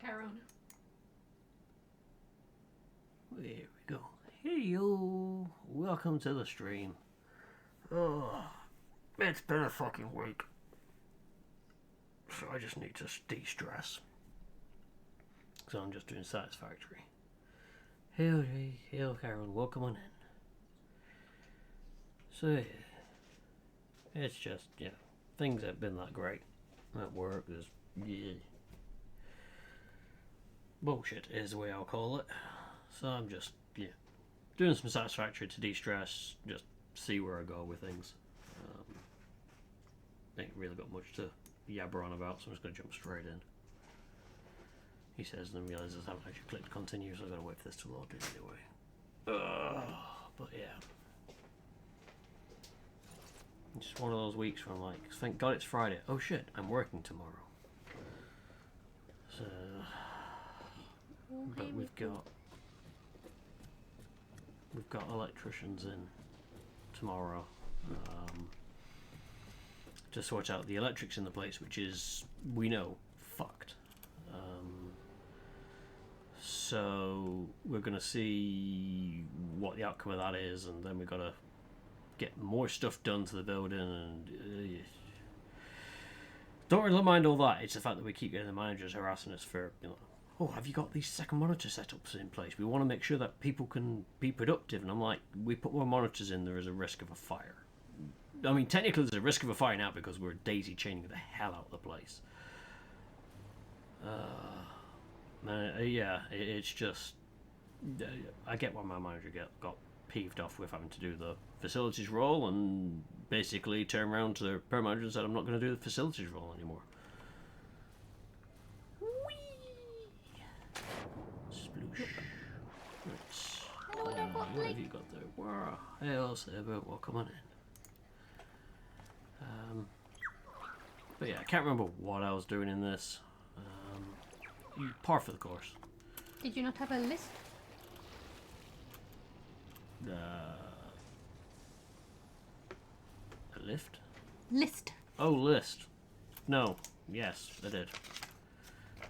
Caron. There we go. Hey yo, welcome to the stream. Oh, it's been a fucking week. So I just need to de-stress. So I'm just doing Satisfactory. Hey, Caron, welcome on in. So yeah, it's just, things haven't been that great at work. There's, bullshit is the way I'll call it. So I'm just, doing some Satisfactory to de-stress, just see where I go with things. Ain't really got much to yabber on about, so I'm just going to jump straight in. He says, and then realises I haven't actually clicked continue, so I've got to wait for this to load in anyway. But yeah. It's just one of those weeks where I'm like, thank God it's Friday. Oh shit, I'm working tomorrow. So, but we've got electricians in tomorrow to sort out the electrics in the place, which is, we know, fucked. So we're gonna see what the outcome of that is, and then we've got to get more stuff done to the building. And don't really mind all that. It's the fact that we keep getting the managers harassing us for, oh, have you got these second monitor setups in place? We want to make sure that people can be productive. And I'm like, we put more monitors in, there is a risk of a fire. I mean, technically there's a risk of a fire now because we're daisy chaining the hell out of the place. It's just, I get why my manager got peeved off with having to do the facilities role, and basically turned around to their per manager and said, I'm not going to do the facilities role anymore. Sploosh. Right. What have you got there? Wow. Hey, welcome on in. But yeah, I can't remember what I was doing in this. Par for the course. Did you not have a list? A lift? List. Oh, list. No. Yes, I did.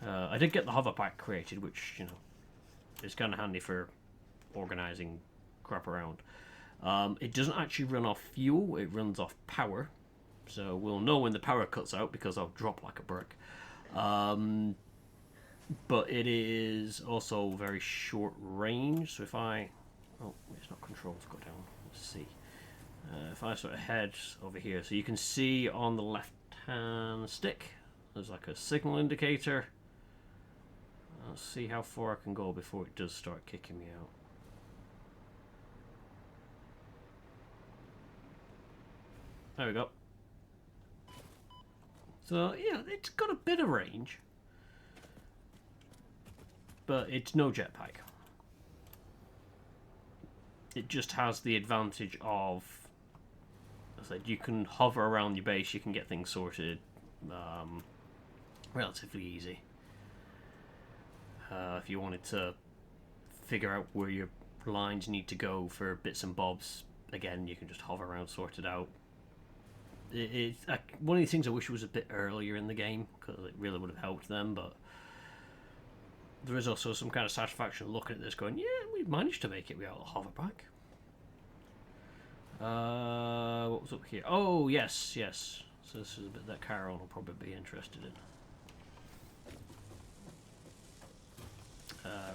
I did get the hover pack created, which, is kind of handy for organising crap around. It doesn't actually run off fuel, it runs off power. So we'll know when the power cuts out because I'll drop like a brick. But it is also very short range, so if I... Oh, it's not controlled to go down. Let's see. If I sort of head over here, so you can see on the left-hand stick, there's like a signal indicator. Let's see how far I can go before it does start kicking me out. There we go. So, yeah, it's got a bit of range. But it's no jetpack. It just has the advantage of, as I said, you can hover around your base, you can get things sorted relatively easy. If you wanted to figure out where your lines need to go for bits and bobs, again, you can just hover around, sort it out. It's one of these things I wish was a bit earlier in the game, because it really would have helped them, but there is also some kind of satisfaction looking at this going, yeah, we've managed to make it without a hoverback. What was up here? Oh, yes. So this is a bit that Carol will probably be interested in.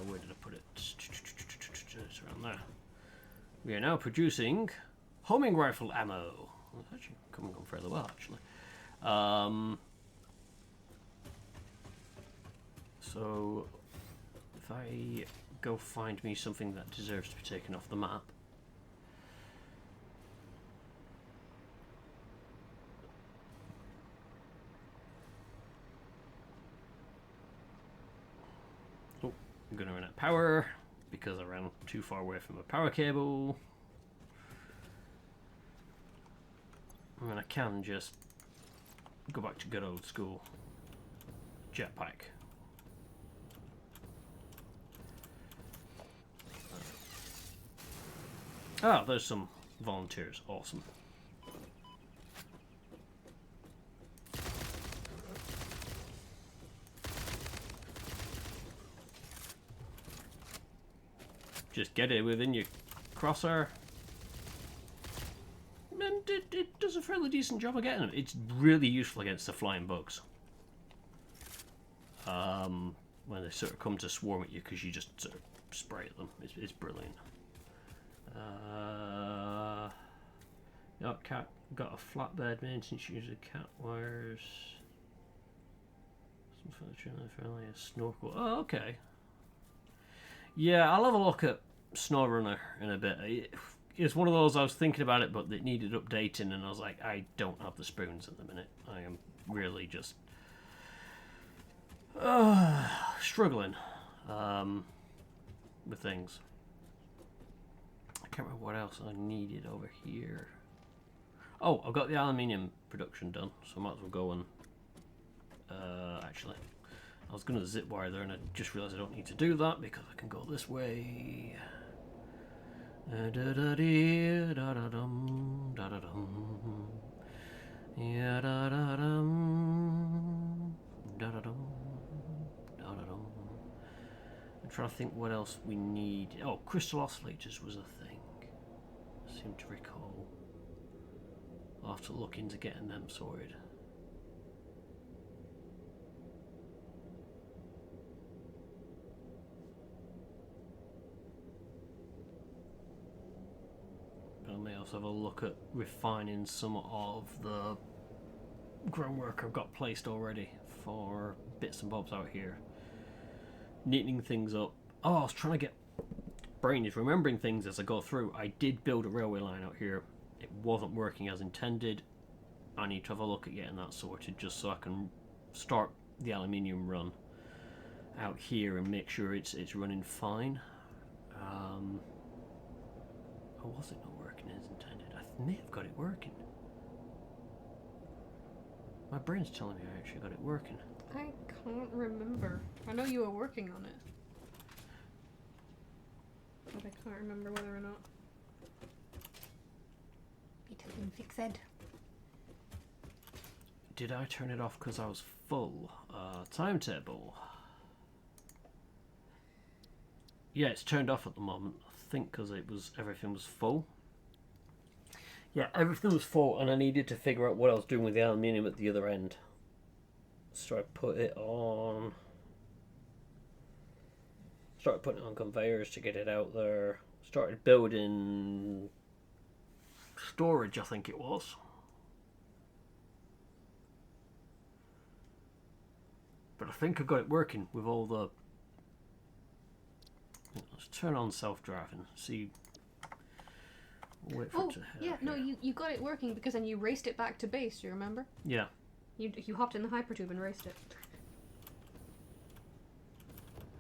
Where did I put it? It's around there. We are now producing homing rifle ammo. It's actually coming on fairly well, actually. So if I go find me something that deserves to be taken off the map. Oh, I'm going to run out of power because I ran too far away from a power cable. I mean, I can just go back to good old school jetpack. Ah, there's some volunteers. Awesome. just get it within your crosshair. And it does a fairly decent job of getting them. It's really useful against the flying bugs. When they sort of come to swarm at you, because you just sort of spray at them. It's brilliant. Cat got a flatbed maintenance user, cat wires. Some furniture in friendly, a snorkel. Oh, okay. Yeah, I'll have a look at SnowRunner in a bit. It's one of those, I was thinking about it, but it needed updating, and I was like, I don't have the spoons at the minute. I am really just struggling with things. I can't remember what else I needed over here. Oh, I've got the aluminium production done, so I might as well go and actually, I was going to zip wire there, and I just realised I don't need to do that because I can go this way. I'm trying to think what else we need. Oh, crystal oscillators was a thing, I seem to recall. I'll have to look into getting them sorted. I may also have a look at refining some of the groundwork I've got placed already for bits and bobs out here. Neatening things up. Oh, I was trying to get... Brain is remembering things as I go through. I did build a railway line out here. It wasn't working as intended. I need to have a look at getting that sorted just so I can start the aluminium run out here and make sure it's running fine. Or was it not working as intended? I may have got it working. My brain's telling me I actually got it working. I can't remember. I know you were working on it, but I can't remember whether or not it has been fixed. Did I turn it off because I was full? Timetable. Yeah, it's turned off at the moment. I think because everything was full. Yeah, everything was full, and I needed to figure out what I was doing with the aluminium at the other end. So I put it on. Started putting it on conveyors to get it out there. Started building storage, I think it was. But I think I got it working with all the... Let's turn on self-driving. See... Wait for it to head yeah, up no, here. you got it working because then you raced it back to base, do you remember? Yeah. You hopped in the hypertube and raced it.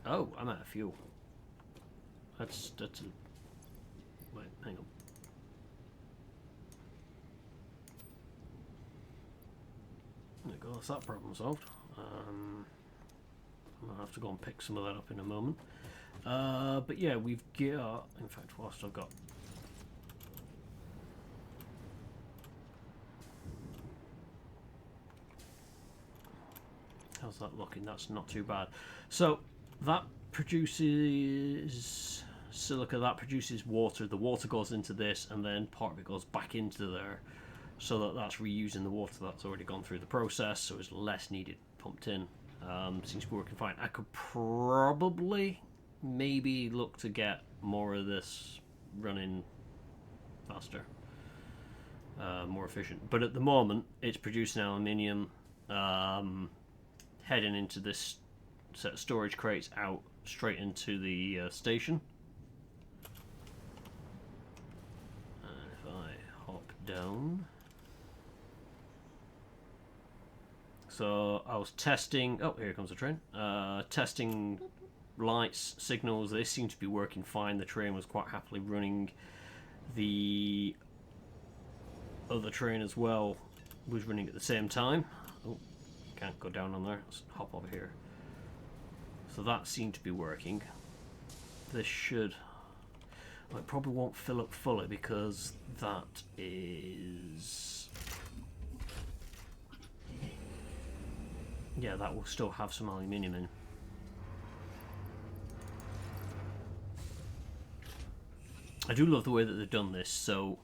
Oh, I'm out of fuel. That's a... Wait, hang on. There we go, that's that problem solved. I'll have to go and pick some of that up in a moment. But yeah, we've got... In fact, whilst I've got... How's that looking? That's not too bad. So, that produces silica, that produces water. The water goes into this, and then part of it goes back into there. So that's reusing the water that's already gone through the process, so it's less needed pumped in. Seems to be working fine. I could probably maybe look to get more of this running faster, more efficient. But at the moment, it's producing aluminium, heading into this set of storage crates out straight into the station. And if I hop down... So I was testing... Oh, here comes the train. Testing lights, signals. They seem to be working fine. The train was quite happily running. The other train as well was running at the same time. Oh, can't go down on there. Let's hop over here. So that seemed to be working. This should... Well, it probably won't fill up fully because that is... Yeah, that will still have some aluminium in. I do love the way that they've done this. So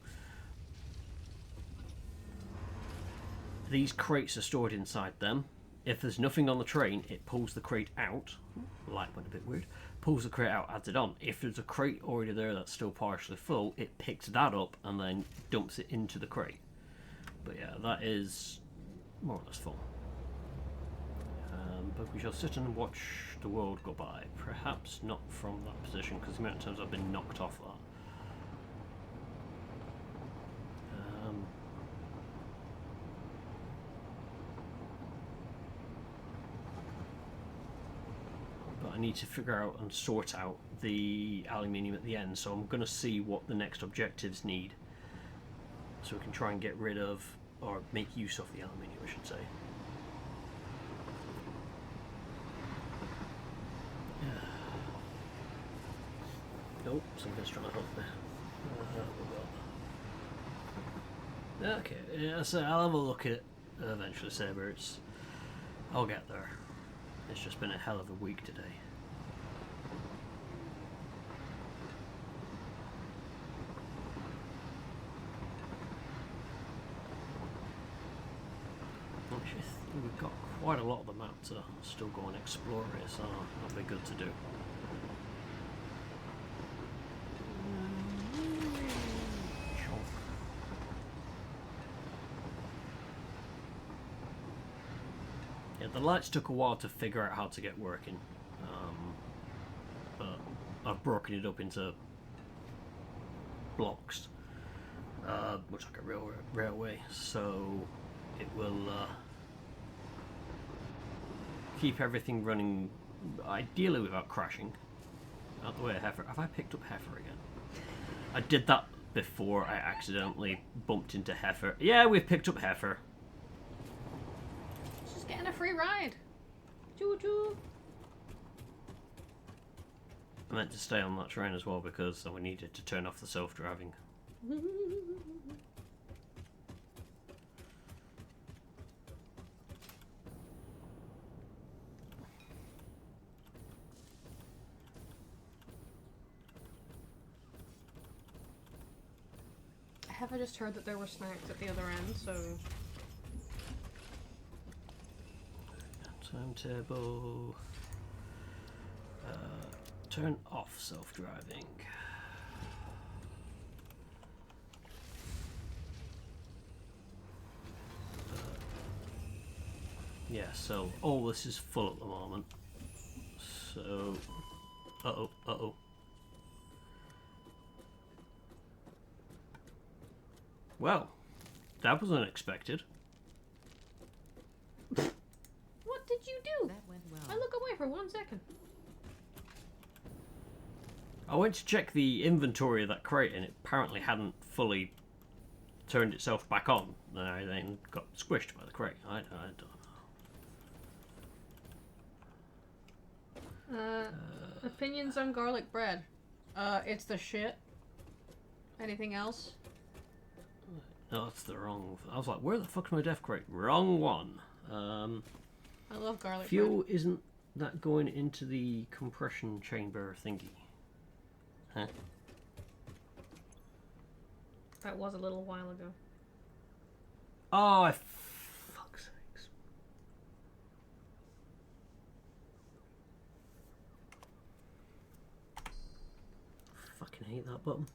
these crates are stored inside them. If there's nothing on the train, it pulls the crate out. Light went a bit weird. Pulls the crate out, adds it on. If there's a crate already there that's still partially full, it picks that up and then dumps it into the crate. But yeah, that is more or less full. But we shall sit and watch the world go by. Perhaps not from that position, because the amount of times I've been knocked off that. But I need to figure out and sort out the aluminium at the end, so I'm going to see what the next objectives need, so we can try and get rid of, or make use of the aluminium, I should say. Nope, something's trying to help me. Okay, yeah, so I'll have a look at it eventually, Saber. I'll get there. It's just been a hell of a week today. Actually, we've got quite a lot of the map to still go and explore here, so that'll be good to do. Yeah, the lights took a while to figure out how to get working, but I've broken it up into blocks, much like a railway, so it will keep everything running, ideally without crashing. Out the way of Heifer. Have I picked up Heifer again? I did that before I accidentally bumped into Heifer. Yeah, we've picked up Heifer. She's getting a free ride. Choo-choo. I meant to stay on that train as well because we needed to turn off the self-driving. Have I just heard that there were snacks at the other end, so... Timetable. Turn off self-driving. Yeah, so all this is full at the moment. So, uh-oh. Well, that was unexpected. What did you do? That went well. I look away for 1 second. I went to check the inventory of that crate and it apparently hadn't fully turned itself back on. And I then got squished by the crate. I don't know. Opinions on garlic bread. It's the shit. Anything else? No, that's the wrong... I was like, where the fuck's my death crate? Wrong one. I love garlic Fuel isn't that going into the compression chamber thingy? Huh? bread. That was a little while ago. Oh, fuck's sakes. Fucking hate that button.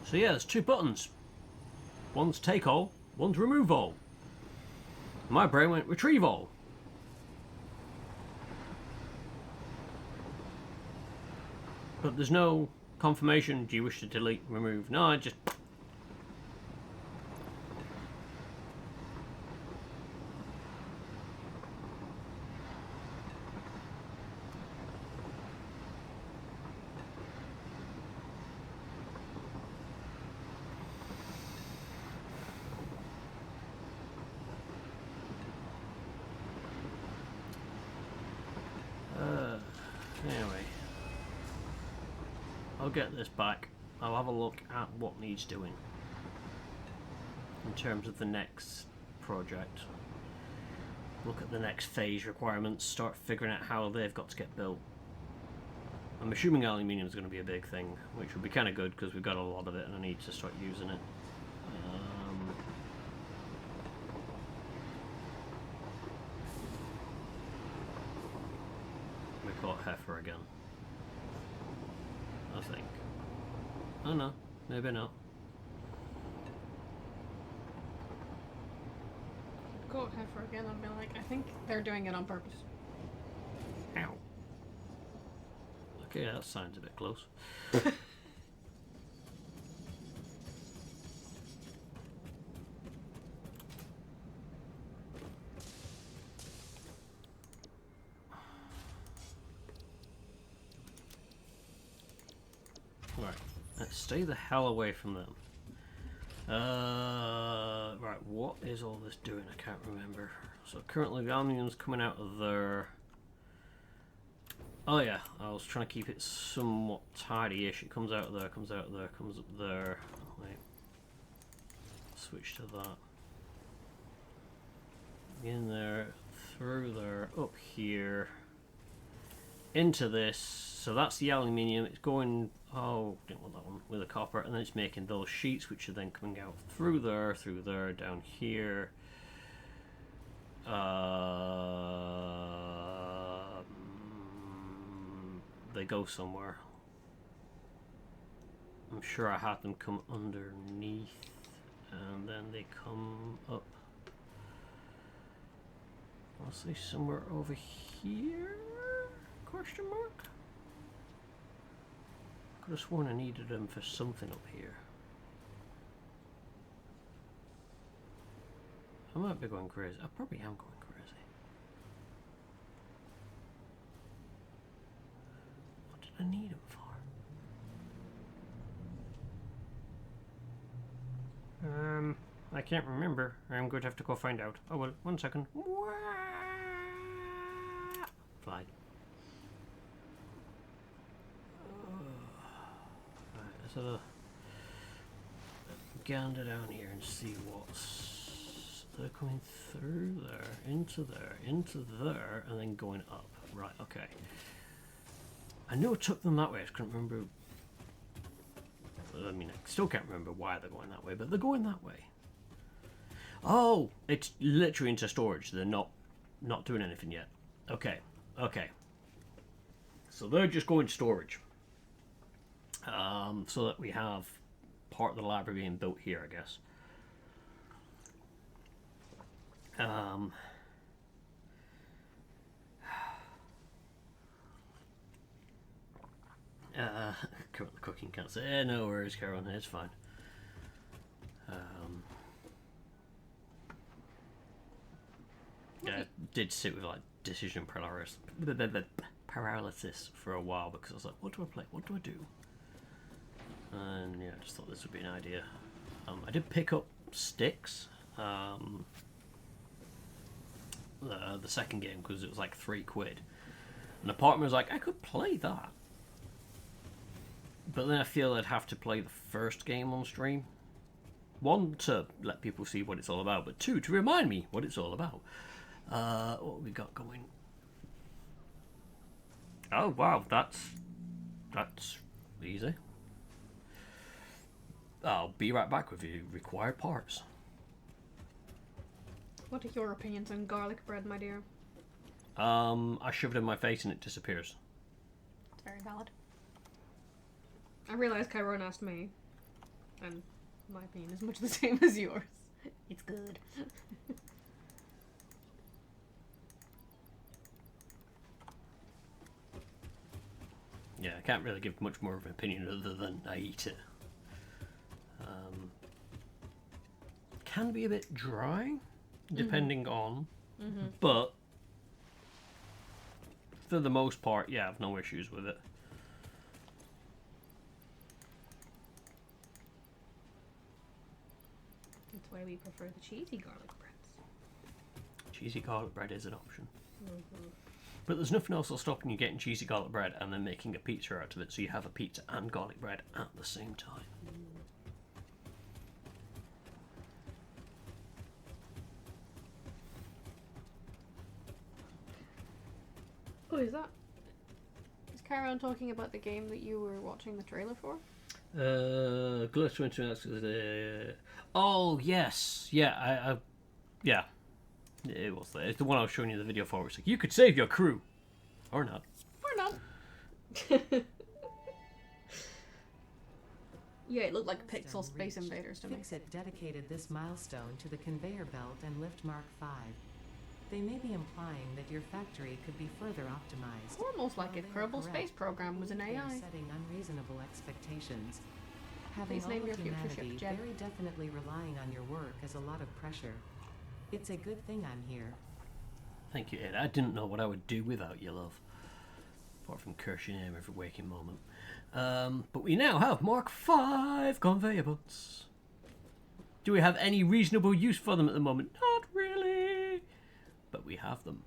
So yeah, there's two buttons. One's take all, one's remove all. My brain went retrieve all. But there's no confirmation. Do you wish to delete, remove? No, I just... Anyway, I'll get this back I'll have a look at what needs doing in terms of the next project. Look at the next phase requirements, start figuring out how they've got to get built. I'm assuming aluminium is going to be a big thing, which would be kind of good because we've got a lot of it and I need to start using it. We caught heifer again, I think. Oh no, maybe not. Caught heifer again, I'll be like, I think they're doing it on purpose. Ow. Okay, that sounds a bit close. Right, let's stay the hell away from them. Right, what is all this doing? I can't remember. So currently the aluminium's coming out of there. Oh yeah, I was trying to keep it somewhat tidy-ish. It comes out of there, comes out of there, comes up there. Wait. Switch to that. In there, through there, up here. Into this. So that's the aluminium. It's going... Oh, didn't want that one. With the copper. And then it's making those sheets, which are then coming out through there, down here. They go somewhere. I'm sure I had them come underneath and then they come up. I'll say somewhere over here? Question mark? Could have sworn I needed them for something up here. I might be going crazy. I probably am going crazy. What did I need them for? I can't remember. I'm going to have to go find out. Oh well, 1 second. Fly. Right, let's have a gander down here and see what's... They're coming through there, into there, and then going up. Right, okay. I know it took them that way, I just couldn't remember... I mean, I still can't remember why they're going that way, but they're going that way. Oh! It's literally into storage. They're not doing anything yet. Okay, okay. So they're just going to storage. So that we have part of the library being built here, I guess. Currently cooking, can't say, no worries, Karen, it's fine. Yeah, I did sit with like decision paralysis for a while because I was like, what do I play? What do I do? And yeah, I just thought this would be an idea. I did pick up sticks. The second game because it was like £3, and a part of me was like, I could play that, but then I feel I'd have to play the first game on stream. 1, to let people see what it's all about, but 2, to remind me what it's all about. What have we got going? Oh wow, that's easy. I'll be right back with you. Required parts. What are your opinions on garlic bread, my dear? I shove it in my face and it disappears. It's very valid. I realised Chiron asked me, and my opinion is much the same as yours. It's good. Yeah, I can't really give much more of an opinion other than I eat it. Can be a bit dry, depending on, but for the most part, yeah, I have no issues with it. That's why we prefer the cheesy garlic breads. Cheesy garlic bread is an option. But there's nothing else that's stopping you getting cheesy garlic bread and then making a pizza out of it, so you have a pizza and garlic bread at the same time. Oh, is Chiron talking about the game that you were watching the trailer for? Glitter Internet. Oh yes, yeah, yeah. It was there. It's the one I was showing you the video for. It's like you could save your crew, or not. Or not. Yeah, it looked like Pixel Space Invaders to me. Fixit dedicated this milestone to the conveyor belt and lift Mark V. They may be implying that your factory could be further optimized. Almost like if Kerbal Space Program was an They're AI. setting unreasonable expectations. Having Please all name of your future ship, humanity Jen. very definitely relying on your work is a lot of pressure. It's a good thing I'm here. Thank you, Ed. I didn't know what I would do without you, love. Apart from curse your name every waking moment. But we now have Mark V conveyor belts. Do we have any reasonable use for them at the moment? Not really. But we have them.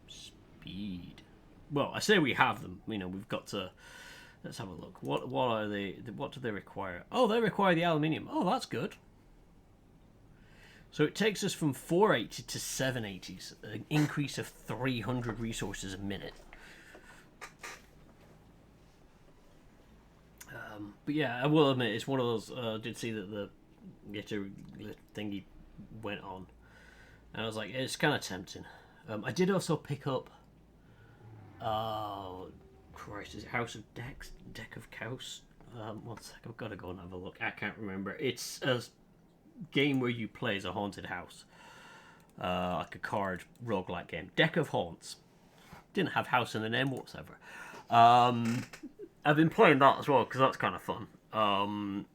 Speed. Well, I say we have them. You know, we've got to... Let's have a look. What are they? What do they require? Oh, they require the aluminium. Oh, that's good. So it takes us from 480 to 780s, an increase of 300 resources a minute. But yeah, I will admit it's one of those. I did see that the Glitter thingy went on, and I was like, it's kind of tempting. I did also pick up. Oh, Christ! Is it House of Decks? Deck of Chaos? One sec, I've got to go and have a look. I can't remember. It's a game where you play as a haunted house, like a card roguelike game. Deck of Haunts. Didn't have house in the name whatsoever. I've been playing that as well because that's kind of fun.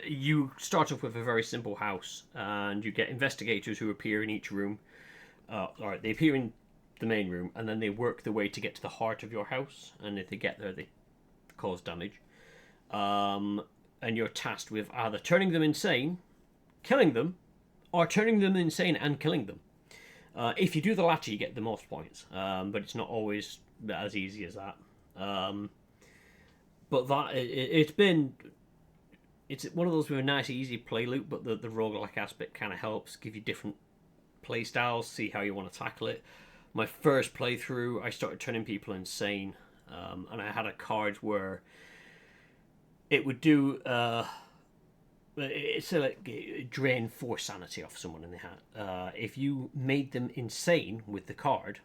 You start off with a very simple house, and you get investigators who appear in each room. Alright, they appear in the main room, and then they work their way to get to the heart of your house. And if they get there, they cause damage. And you're tasked with either turning them insane, killing them, or turning them insane and killing them. If you do the latter, you get the most points, but it's not always as easy as that. But that it's one of those with a nice, easy play loop, but the roguelike aspect kind of helps give you different play styles, see how you want to tackle it. My first playthrough, I started turning people insane, and I had a card where it would do it's like drain 4 sanity off someone in the hat. If you made them insane with the card,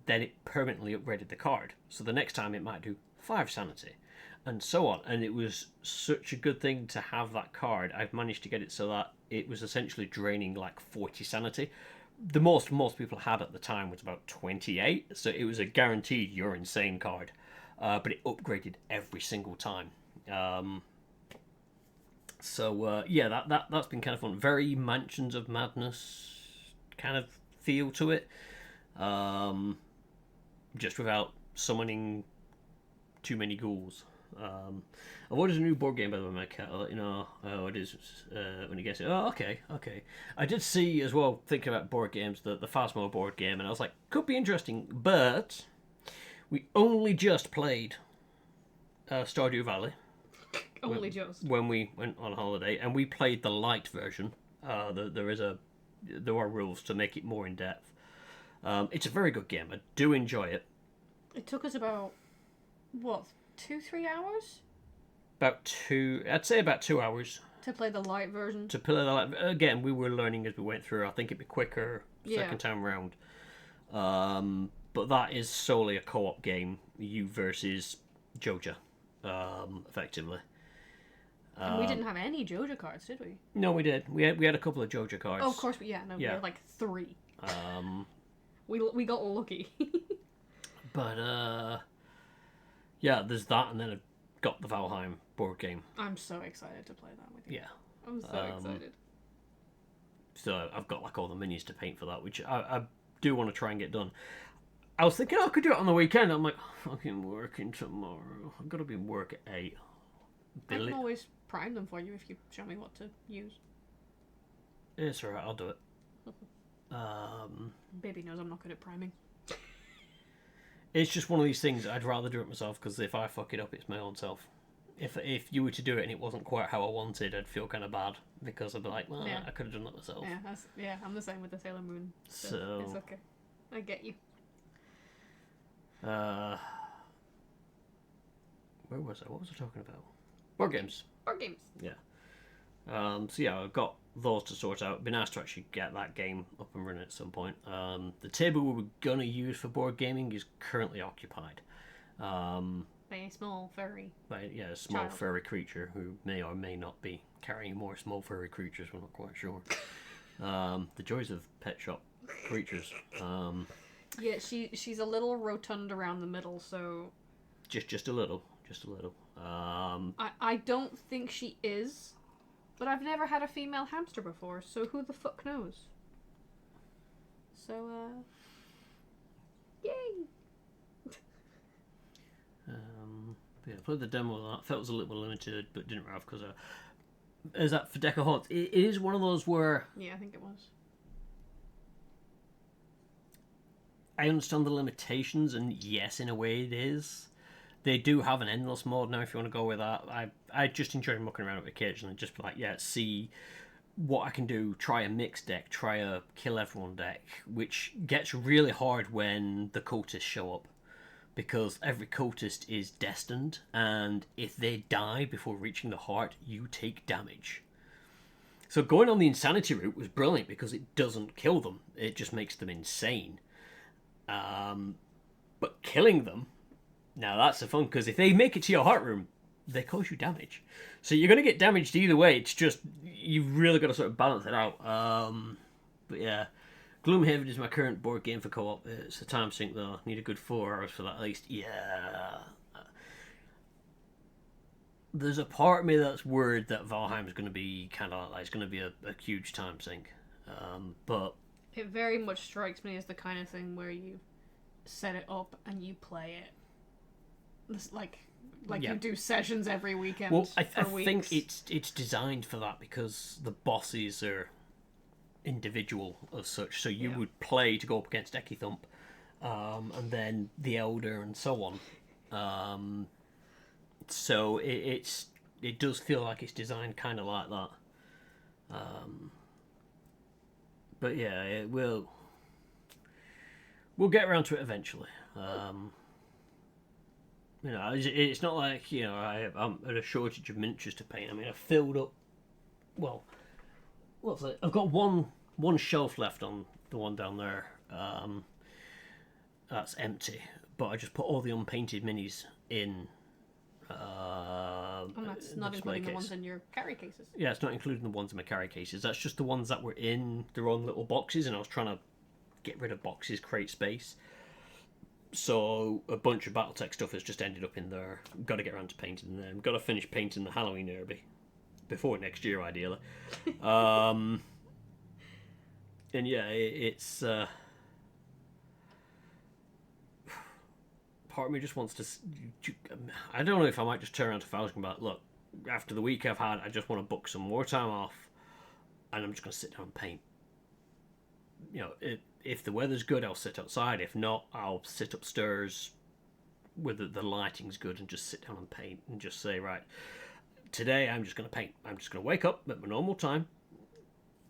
then it permanently upgraded the card. So the next time it might do 5 sanity, and so on. And it was such a good thing to have that card. I've managed to get it so that it was essentially draining like 40 sanity. The most people had at the time was about 28, so it was a guaranteed you're insane card. But it upgraded every single time. Yeah, that's been kind of fun. Very Mansions of Madness kind of feel to it. Just without summoning too many ghouls. What is a new board game, by the way, my cat? I'll let you know it is when he gets it. Oh, okay. I did see as well, thinking about board games, the Phasmo board game, and I was like, could be interesting, but we only just played Stardew Valley. Only just. When we went on holiday, and we played the light version. There are rules to make it more in depth. It's a very good game. I do enjoy it. It took us about 2-3 hours? I'd say about 2 hours. To play the light version. To play the light, again, we were learning as we went through. I think it'd be quicker second time round. But that is solely a co-op game. You versus Joja, effectively. And we didn't have any Joja cards, did we? No, we did. We had a couple of Joja cards. Oh, of course, we had like 3. We got lucky. But yeah, there's that, and then I got the Valheim board game. I'm so excited to play that with you. Yeah, I'm so excited. So I've got like all the minis to paint for that, which I do want to try and get done. I was thinking I could do it on the weekend. I'm like, fucking working tomorrow. I've got to be in work at 8. I can always prime them for you if you show me what to use. It's alright, I'll do it. Baby knows I'm not good at priming. It's just one of these things. I'd rather do it myself, because if I fuck it up, it's my own self. If you were to do it and it wasn't quite how I wanted, I'd feel kind of bad, because I'd be like, well, Yeah. I could have done that myself. Yeah, I'm the same with the Sailor Moon. So it's okay. I get you. Where was I? What was I talking about? Board games. Board games. Yeah. So yeah, I've got those to sort out. It'd be nice to actually get that game up and running at some point. The table we were gonna use for board gaming is currently occupied. By a small furry. A small child. furry creature who may or may not be carrying more small furry creatures. We're not quite sure. The joys of pet shop creatures. Yeah, she's a little rotund around the middle, so Just a little. I don't think she is, but I've never had a female hamster before, so who the fuck knows? So yay! Yeah, I played the demo of that. Felt it was a little limited, but didn't have because is that for Deca Hot? It is one of those where Yeah, I think it was. I understand the limitations, and yes, in a way it is. They do have an endless mode now if you want to go with that. I just enjoy mucking around with it occasionally, just be like, yeah, see what I can do, try a mixed deck, try a kill everyone deck, which gets really hard when the cultists show up. Because every cultist is destined, and if they die before reaching the heart, you take damage. So going on the insanity route was brilliant because it doesn't kill them, it just makes them insane. But killing them, now that's the fun, because if they make it to your heart room, they cause you damage. So you're going to get damaged either way, it's just, you've really got to sort of balance it out. But yeah, Gloomhaven is my current board game for co-op. It's a time sink though. I need a good 4 hours for that at least. Yeah. There's a part of me that's worried that Valheim's going to be kind of like, it's going to be a huge time sink. But It very much strikes me as the kind of thing where you set it up and you play it. This, like Yeah. you do sessions every weekend. well, I for weeks. think it's designed for that because the bosses are individual as such. So you would play to go up against Eki Thump, and then the Elder and so on. So it does feel like it's designed kind of like that. But yeah, we'll get around to it eventually. It's not like I'm at a shortage of miniatures to paint. I mean, I've filled up. Well, what's it? I've got one shelf left on the one down there. That's empty, but I just put all the unpainted minis in. And that's not the including display the ones case. in your carry cases. Yeah, it's not including the ones in my carry cases. That's just the ones that were in their own little boxes, and I was trying to get rid of boxes, create space. So a bunch of BattleTech stuff has just ended up in there. Got to get around to painting them. Got to finish painting the Halloween derby before next year, ideally. And yeah, it's part of me just wants to. I don't know if I might just turn around to Falcon, but look, after the week I've had, I just want to book some more time off, and I'm just going to sit down and paint. If the weather's good, I'll sit outside. If not, I'll sit upstairs where the lighting's good and just sit down and paint and just say, right, today I'm just going to paint. I'm just going to wake up at my normal time,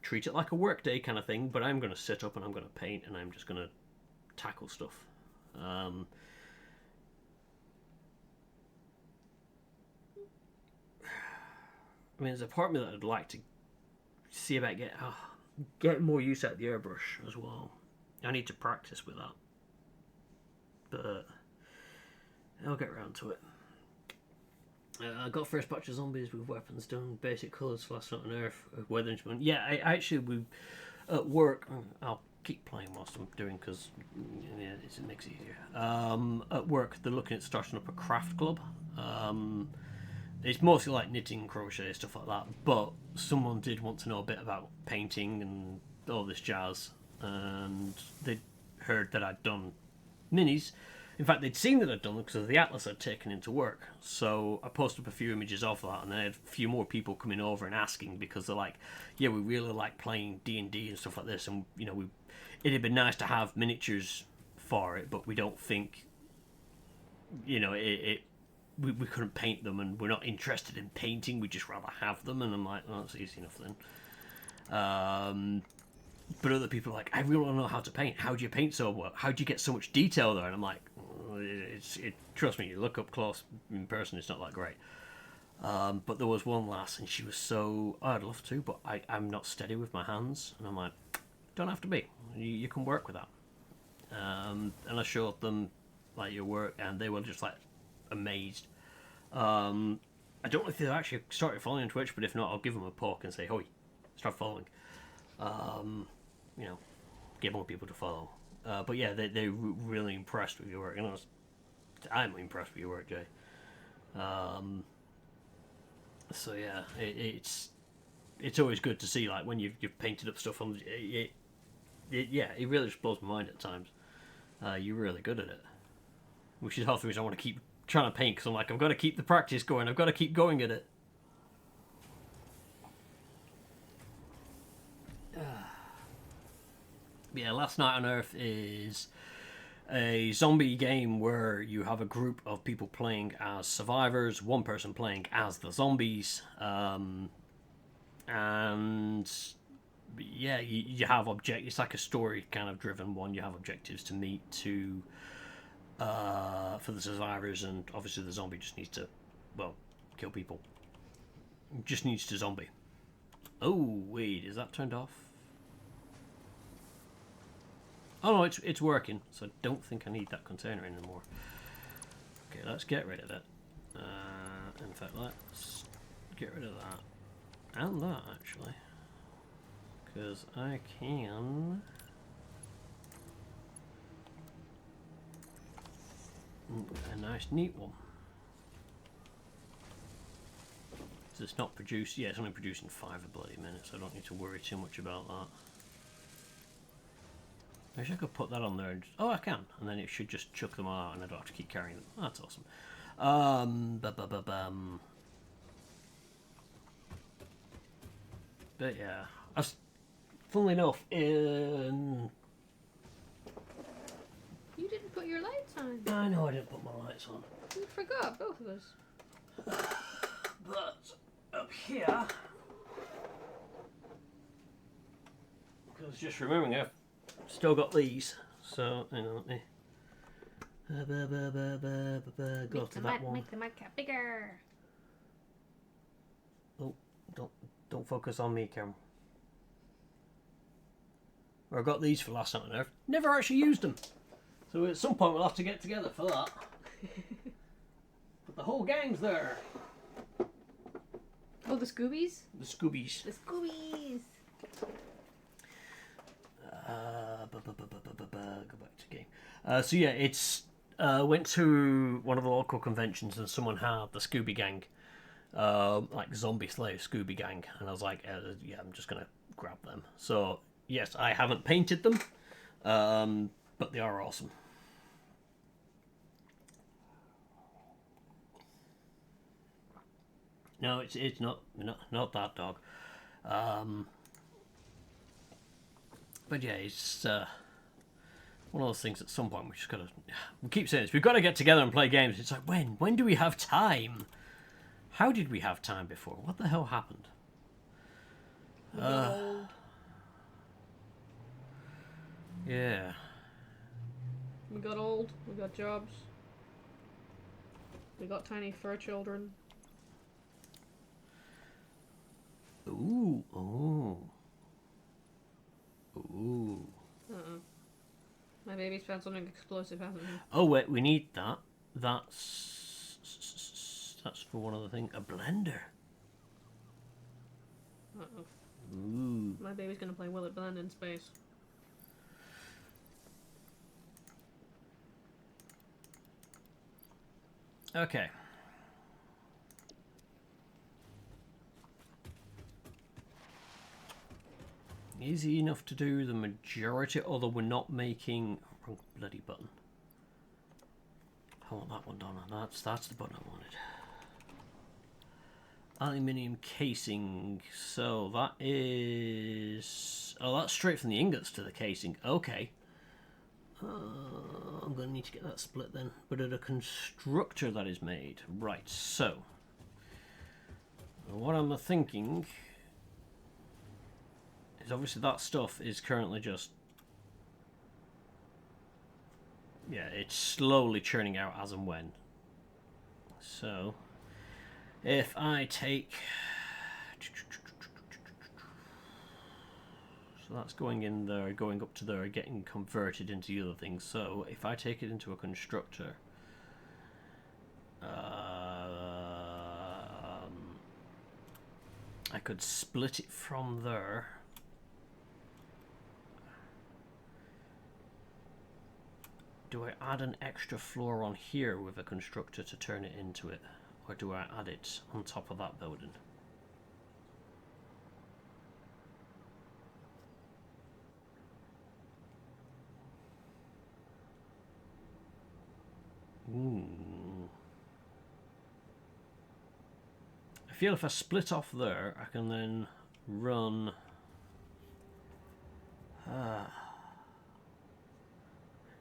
treat it like a work day kind of thing, but I'm going to sit up and I'm going to paint and I'm just going to tackle stuff. I mean, there's a part of me that I'd like to see about get more use out of the airbrush as well. I need to practice with that, but I'll get around to it. I got first batch of zombies with weapons done, basic colours, last night on Earth, weather instrument. Yeah, I actually at work. I'll keep playing whilst I'm doing because it makes it easier. At work, they're looking at starting up a craft club. It's mostly like knitting, crochet, stuff like that. But someone did want to know a bit about painting and all this jazz, and they'd heard that I'd done minis. In fact, they'd seen that I'd done them because of the atlas I'd taken into work. So I posted up a few images of that, and then I had a few more people coming over and asking because they're like, "Yeah, we really like playing D&D and stuff like this, and it'd been nice to have miniatures for it, but we don't think, you know, we couldn't paint them, and we're not interested in painting. We'd just rather have them. And I'm like, oh, that's easy enough then. But other people are like, I really don't know how to paint. How do you paint so well? How do you get so much detail there? And I'm like, trust me, you look up close in person, it's not that great. But there was one lass, and she was so, oh, I'd love to, but I'm not steady with my hands. And I'm like, don't have to be. You can work with that. And I showed them like your work, and they were just like amazed. I don't know if they've actually started following on Twitch, but if not, I'll give them a poke and say, "Hoi, start following." You know, get more people to follow. But yeah, they're really impressed with your work, and I'm impressed with your work, Jay. So yeah, it's always good to see, like, when you've painted up stuff on it. Yeah, it really just blows my mind at times. You're really good at it, which is half the reason I want to keep trying to paint, because I'm like, I've got to keep the practice going. I've got to keep going at it. Yeah, Last Night on Earth is a zombie game where you have a group of people playing as survivors, one person playing as the zombies, and yeah, you have objectives. It's like a story kind of driven one. You have objectives to meet for the survivors, and obviously the zombie just needs to, well, kill people. Just needs to zombie. Oh wait, is that turned off? Oh no, it's working, so I don't think I need that container anymore. Okay, let's get rid of it. In fact, let's get rid of that. And that, actually. Because I can... a nice neat one. So it's not produced... Yeah, it's only producing 5 a bloody minute, so I don't need to worry too much about that. I wish I could put that on there and just, oh, I can, and then it should just chuck them all out and I don't have to keep carrying them. That's awesome. But yeah, funnily enough, in... You didn't put your lights on. I know I didn't put my lights on. We forgot, both of us. But up here, because just remembering I've still got these, so hang on, let me go to that one. Make the mud cap bigger. Oh, don't focus on me, Cameron. I got these for Last Night on Earth. Never actually used them, so at some point we'll have to get together for that. But the whole gang's there. Oh, the Scoobies? The Scoobies. The Scoobies! Go back to game. So yeah, it's went to one of the local conventions and someone had the Scooby Gang, like Zombie Slayer Scooby Gang, and I was like, yeah, I'm just gonna grab them. So yes, I haven't painted them, but they are awesome. No, it's not that dog. But yeah, it's one of those things. At some point, we just gotta. We keep saying this. We've got to get together and play games. It's like when? When do we have time? How did we have time before? What the hell happened? Yeah. We got old. We got jobs. We got tiny fur children. Ooh. Oh. Ooh. My baby's found something explosive, hasn't he? Oh wait, we need that. That's for one other thing. A blender. Uh-oh. Ooh. My baby's gonna play Will It Blend in space. Okay. Easy enough to do the majority, although we're not making... Wrong bloody button. I want that one done. That's the button I wanted. Aluminium casing. So that is... Oh, that's straight from the ingots to the casing. Okay. I'm going to need to get that split then. But at a constructor that is made. Right, so. What I'm thinking is obviously that stuff is currently just... Yeah, it's slowly churning out as and when. So, if I take... So that's going in there, going up to there, getting converted into the other things. So, if I take it into a constructor... I could split it from there. Do I add an extra floor on here with a constructor to turn it into it? Or do I add it on top of that building? I feel if I split off there, I can then run...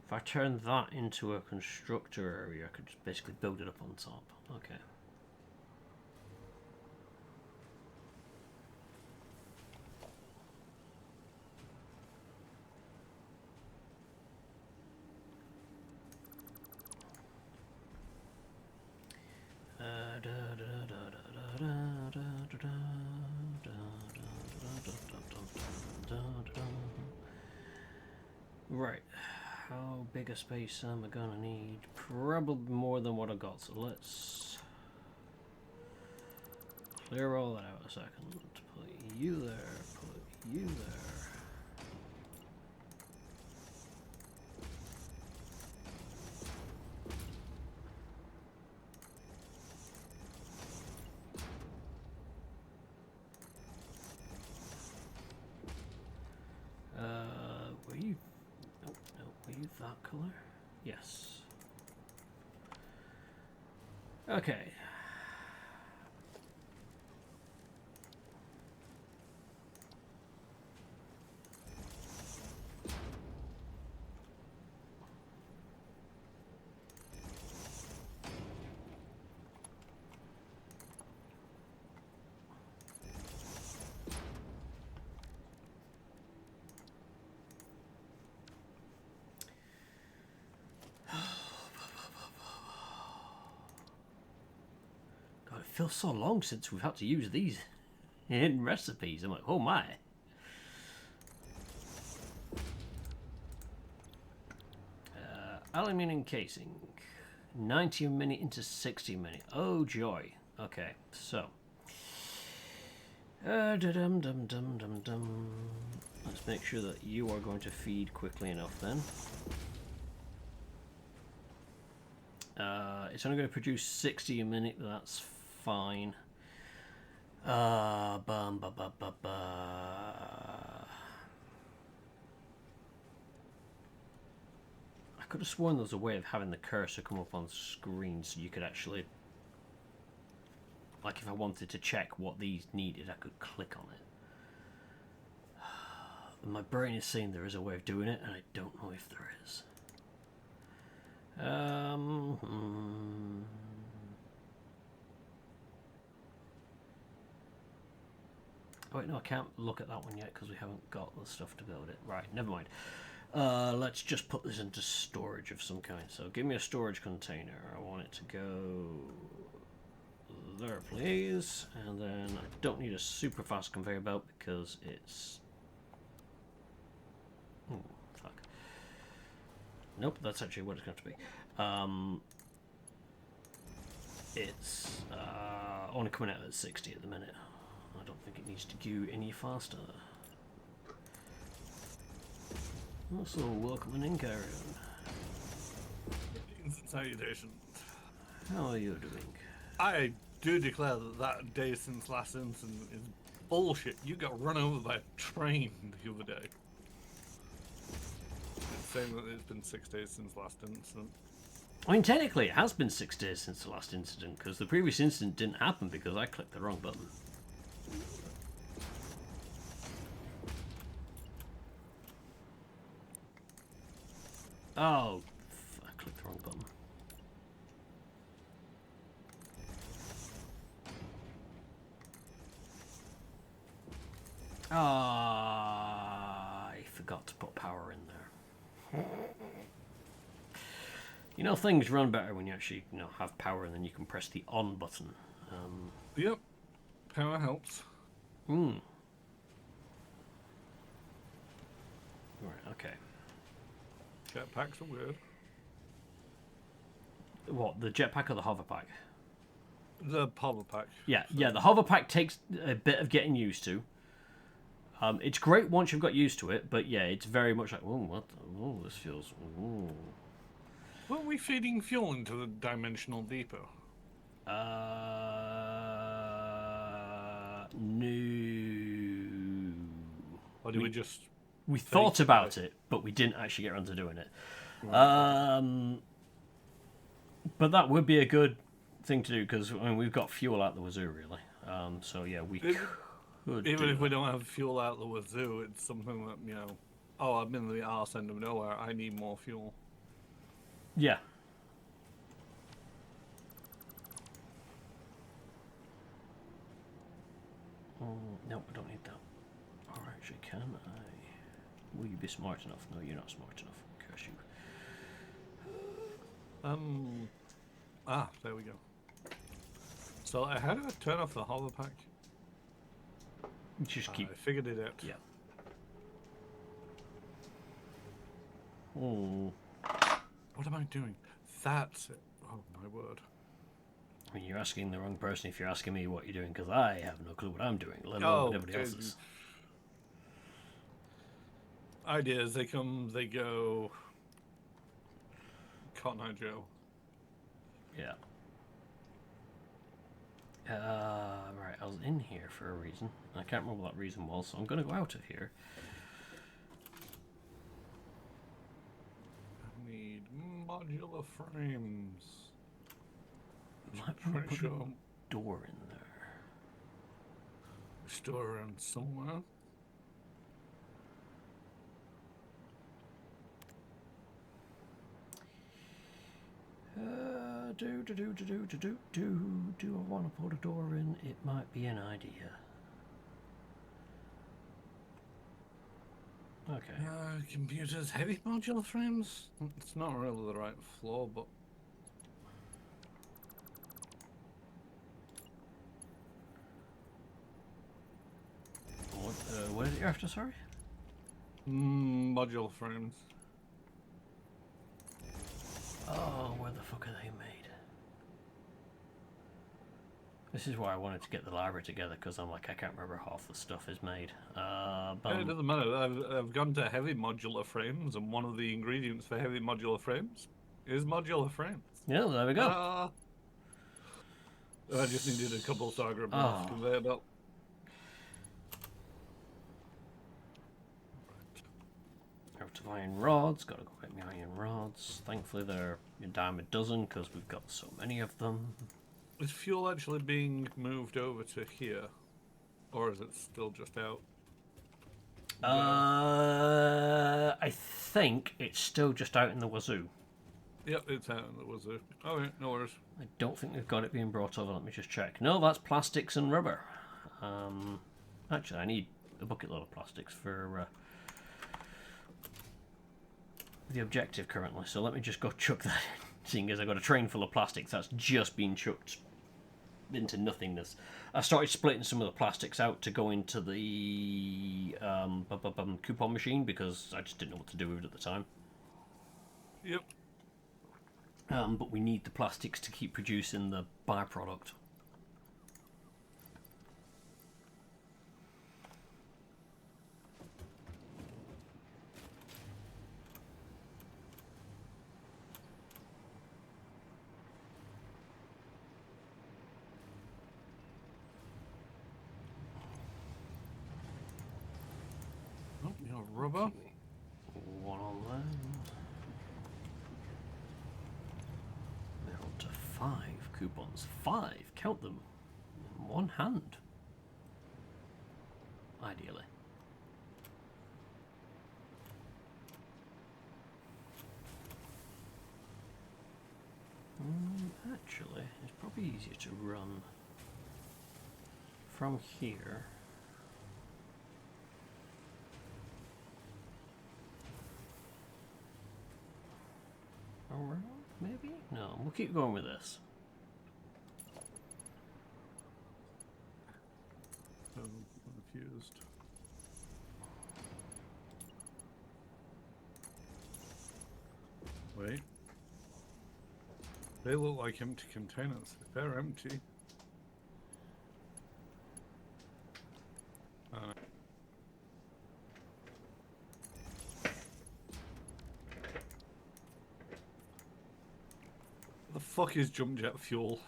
If I turn that into a constructor area, I could just basically build it up on top. Okay. Right. How big a space am I gonna need? Probably more than what I got, so let's clear all that out a second. Put you there, put you there. Were you... Oh, no, were you that color? Yes. Okay. God, it feels so long since we've had to use these in recipes. I'm like, oh my. Aluminium casing. 90 a minute into 60 a minute. Oh joy. Okay, so. Dum-dum-dum-dum-dum. Let's make sure that you are going to feed quickly enough then. It's only going to produce 60 a minute, but that's fine. I could have sworn there was a way of having the cursor come up on screen so you could actually, like if I wanted to check what these needed, I could click on it. My brain is saying there is a way of doing it, and I don't know if there is. Oh wait, no, I can't look at that one yet because we haven't got the stuff to build it. Right, never mind. Let's just put this into storage of some kind. So give me a storage container. I want it to go there, please. And then I don't need a super fast conveyor belt because it's... Oh, fuck. Nope, that's actually what it's going to be. It's only coming out at 60 at the minute. I don't think it needs to go any faster. Also, welcome in, Karen. Salutations. How are you doing? I do declare that that day since last incident is bullshit. You got run over by a train the other day. It's saying that it's been 6 days since last incident. I mean, technically, it has been 6 days since the last incident, because the previous incident didn't happen because I clicked the wrong button. Oh, I clicked the wrong button. Ah, I forgot to put power in there. You know, things run better when you actually, have power, and then you can press the on button. Yep. Power helps. Right, okay. Jetpacks are weird. What, the jetpack or the hover pack? The hover pack. Yeah, the hover pack takes a bit of getting used to. It's great once you've got used to it, but yeah, it's very much like, this feels, ooh. Weren't we feeding fuel into the dimensional depot? No. Or did we just... We thought about it, but we didn't actually get around to doing it. Right. But that would be a good thing to do, because we've got fuel out the wazoo, really. So yeah, we could. Even if we don't have fuel out the wazoo, it's something that, oh, I'm in the arse end of nowhere, I need more fuel. Yeah. No, I don't need that. Or actually, can I? Will you be smart enough? No, you're not smart enough. Curse you. There we go. So, how do I turn off the hover pack? Just keep. I figured it out. Yeah. Oh. What am I doing? That's it. Oh, my word. I mean, you're asking the wrong person if you're asking me what you're doing, because I have no clue what I'm doing, let alone what everybody else is. Ideas, they come, they go. Cotton Eye Joe. Yeah. Right, I was in here for a reason. I can't remember what that reason was, so I'm going to go out of here. I need modular frames. Might Pretty put sure. a door in there. Store around somewhere. Do I want to put a door in? It might be an idea. Okay. Computers, heavy modular frames? It's not really the right floor, but... What is it you're after, sorry? Modular frames. Oh, where the fuck are they made? This is why I wanted to get the library together, because I'm like, I can't remember half the stuff is made. Yeah, it doesn't matter. I've gone to heavy modular frames, and one of the ingredients for heavy modular frames is modular frames. Yeah, well, there we go. I just needed a couple Sagra Oh. conveyor belt. Out of iron rods, gotta go get my iron rods. Thankfully they're a dime a dozen because we've got so many of them. Is fuel actually being moved over to here? Or is it still just out? I think it's still just out in the wazoo. Yep, it's out in the wazoo. Okay, no worries. I don't think we've got it being brought over. Let me just check. No, that's plastics and rubber. Actually, I need a bucket load of plastics for the objective currently. So let me just go chuck that in. Seeing as I've got a train full of plastics that's just been chucked into nothingness. I started splitting some of the plastics out to go into the coupon machine because I just didn't know what to do with it at the time. Yep. But we need the plastics to keep producing the byproduct. Oh, your rubber. One on there. 5 coupons. 5, count them. In one hand. Ideally. Actually, it's probably easier to run from here. Around, maybe? No, we'll keep going with this. So confused. Wait. They look like empty containers. If they're empty. The fuck is jump jet fuel?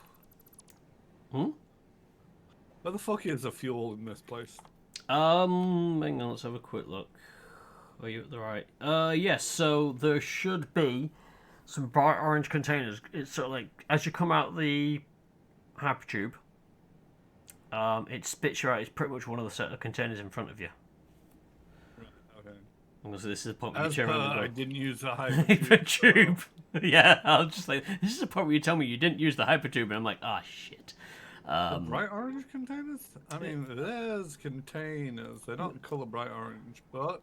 Hmm? Where the fuck is the fuel in this place? Hang on, let's have a quick look. Are you at the right? Yes, so there should be some bright orange containers. It's sort of like, as you come out the hypertube, it spits you out. It's pretty much one of the set of containers in front of you. Right, okay. So this is the point where you As turn per, around and go, I didn't use the hypertube. Yeah, I was just like, this is the point where you tell me you didn't use the hypertube, and I'm like, ah, shit. The bright orange containers? I mean, there's containers. They're not color bright orange, but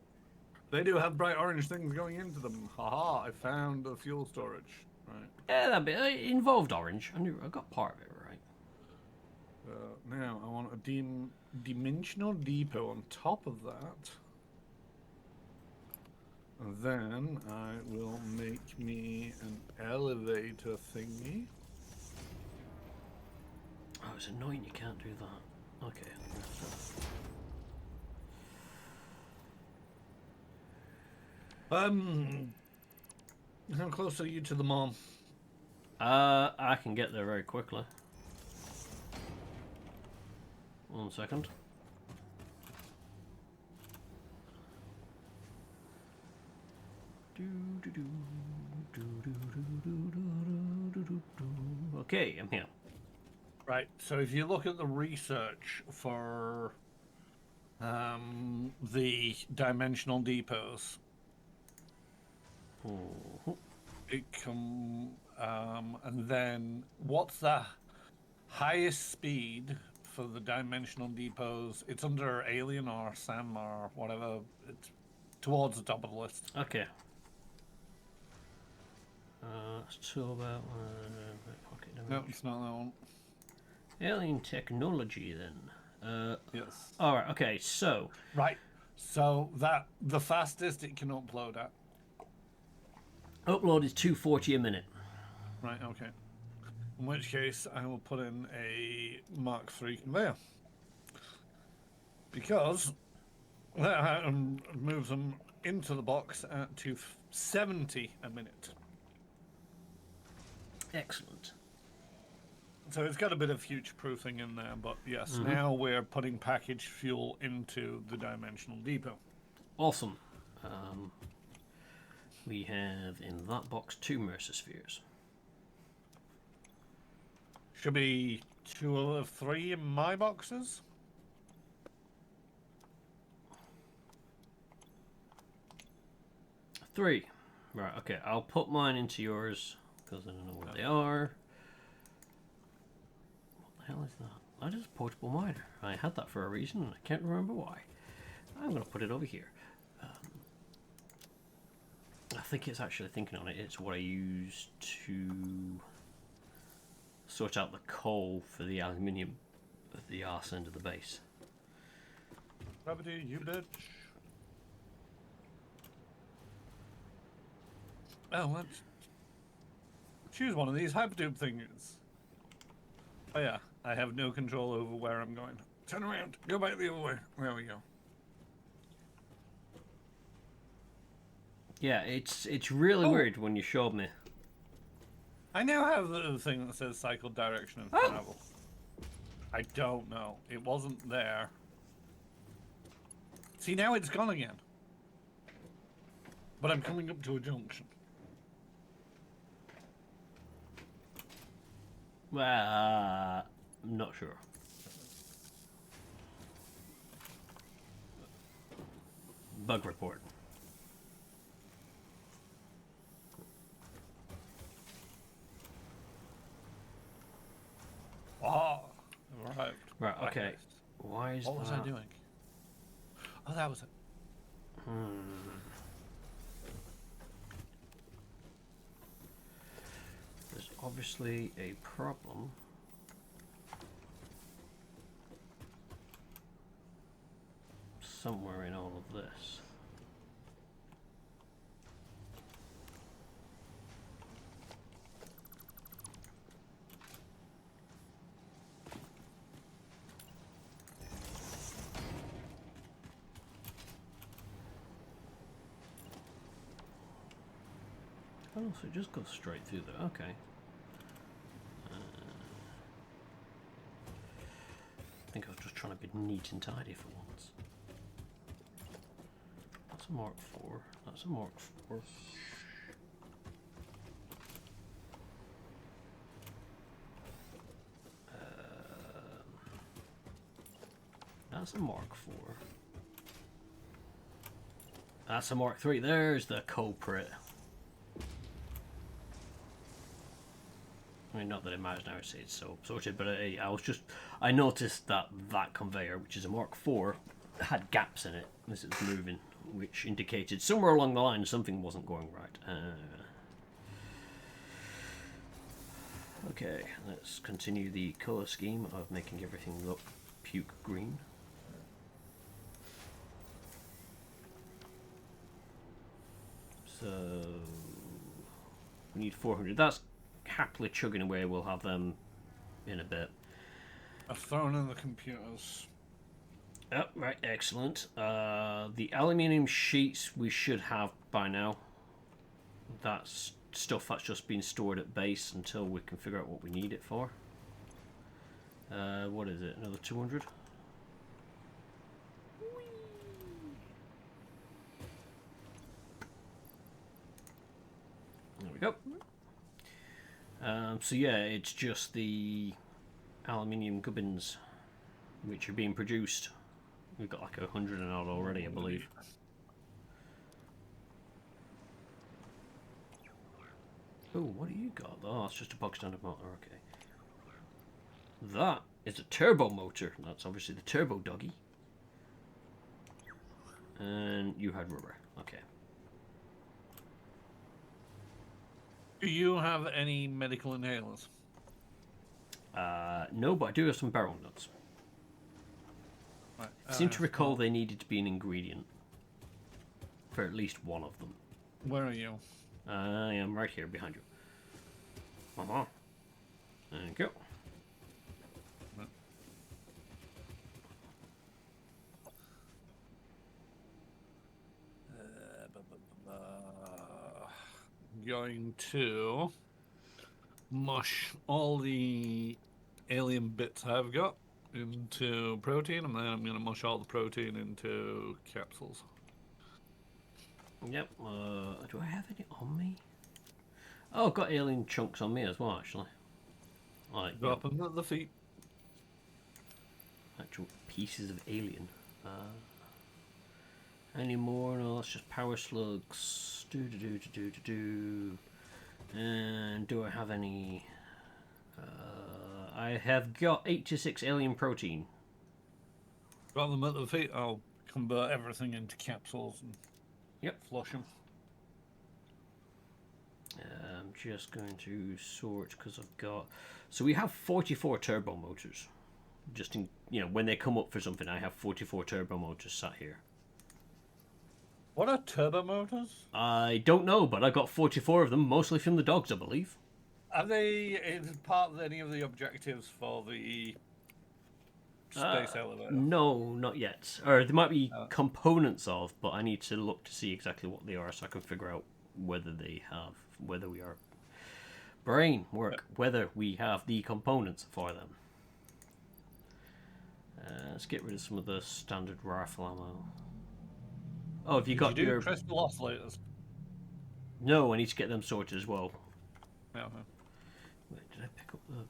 they do have bright orange things going into them. Haha, I found the fuel storage. Right. Yeah, that bit it involved orange. I got part of it right. Now, I want a dimensional depot on top of that. And then I will make me an elevator thingy. Oh, it's annoying you can't do that. Okay. How close are you to the mall? I can get there very quickly. 1 second. Okay, I'm here. Right, so if you look at the research for the dimensional depots, it and then what's the highest speed for the dimensional depots? It's under Alien or Sam or whatever. It's towards the top of the list. Okay. It's all about pocket No, damage. it's not that one. Alien technology, then. Yes. All right. Okay. So. Right. So that the fastest it can upload at. Upload is 240 a minute. Right. Okay. In which case, I will put in a Mark III conveyor because that moves them into the box at 270 a minute. Excellent. So it's got a bit of future-proofing in there, but yes, now we're putting packaged fuel into the dimensional depot. Awesome. We have in that box 2 Mercer spheres. Should be 2 or 3 in my boxes. Three. Right, okay. I'll put mine into yours because I don't know where they are. What the hell is that? That is a portable miner. I had that for a reason and I can't remember why. I'm going to put it over here. I think it's actually thinking on it. It's what I use to sort out the coal for the aluminium at the arse end of the base. Gravity, you bitch. Oh, let's choose one of these hypertube things. Oh yeah, I have no control over where I'm going. Turn around, go back the other way. There we go. Yeah, it's really weird when you showed me. I now have the thing that says cycle direction and travel. I don't know. It wasn't there. See, now it's gone again. But I'm coming up to a junction. Well, not sure. Bug report. Oh, right. Right, okay. Why is What was I that? doing? Oh, that was it. There's obviously a problem. Somewhere in all of this. Oh, so it just goes straight through there. Okay. I think I was just trying to be neat and tidy for once. That's a Mark 4. That's a Mark 4. That's a Mark 4. That's a Mark 3. There's the culprit. I mean, not that it matters now, it's so sorted, but I noticed that that conveyor, which is a Mark 4, had gaps in it as it was moving, which indicated somewhere along the line something wasn't going right. Okay, let's continue the colour scheme of making everything look puke green. So we need 400. That's happily chugging away. We'll have them in a bit. I've thrown in the computers. Oh, right, excellent. The aluminium sheets we should have by now. That's stuff that's just been stored at base until we can figure out what we need it for. What is it? Another 200? There we go. So yeah, it's just the aluminium gubbins which are being produced. We've got like 100 and odd already, I believe. Oh, what do you got? Oh, it's just a box standard motor, okay. That is a turbo motor. That's obviously the turbo doggy. And you had rubber, okay. Do you have any medical inhalers? No, but I do have some barrel nuts. Right. I seem to recall they needed to be an ingredient for at least one of them. Where are you? I am right here behind you. There you go. Going to mush all the alien bits I've got into protein, and then I'm going to mush all the protein into capsules. Yep. Do I have any on me? Oh, I've got alien chunks on me as well, actually. Like, Drop them at the feet. actual pieces of alien. Any more? No, that's just power slugs. And do I have any? I have got 86 alien protein. Drop them at the feet. I'll convert everything into capsules and flush them. I'm just going to sort because I've got. So we have 44 turbo motors. Just in when they come up for something, I have 44 turbo motors sat here. What are turbo motors? I don't know, but I got 44 of them, mostly from the dogs, I believe. Are they part of any of the objectives for the space elevator? No, not yet. Or there might be components of, but I need to look to see exactly what they are so I can figure out whether we are brain work, whether we have the components for them. Let's get rid of some of the standard rifle ammo. Oh, have you got your crystal oscillators? No, I need to get them sorted as well. No. Wait, did I pick up the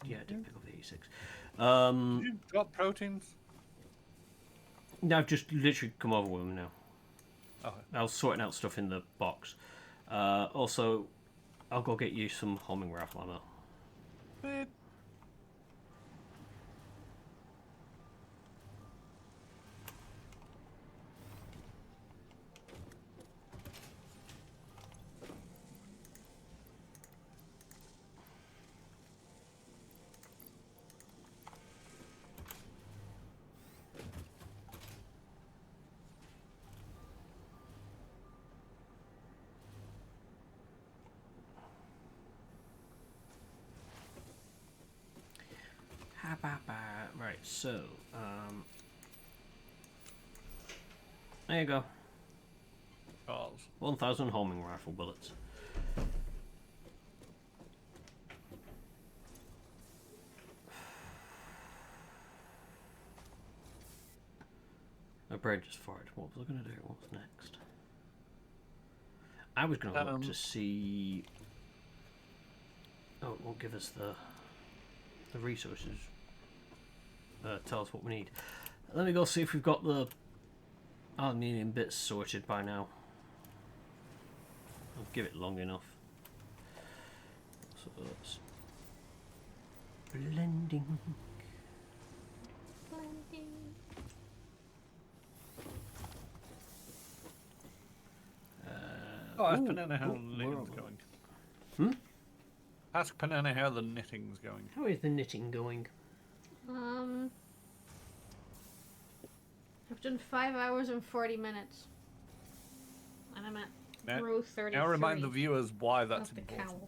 Yeah, I did pick up 86. Did you drop proteins? No, I've just literally come over with them now. Okay. I was sorting out stuff in the box. Also, I'll go get you some homing rifle ammo. Sweet. Right, so, there you go. Charles. 1,000 homing rifle bullets. My brain just farted. What was I going to do? What was next? I was going to look to see... Oh, it won't give us the resources. Tell us what we need. Let me go see if we've got the aluminium bits sorted by now. I'll give it long enough. So that's blending. Ask Ooh, Panana how ooh, the where knitting's am I? going. Hmm? Ask Panana how the knitting's going. How is the knitting going? I've done 5 hours and 40 minutes. And I'm at row 33. Now remind the viewers why that's of the important. cowl.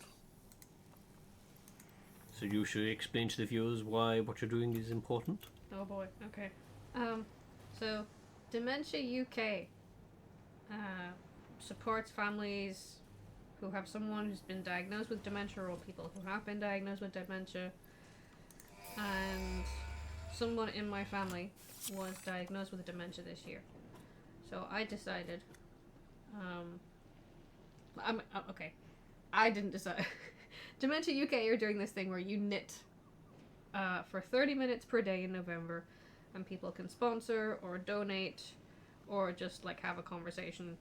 So you should explain to the viewers why what you're doing is important. Oh boy, okay. So Dementia UK supports families who have someone who's been diagnosed with dementia or people who have been diagnosed with dementia. And someone in my family was diagnosed with dementia this year. So I decided, okay, I didn't decide. Dementia UK are doing this thing where you knit for 30 minutes per day in November, and people can sponsor or donate or just like have a conversation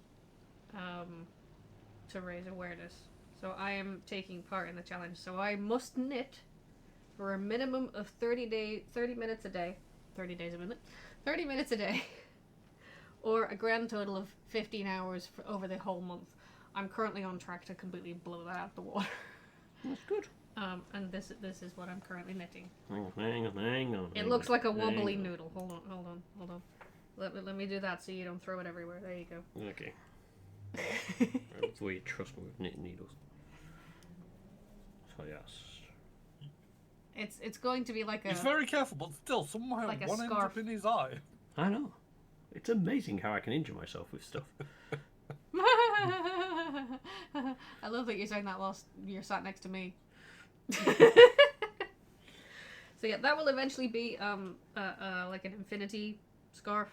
to raise awareness. So I am taking part in the challenge. So I must knit for a minimum of 30 minutes a day, 30 days a minute, 30 minutes a day, or a grand total of 15 hours for over the whole month. I'm currently on track to completely blow that out of the water. That's good. And this is what I'm currently knitting. Hang on. It looks like a wobbly noodle. Hold on. Let me do that so you don't throw it everywhere. There you go. Okay. That's the way you trust me with knitting needles. So yes. It's going to be like a... He's very careful, but still, somehow like a one ends scarf. up in his eye. I know. It's amazing how I can injure myself with stuff. I love that you're saying that whilst you're sat next to me. So yeah, that will eventually be like an infinity scarf,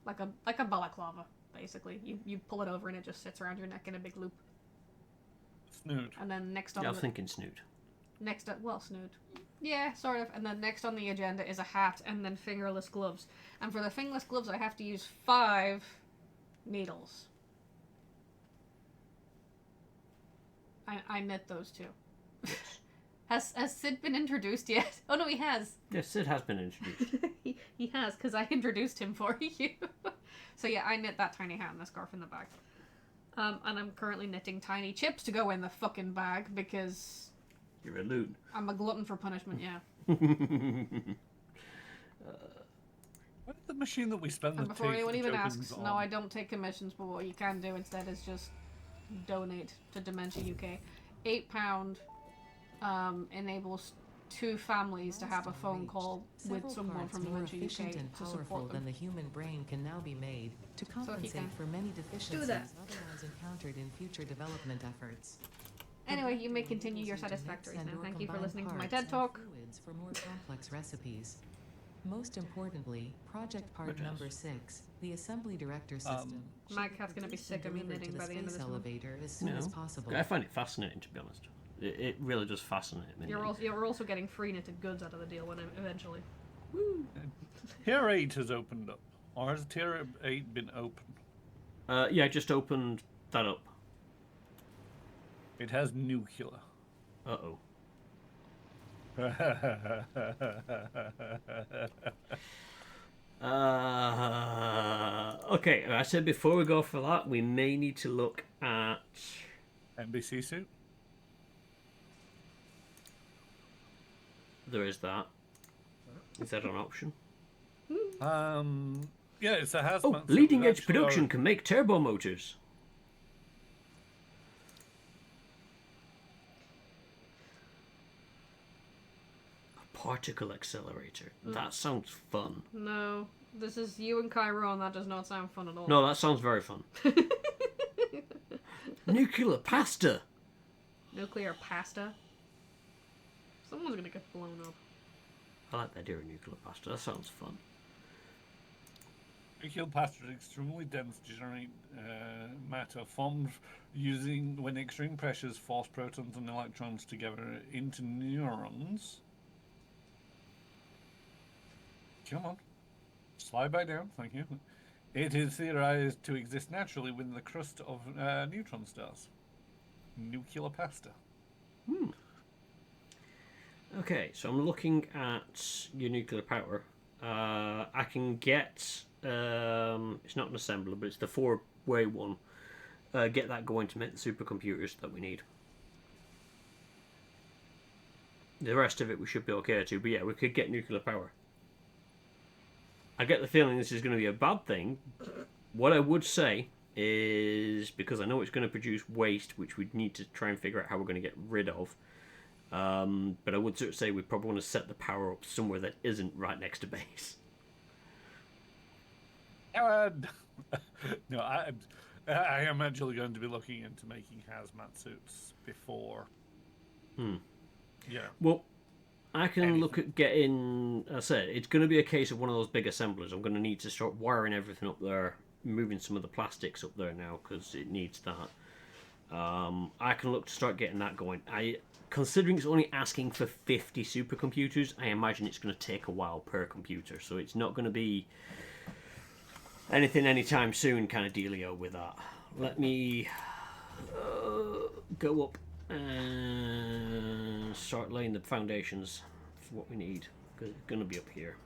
like a balaclava, basically. You pull it over and it just sits around your neck in a big loop. Snoot. And then next on Yeah, I was thinking snoot. snoot. Yeah, sort of. And then next on the agenda is a hat and then fingerless gloves. And for the fingerless gloves, I have to use 5 needles. I knit those too. Has Sid been introduced yet? Oh no, he has. Yes, Sid has been introduced. he has, because I introduced him for you. So yeah, I knit that tiny hat and the scarf in the bag. And I'm currently knitting tiny chips to go in the fucking bag because... You're a loon. I'm a glutton for punishment, yeah. What's the machine that we spend And the before anyone even tokens asks, on? no, I don't take commissions, but what you can do instead is just donate to Dementia UK. £8 enables 2 families to have a phone call with someone from Dementia UK and to powerful support than them. the human brain can now be made to if you compensate can for many deficiencies that. otherwise encountered in future development efforts. Anyway, you may continue your Satisfactories now. Thank you for listening to my TED Talk. Fluids for more complex recipes. Most importantly, project part number 6, the assembly director system. My cat's gonna be sick of me knitting by the end of this month. elevator as soon as possible. I find it fascinating, to be honest. It really does fascinate me. You're also getting free knitted goods out of the deal when eventually. Tier 8 has opened up. Or has Tier 8 been open? Yeah, I just opened that up. It has nuclear. Uh-oh. Okay, I said before we go for that, we may need to look at... NBC suit? There is that. Is that an option? Yeah, it's a hazmat. Oh, suit leading with edge actually production can make turbo motors. A particle accelerator. That sounds fun. No, this is you and Cairo, and that does not sound fun at all. No, that sounds very fun. Nuclear pasta. Nuclear pasta. Someone's gonna get blown up. I like the idea of nuclear pasta. That sounds fun. Nuclear pasta is extremely dense, degenerate matter formed using when extreme pressures force protons and electrons together into neurons. Come on. Slide back down, thank you. It is theorized to exist naturally within the crust of neutron stars. Nuclear pasta. Okay, so I'm looking at your nuclear power. I can get... it's not an assembler, but it's the 4-way one. Get that going to make the supercomputers that we need. The rest of it we should be okay to, but yeah, we could get nuclear power. I get the feeling this is going to be a bad thing. What I would say is, because I know it's going to produce waste, which we'd need to try and figure out how we're going to get rid of. But I would sort of say we probably want to set the power up somewhere that isn't right next to base. No, I am actually going to be looking into making hazmat suits before. Yeah. Well, I can look at getting... I said, it's going to be a case of one of those big assemblers. I'm going to need to start wiring everything up there, moving some of the plastics up there now, because it needs that. I can look to start getting that going. Considering it's only asking for 50 supercomputers, I imagine it's going to take a while per computer, so it's not going to be anything anytime soon kind of dealio with that. Let me go up and start laying the foundations for what we need, because it's going to be up here.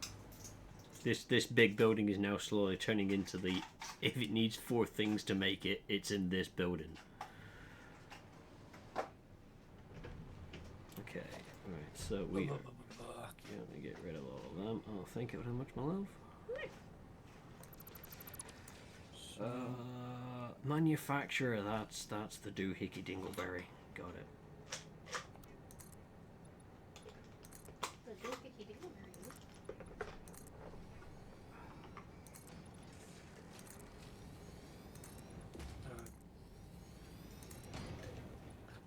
This big building is now slowly turning into the, if it needs 4 things to make it, it's in this building. Okay, right, so we are going to get rid of all of them. Oh, thank you very much, my love. Manufacturer, that's the doohickey dingleberry. Got it. The doohickey dingleberry.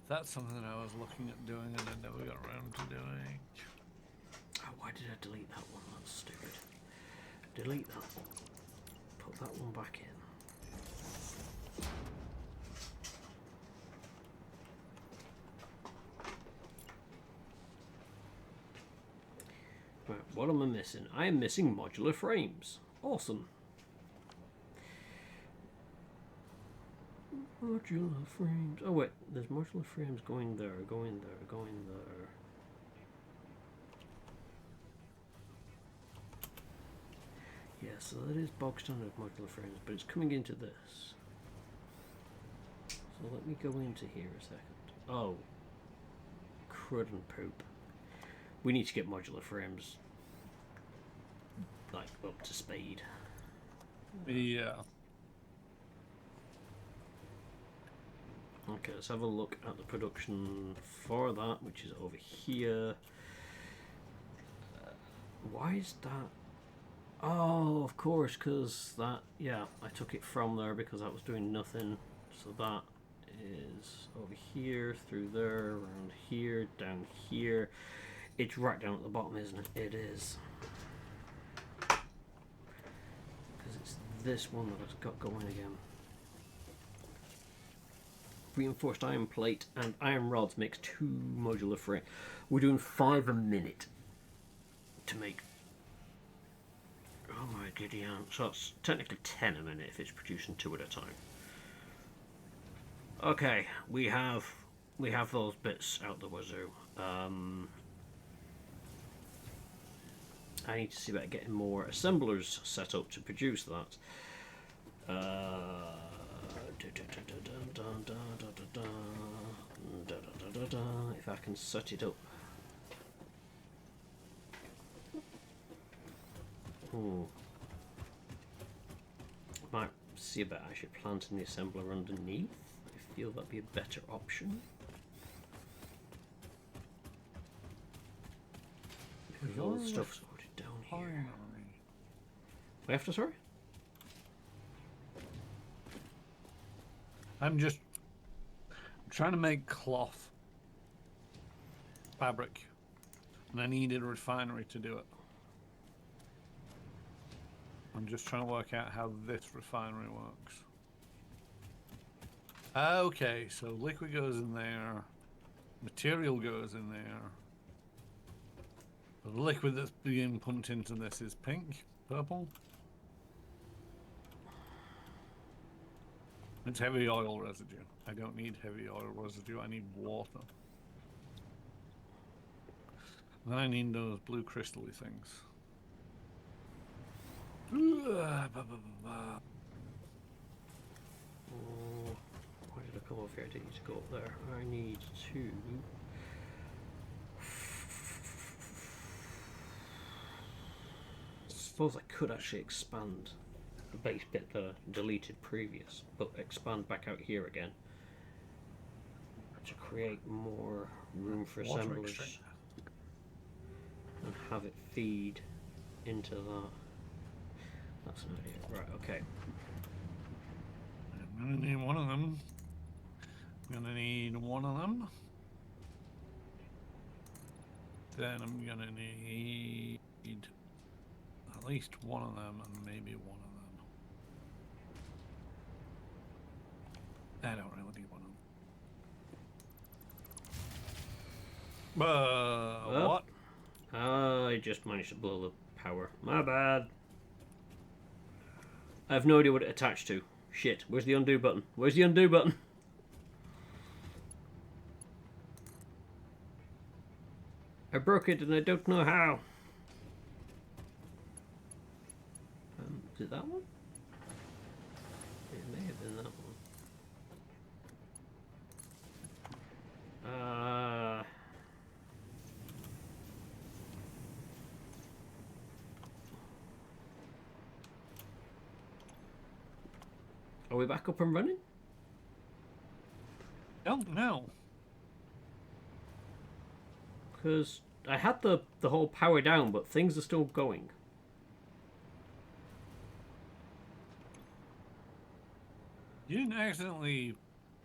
That's something that I was looking at doing and I never got around to doing. Oh, why did I delete that one? That's stupid. Delete that one. Put that one back in. Right, what am I missing? I am missing modular frames. Awesome. Modular frames. Oh wait, there's modular frames going there, going there, going there. Yeah, so that is bog standard modular frames, but it's coming into this. So let me go into here a second. Oh. Crud and poop. We need to get modular frames like up to speed. Yeah. Okay, let's have a look at the production for that, which is over here. Why is that? Oh, of course, because that, yeah, I took it from there because that was doing nothing. So that is over here, through there, around here, down here. It's right down at the bottom, isn't it? It is. Because it's this one that I've got going again. reinforced iron plate and iron rods makes 2 modular frame. We're doing 5 a minute to make. Oh my giddy aunt. So it's technically 10 a minute if it's producing 2 at a time. Okay, we have those bits out the wazoo. I need to see about getting more assemblers set up to produce that. If I can set it up. Might see about actually planting the assembler underneath. I feel that'd be a better option. Because all the stuff's already down here. We have to, sorry? I'm trying to make cloth fabric, and I needed a refinery to do it. I'm just trying to work out how this refinery works. Okay, so liquid goes in there, material goes in there. The liquid that's being pumped into this is pink, purple. It's heavy oil residue. I don't need heavy oil residue, I need water. Then I need those blue crystally things. Why did I come over here? I didn't need to go up there. I need to. I suppose I could actually expand the base bit that I deleted previous, but expand back out here again to create more room for assemblers and have it feed into that. That's an idea. Right, okay. I'm gonna need one of them. I'm gonna need one of them. Then I'm gonna need at least one of them and maybe one of them. I don't really need one of them. What? I just managed to blow the power. My bad. I have no idea what it attached to. Shit, where's the undo button? Where's the undo button? I broke it and I don't know how. Is it that one? It may have been that one. Are we back up and running? Don't know. Because I had the whole power down, but things are still going. You didn't accidentally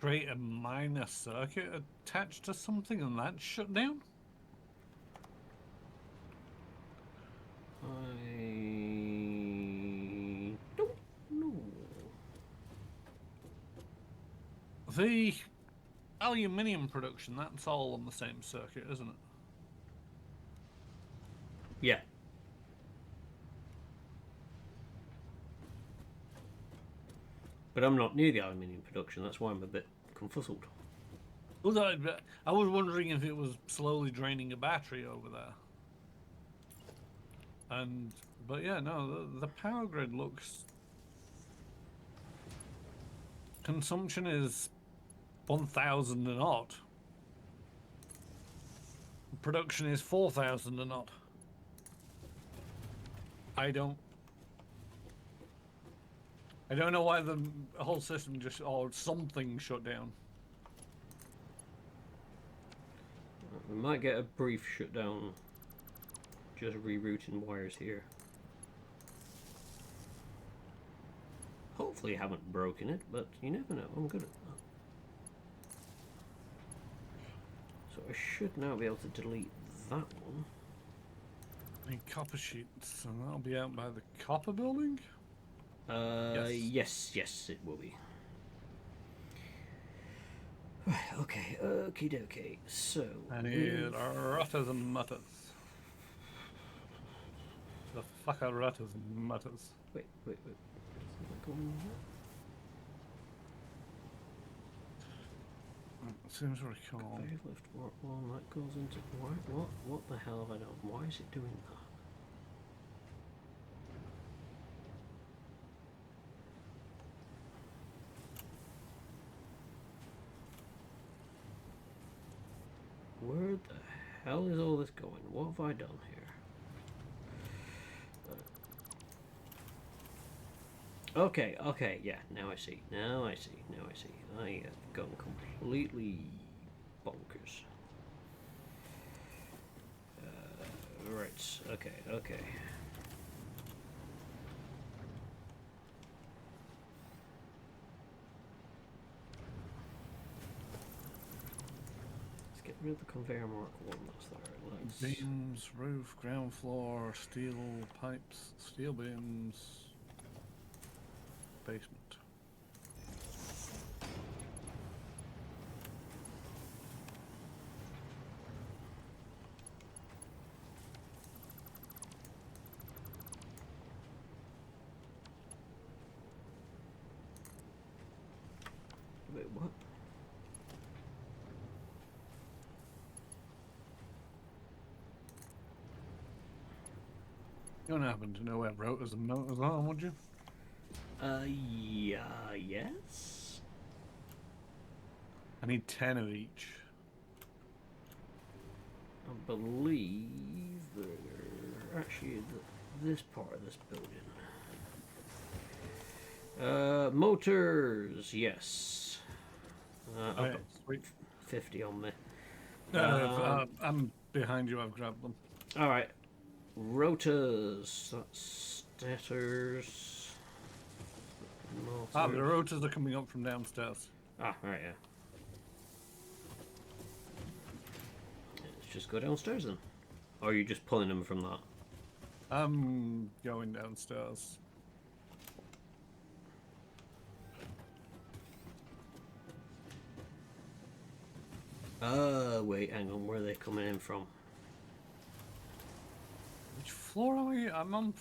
create a minor circuit attached to something and that shut down? I don't know. The aluminium production, that's all on the same circuit, isn't it? Yeah. But I'm not near the aluminium production, that's why I'm a bit confuzzled. Well, I was wondering if it was slowly draining a battery over there. But yeah, no, the power grid looks... Consumption is 1,000 and odd. Production is 4,000 and odd. I don't know why the whole system just, or something shut down. We might get a brief shutdown. Just rerouting wires here. Hopefully I haven't broken it, but you never know. I'm good at that. So I should now be able to delete that one. And copper sheets, and that'll be out by the copper building? Yes, it will be. Right, okay, okie dokie. So. I need rutters and mutters. The fuck are rutters and mutters? Wait. Am I going here? Seems to recall. Conveyor lift work one that goes into. What the hell have I done? Why is it doing that? Where the hell is all this going? What have I done here? Okay, yeah, now I see. I have gone completely bonkers. Right, okay. Let's get rid of the conveyor mark one that's there. Let's... Beams, roof, ground floor, steel pipes, steel beams, basement. Wait, what? You don't happen to know where rotors and motors are, would you? Yeah, yes? I need 10 of each. I believe they're actually this part of this building. Motors, yes. I've Okay, got sweet. 50 on me. I'm behind you, I've grabbed them. Alright. Rotors, that's stators. Ah, the rotors are coming up from downstairs. Ah, right, yeah. Let's just go downstairs then. Or are you just pulling them from that? I'm going downstairs. Wait, hang on, where are they coming in from? Which floor are we? I'm on.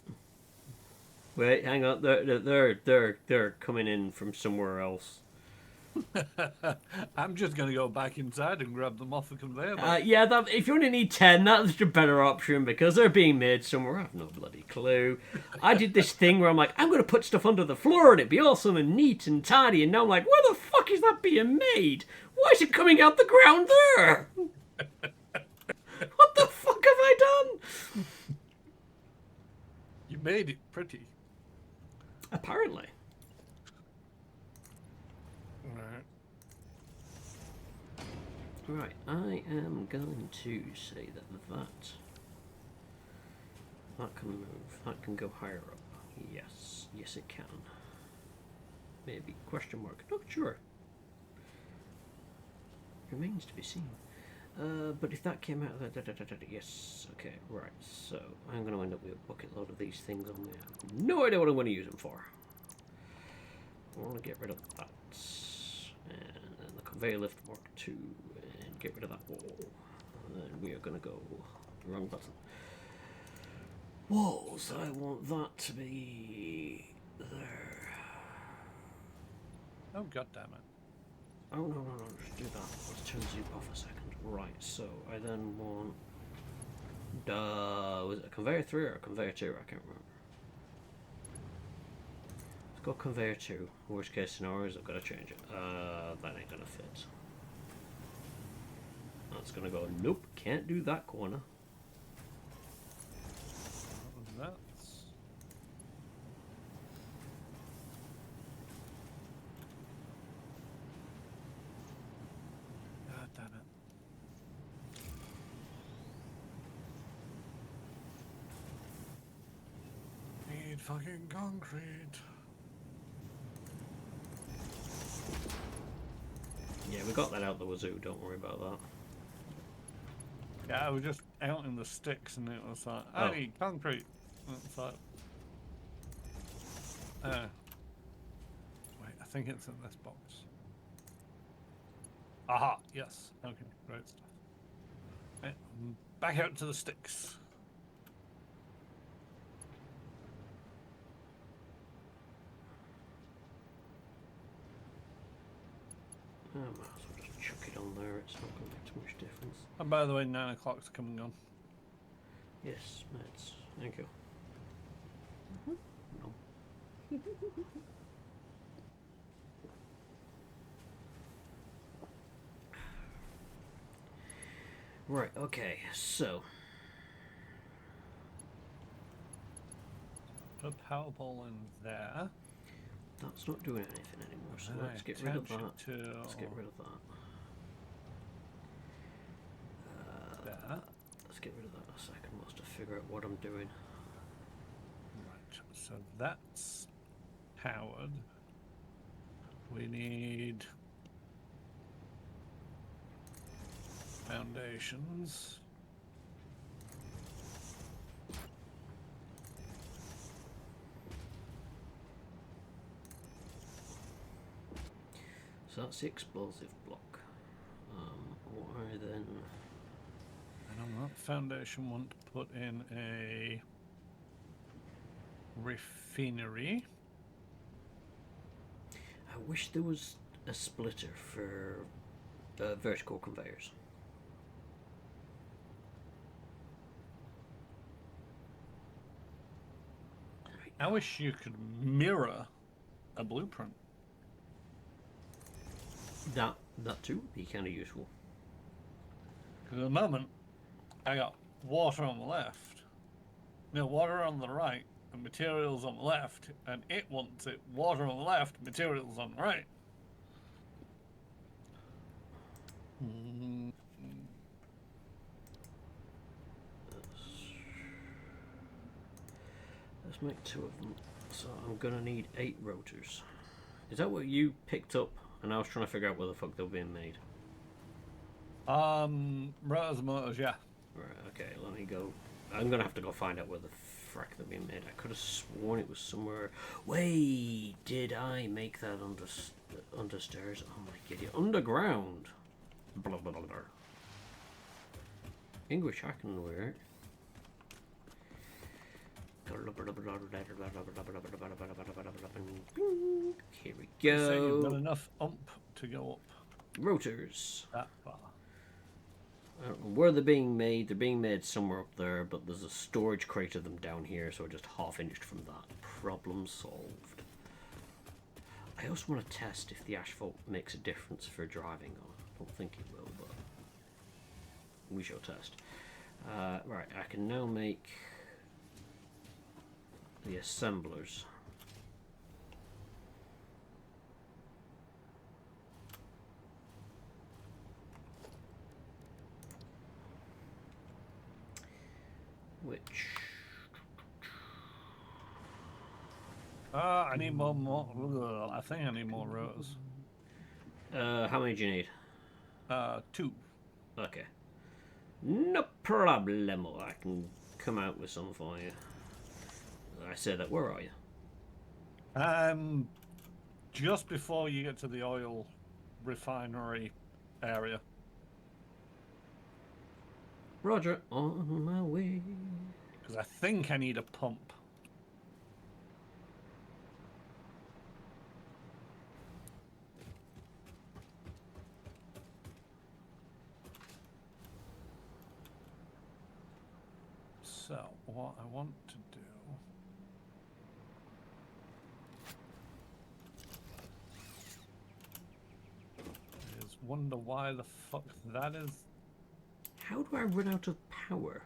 Wait, hang on, they're coming in from somewhere else. I'm just gonna go back inside and grab them off the conveyor belt. Yeah, if you only need 10, that's a better option because they're being made somewhere. I have no bloody clue. I did this thing where I'm like, I'm going to put stuff under the floor and it'd be awesome and neat and tidy. And now I'm like, where the fuck is that being made? Why is it coming out the ground there? What the fuck have I done? You made it pretty. Apparently. Right, I am going to say that can move. That can go higher up. Yes, it can. Maybe question mark. Not sure. Remains to be seen. But if that came out of that, yes. Okay, right. So I'm going to end up with a bucket load of these things on me. I have no idea what I'm going to use them for. I want to get rid of that, and then the conveyor lift mark 2. Get rid of that wall. And then we are going to go wrong button. Walls. I want that to be there. Oh, god damn it. Oh, no. Just do that. Let's turn zoom off a second. Right, so I then want... was it a conveyor 3 or a conveyor 2? I can't remember. Let's go conveyor 2. Worst case scenario is I've got to change it. That ain't going to fit. That's gonna go, nope, can't do that corner. What was that? God damn it. Need fucking concrete. Yeah, we got that out the wazoo, don't worry about that. Yeah, I was just out in the sticks and it was like, I need concrete. And it's like, wait, I think it's in this box. Aha, yes. Okay, great stuff. Right, back out to the sticks. I might as well just chuck it on there, it's not going to make too much difference. And by the way, 9 o'clock's coming on. Yes, mates. Thank you. No. Right, okay, so. Put a power pole in there. That's not doing anything anymore, so And let's I get rid of attach that. it to Let's get rid of that. there. Let's get rid of that in a second, whilst I figure out what I'm doing. Right, so that's powered. We need foundations. So that's the explosive block. Why then? And on that foundation, want to put in a refinery. I wish there was a splitter for vertical conveyors. I wish you could mirror a blueprint. That too would be kind of useful. Because at the moment, I got water on the left, no, water on the right, and materials on the left, and it wants it water on the left, materials on the right. Let's make 2 of them. So I'm gonna need 8 rotors. Is that what you picked up? And I was trying to figure out where the fuck they were being made. Rotors and motors, yeah. Right, okay, let me go. I'm gonna have to go find out where the frack they're being made. I could have sworn it was somewhere. Wait, did I make that under stairs? Oh my giddy. Underground! Blah blah blah blah. English I can wear. Here we So you've got go. enough to go up Rotors. that far. I don't know where they're being made. They're being made somewhere up there, but there's a storage crate of them down here, so I just half-inched from that. Problem solved. I also want to test if the asphalt makes a difference for driving on. I don't think it will, but we shall test. Right, I can now make the assemblers. Which I need more. I think I need more rotors. how many do you need? 2. Okay. No problemo. I can come out with some for you. I say that. Where are you? Just before you get to the oil refinery area. Roger. On my way. Because I think I need a pump. So, what I want to do is wonder why the fuck that is. How do I run out of power?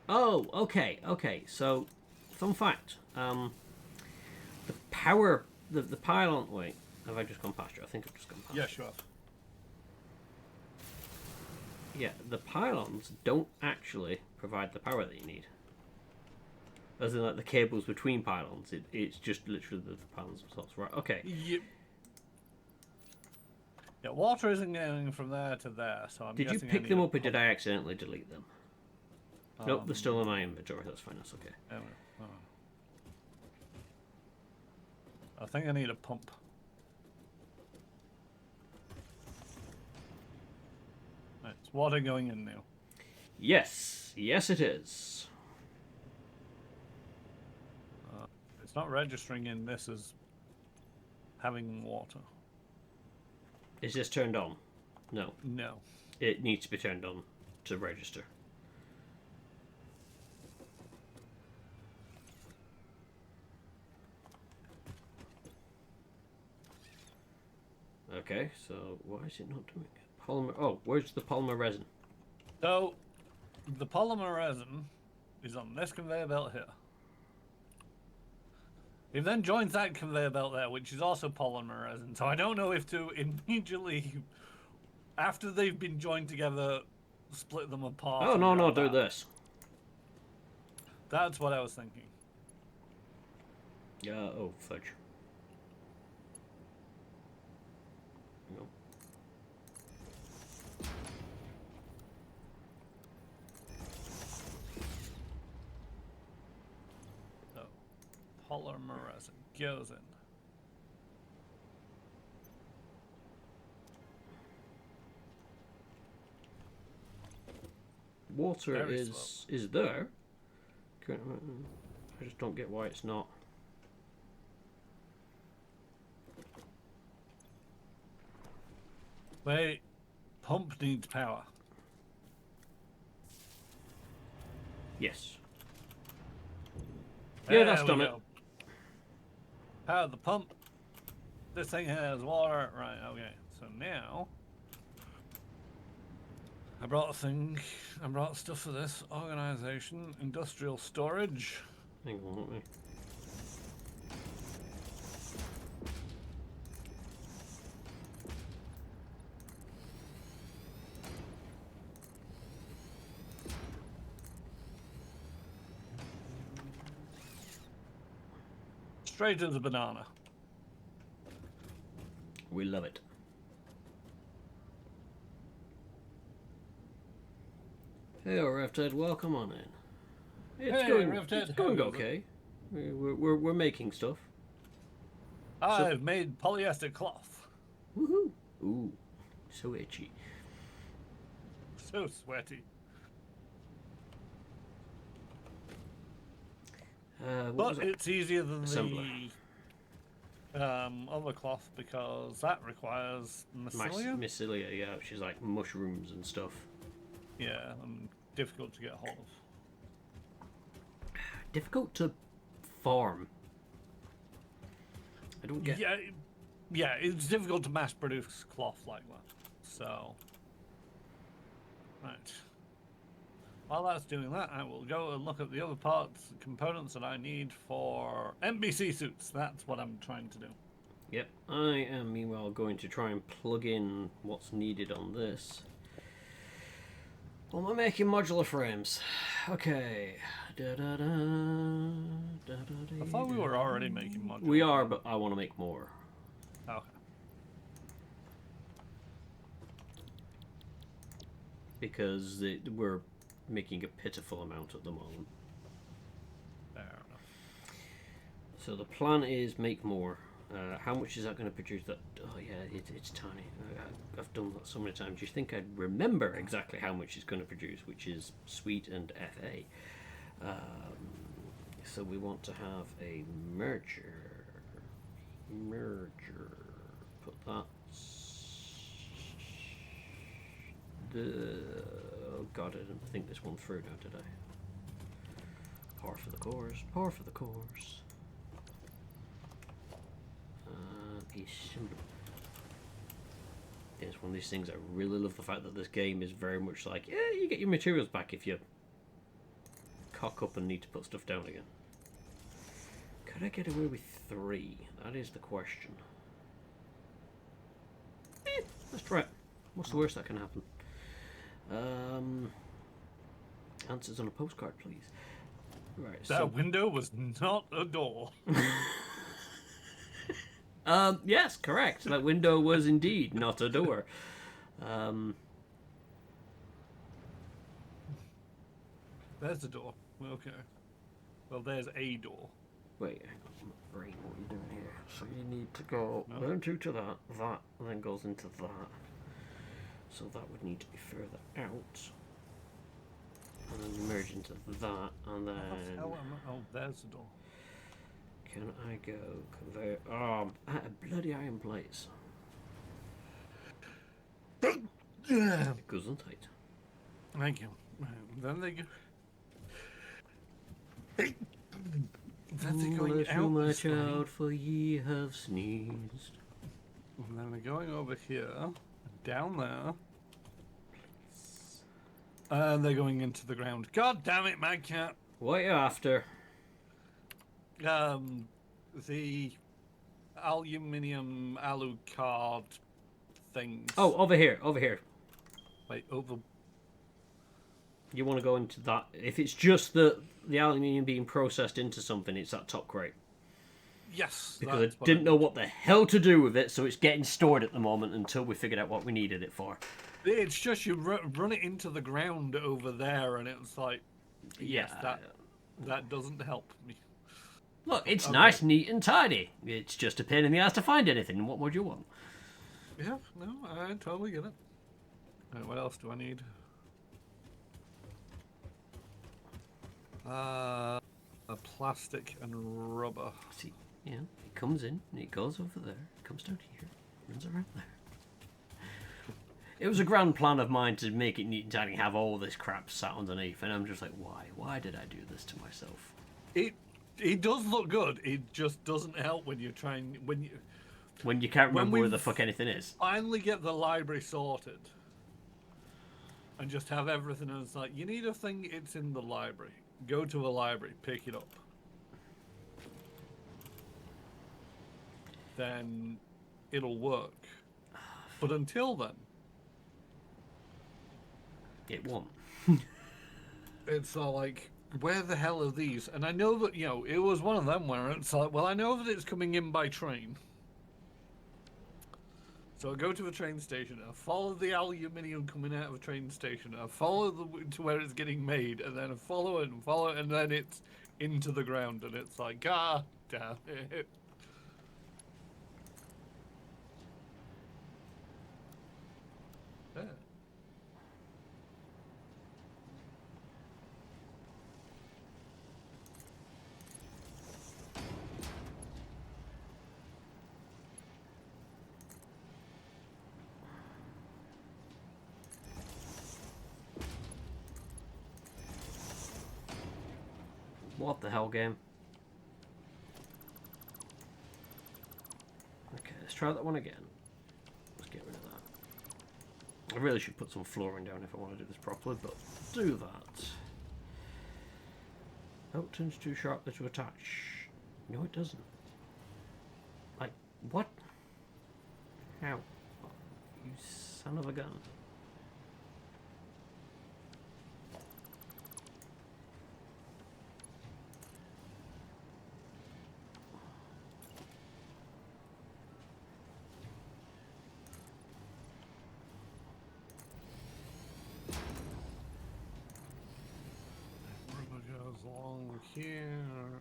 Oh, okay, okay. So, fun fact. The power, the pylon. Wait, have I just gone past you? I think I've just gone past. Yeah, sure. Yeah, the pylons don't actually provide the power that you need. As in, like the cables between pylons. It's just literally the pylons themselves. Right. Okay. Yeah, water isn't going from there to there, so I'm Did you guessing I pick need them a up, or did pump. I accidentally delete them? Nope, they're still in my inventory. That's fine. That's okay. Anyway, I think I need a pump. Is water going in now? Yes, yes, it is. It's not registering in this as having water. Is this turned on? No. No. It needs to be turned on to register. Okay, so why is it not doing it? Polymer. Oh, where's the polymer resin? So, the polymer resin is on this conveyor belt here. It then joins that conveyor belt there, which is also polymer resin. So I don't know if to immediately, after they've been joined together, split them apart. Oh, no, and no, grab do that. this. That's what I was thinking. Yeah, oh, fudge. No. So, polymer resin goes in. Water Very is there. I just don't get why it's not. Wait, pump needs power. Yes. Yeah, that's There done we it. go. Power the pump. This thing has water. Right, okay. So now I brought stuff for this organization, industrial storage. Hang on, let me. Straight as a banana. We love it. Hey, Rifted, welcome on in. It's Hey, going, Rifted, it's going how is it? okay. We're making stuff. I've made polyester cloth. Woohoo! Ooh, so itchy. So sweaty. What was But that? it's easier than Assembler. the other cloth because that requires mycelia. Mycelia, yeah, which is like mushrooms and stuff. Yeah, and difficult to get hold of. Difficult to farm. I don't get. Yeah, it's difficult to mass produce cloth like that. So, right. While that's doing that, I will go and look at the other parts, components that I need for NBC suits. That's what I'm trying to do. Yep, I am meanwhile going to try and plug in what's needed on this. What am I making modular frames? Okay. I thought we were already making modular. We are, but I want to make more. Okay. Because we're making a pitiful amount at the moment. Fair enough. So the plan is make more. How much is that going to produce? That oh yeah, it's tiny. I've done that so many times. You think I'd remember exactly how much it's going to produce, which is sweet and FA. So we want to have a merger. Put that. Oh god, I didn't think this one through now, did I? Par for the course. Par for the course. It's one of these things I really love the fact that this game is very much like, yeah, you get your materials back if you cock up and need to put stuff down again. Could I get away with 3? That is the question. Let's try it. What's the worst that can happen? Answers on a postcard, please. Right. That window was not a door. Yes, correct. That window was indeed not a door. There's the door. Okay. Well, there's a door. Wait, hang on. My brain, what are you doing here? So you need to go No. learn to that, and then goes into that. So that would need to be further out. And then merge into that, and then... Oh, there's the door. Can I go conveyor... Oh, bloody iron plates. It goes on tight. Thank you. Then they go... Then they're going Let out too this much way. out, for ye have sneezed. And then they're going over here, down there. And they're going into the ground. God damn it, Mad Cat. What are you after? The aluminium alucard things. Oh, over here, over here. Wait, over. You want to go into that. If it's just the aluminium being processed into something, it's that top crate. Yes. Because that's I what didn't know what the hell to do with it, so it's getting stored at the moment until we figured out what we needed it for. It's just you run it into the ground over there, and it's like, yes, Yeah. that doesn't help me. Look, it's Okay. nice, neat, and tidy. It's just a pain in the ass to find anything. What would you want? Yeah, no, I totally get it. Right, what else do I need? A plastic and rubber. See, yeah, it comes in, and it goes over there, it comes down here, runs around there. It was a grand plan of mine to make it neat and tidy and have all this crap sat underneath, and I'm just like, why? Why did I do this to myself? It does look good. It just doesn't help when you're trying when you Can't When remember where we- the fuck anything is. finally get the library sorted and just have everything, and it's like, you need a thing, it's in the library. Go to a library, pick it up. Then it'll work. But until then, It won't. it's like, where the hell are these? And I know that, it was one of them where it's like, well, I know that it's coming in by train. So I go to a train station, I follow the aluminium coming out of a train station, I follow to where it's getting made, and then I follow it, and then it's into the ground, and it's like, God damn it. Yeah. What the hell, game? Okay, let's try that one again. Let's get rid of that. I really should put some flooring down if I want to do this properly, but do that. Oh, it turns too sharply to attach. No, it doesn't. Like, what? How? You son of a gun. Rubber goes along here,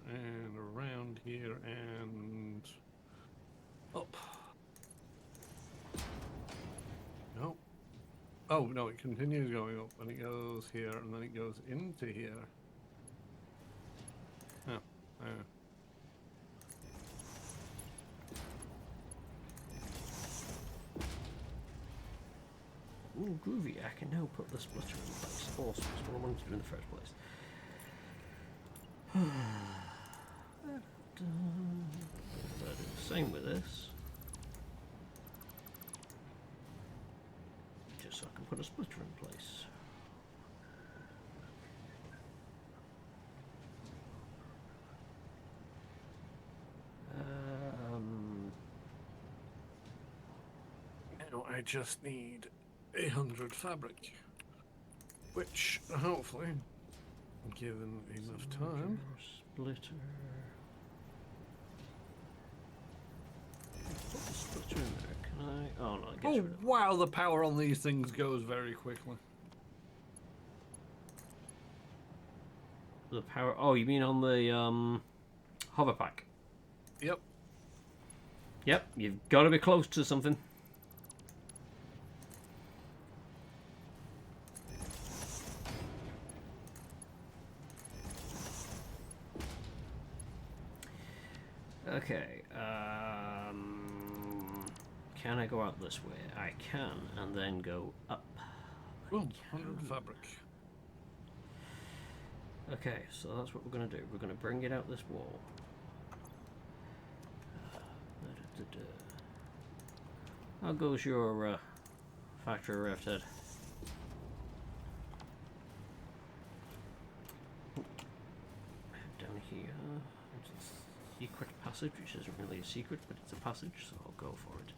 and around here, and up. Nope. Oh, no, it continues going up, and it goes here, and then it goes into here. Oh, there. Ooh, groovy. I can now put the splitter in place. Awesome. That's what I wanted to do in the first place. Same with this. Just so I can put a splitter in place. Now I just need 100 fabric, which hopefully, given enough time. Splitter. Put the splitter in there. Can I? Oh no, I guess Oh rid of it. wow, the power on these things goes very quickly. The power. Oh, you mean on the hover pack? Yep. Yep, you've got to be close to something. Okay. Can I go out this way? I can, and then go up. Boom, 100 fabric. Okay, so that's what we're going to do. We're going to bring it out this wall. How goes your factory rift head? Down here. It's a secret passage, which isn't really a secret, but it's a passage, so I'll go for it.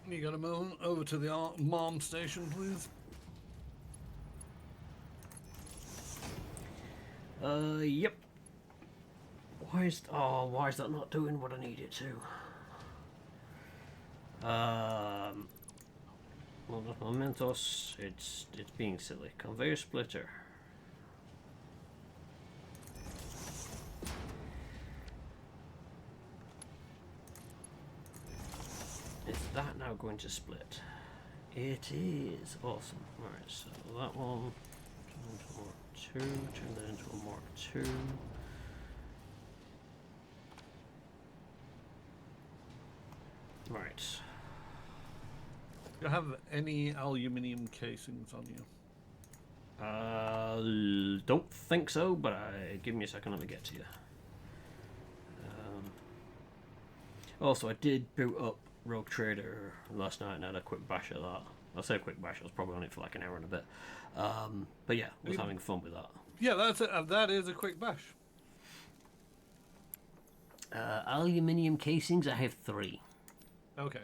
You gotta move over to the mom station, please. Yep. Why is that not doing what I need it to? Momentos, it's being silly. Conveyor splitter. Is that now going to split? It is. Awesome. Alright, so that one turn into a Mark 2, turn that into a Mark 2. Right. Do you have any aluminium casings on you? Don't think so, but give me a second, let me get to you. Also, I did boot up Rogue Trader last night and had a quick bash at that. I say a quick bash, I was probably on it for like an hour and a bit. But yeah, I was having fun with that. Yeah, that's it. That is a quick bash. Aluminium casings, I have 3. Okay.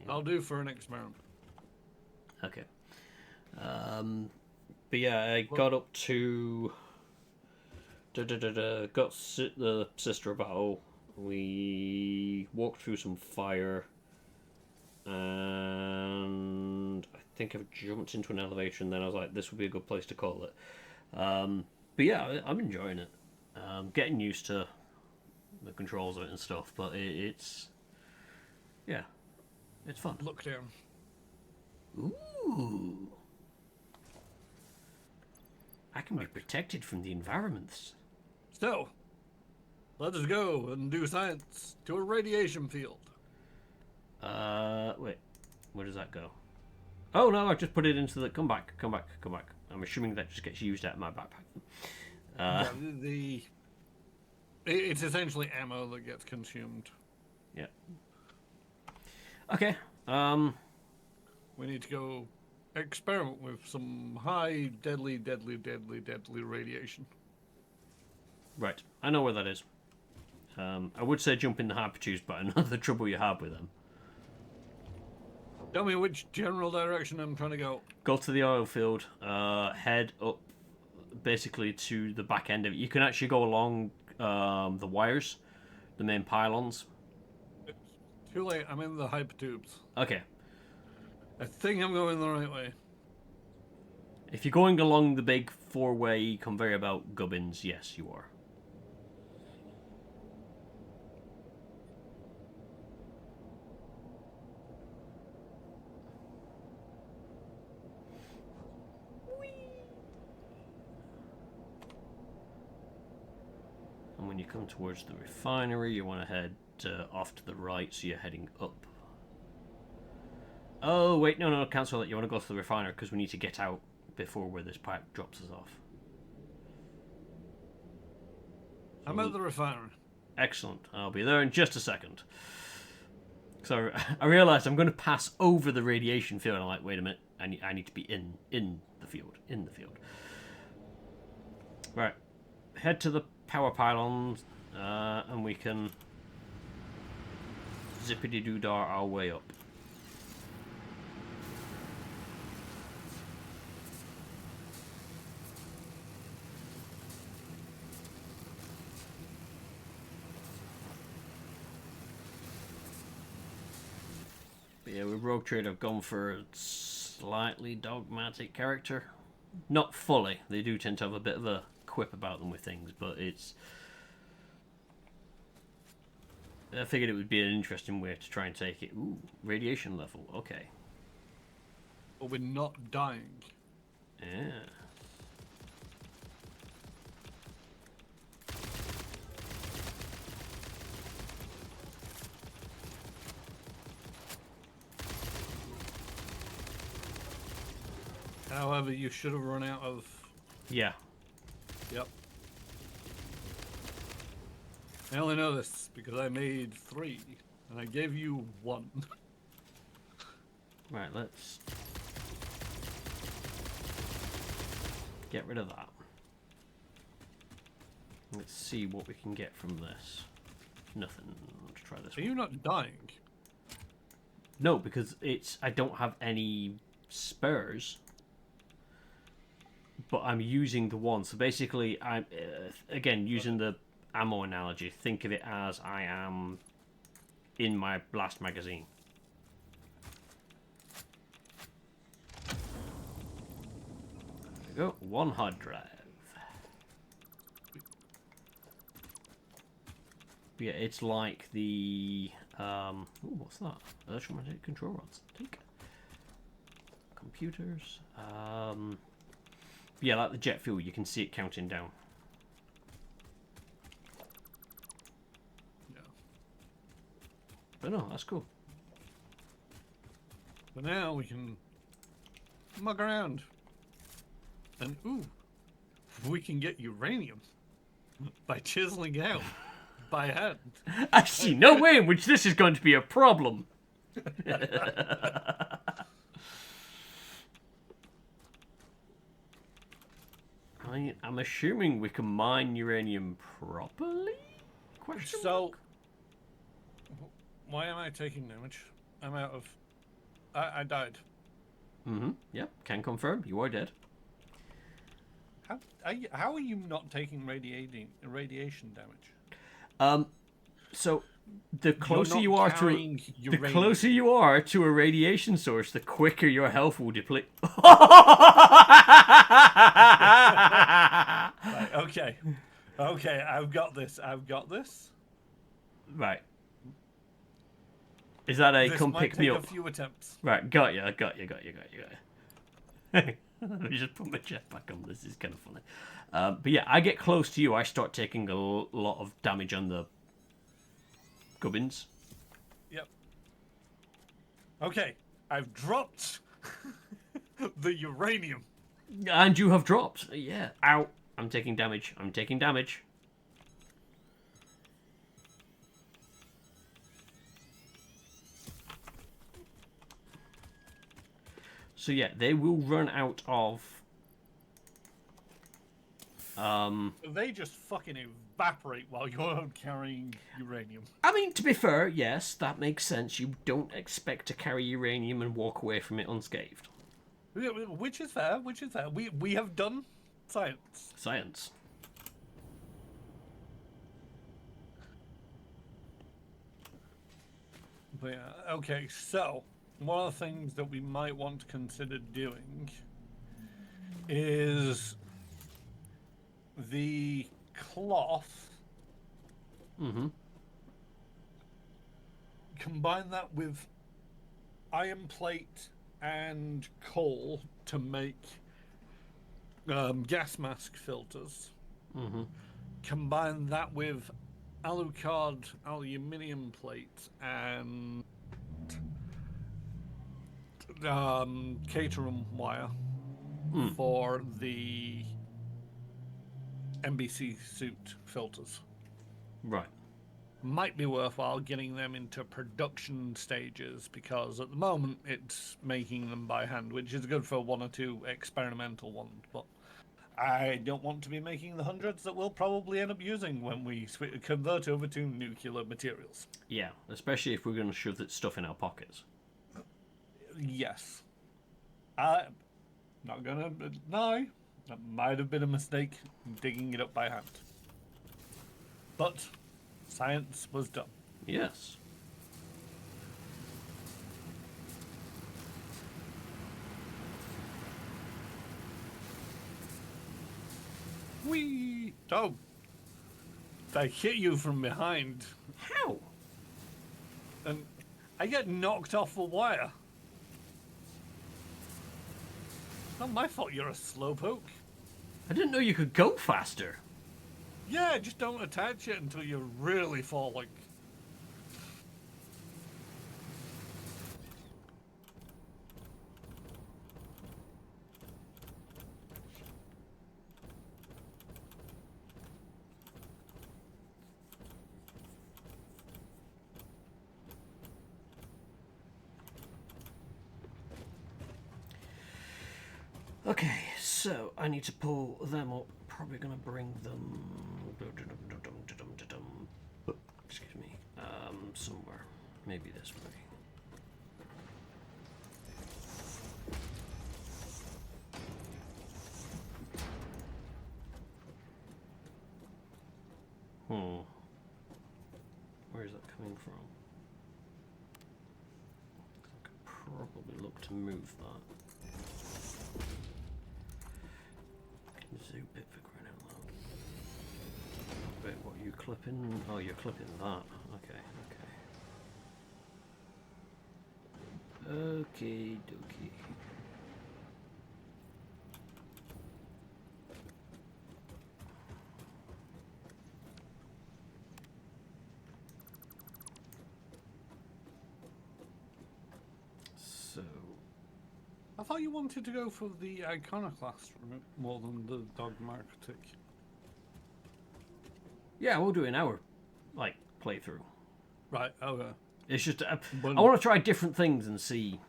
I'll do for an experiment. Okay. But yeah, I got up to... got the Sister Battle. We walked through some fire. And I think I've jumped into an elevation. Then I was like, this would be a good place to call it. But yeah, I'm enjoying it. Getting used to the controls of it and stuff. But it's... yeah. It's fun. Look down. Ooh. I can be protected from the environments. So, let us go and do science to a radiation field. Wait. Where does that go? Oh no, I just put it into the... Come back. I'm assuming that just gets used out of my backpack. Yeah, it's essentially ammo that gets consumed. Yeah. Okay. We need to go experiment with some high, deadly radiation. Right. I know where that is. I would say jump in the hypertubes, but I know the trouble you have with them. Tell me which general direction I'm trying to go. Go to the oil field. Head up, basically to the back end of it. You can actually go along the wires, the main pylons. It's too late. I'm in the hypertubes. Okay. I think I'm going the right way. If you're going along the big 4-way conveyor belt gubbins, yes, you are. And when you come towards the refinery, you want to head off to the right, so you're heading up. Oh, wait, no, cancel that. You want to go to the refinery because we need to get out before where this pipe drops us off. I'm at the refinery. Excellent. I'll be there in just a second. So I realised I'm going to pass over the radiation field. And I'm like, wait a minute. I need to be in the field. In the field. Right. Head to the power pylons and we can zippity-doo-dah our way up. Yeah, with Rogue Trade, I've gone for a slightly dogmatic character. Not fully. They do tend to have a bit of a quip about them with things, but it's... I figured it would be an interesting way to try and take it. Ooh, radiation level. Okay. But we're not dying. Yeah. However, you should have run out of... Yeah. Yep. I only know this because I made 3, and I gave you 1. Right, let's get rid of that. Let's see what we can get from this. Nothing. Let's try this Are one. you not dying? No, because I don't have any spurs. But I'm using the one. So basically, I'm again using the ammo analogy. Think of it as I am in my blast magazine. There we go. 1 hard drive. Yeah, it's like the ooh, what's that? Electromagnetic control rods. Take computers. Yeah, like the jet fuel, you can see it counting down. Yeah. But no, that's cool. But now we can mug around. And ooh, we can get uranium by chiseling out by hand. I see no way in which this is going to be a problem. I'm assuming we can mine uranium properly? Question So, why am I taking damage? I'm out of... I died. Mm-hmm. Yep, can confirm. You are dead. How are you not taking radiation damage? So the closer not you are to carrying the uranium. closer you are to a radiation source, the quicker your health will deplete. Right, okay. Okay, I've got this. Right. Is that a This come might pick take me a up? few attempts. Right, got you. Let me just put my jetpack on. This is kind of funny. But yeah, I get close to you, I start taking a lot of damage on the gubbins. Yep. Okay, I've dropped the uranium. And you have dropped. Yeah. Ow. I'm taking damage. So yeah, they will run out of... They just fucking evaporate while you're carrying uranium. I mean, to be fair, yes, that makes sense. You don't expect to carry uranium and walk away from it unscathed. Which is fair. We have done science. Science. But yeah, okay, so one of the things that we might want to consider doing is the cloth. Mm-hmm. Combine that with iron plate and coal to make gas mask filters. Mm-hmm. Combine that with alucard aluminium plate and Caterham wire for the NBC suit filters. Right. Might be worthwhile getting them into production stages because at the moment it's making them by hand, which is good for 1 or 2 experimental ones, but I don't want to be making the hundreds that we'll probably end up using when we convert over to nuclear materials. Yeah, especially if we're going to shove that stuff in our pockets. Yes. I'm not gonna deny that might have been a mistake digging it up by hand. But science was done. Yes. Whee! Oh, they hit you from behind. How? And I get knocked off a wire. It's not my fault you're a slowpoke. I didn't know you could go faster. Yeah, just don't attach it until you're really falling. Okay, so I need to pull them up. Probably gonna bring them. Excuse me. Somewhere. Maybe this way. Where is that coming from? I could probably look to move that. Zoom it for crying out loud. Wait, what are you clipping? Oh, you're clipping that. Okay, okay. Okay, dokie. So, I thought you wanted to go for the iconoclast route more than the dogmatic. yeah, we'll do an hour, like, playthrough. Right, okay. It's just, I But- want to try different things and see.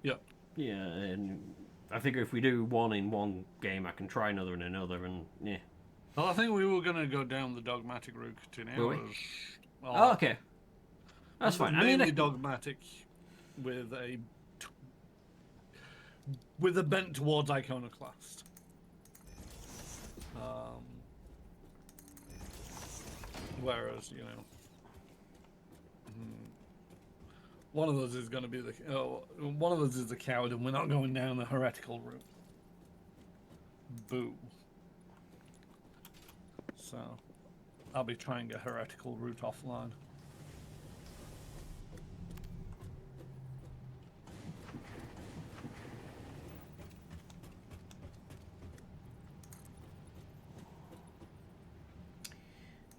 Yeah. Yeah, and I figure if we do one in one game, I can try another in another, and yeah. Well, I think we were going to go down the dogmatic route in Will we? hours. Oh, okay. That's fine. I mean, Mainly dogmatic with a bent towards iconoclast. Whereas, one of us is going to be one of us is the coward, and we're not going down the heretical route. Boo. So, I'll be trying a heretical route offline.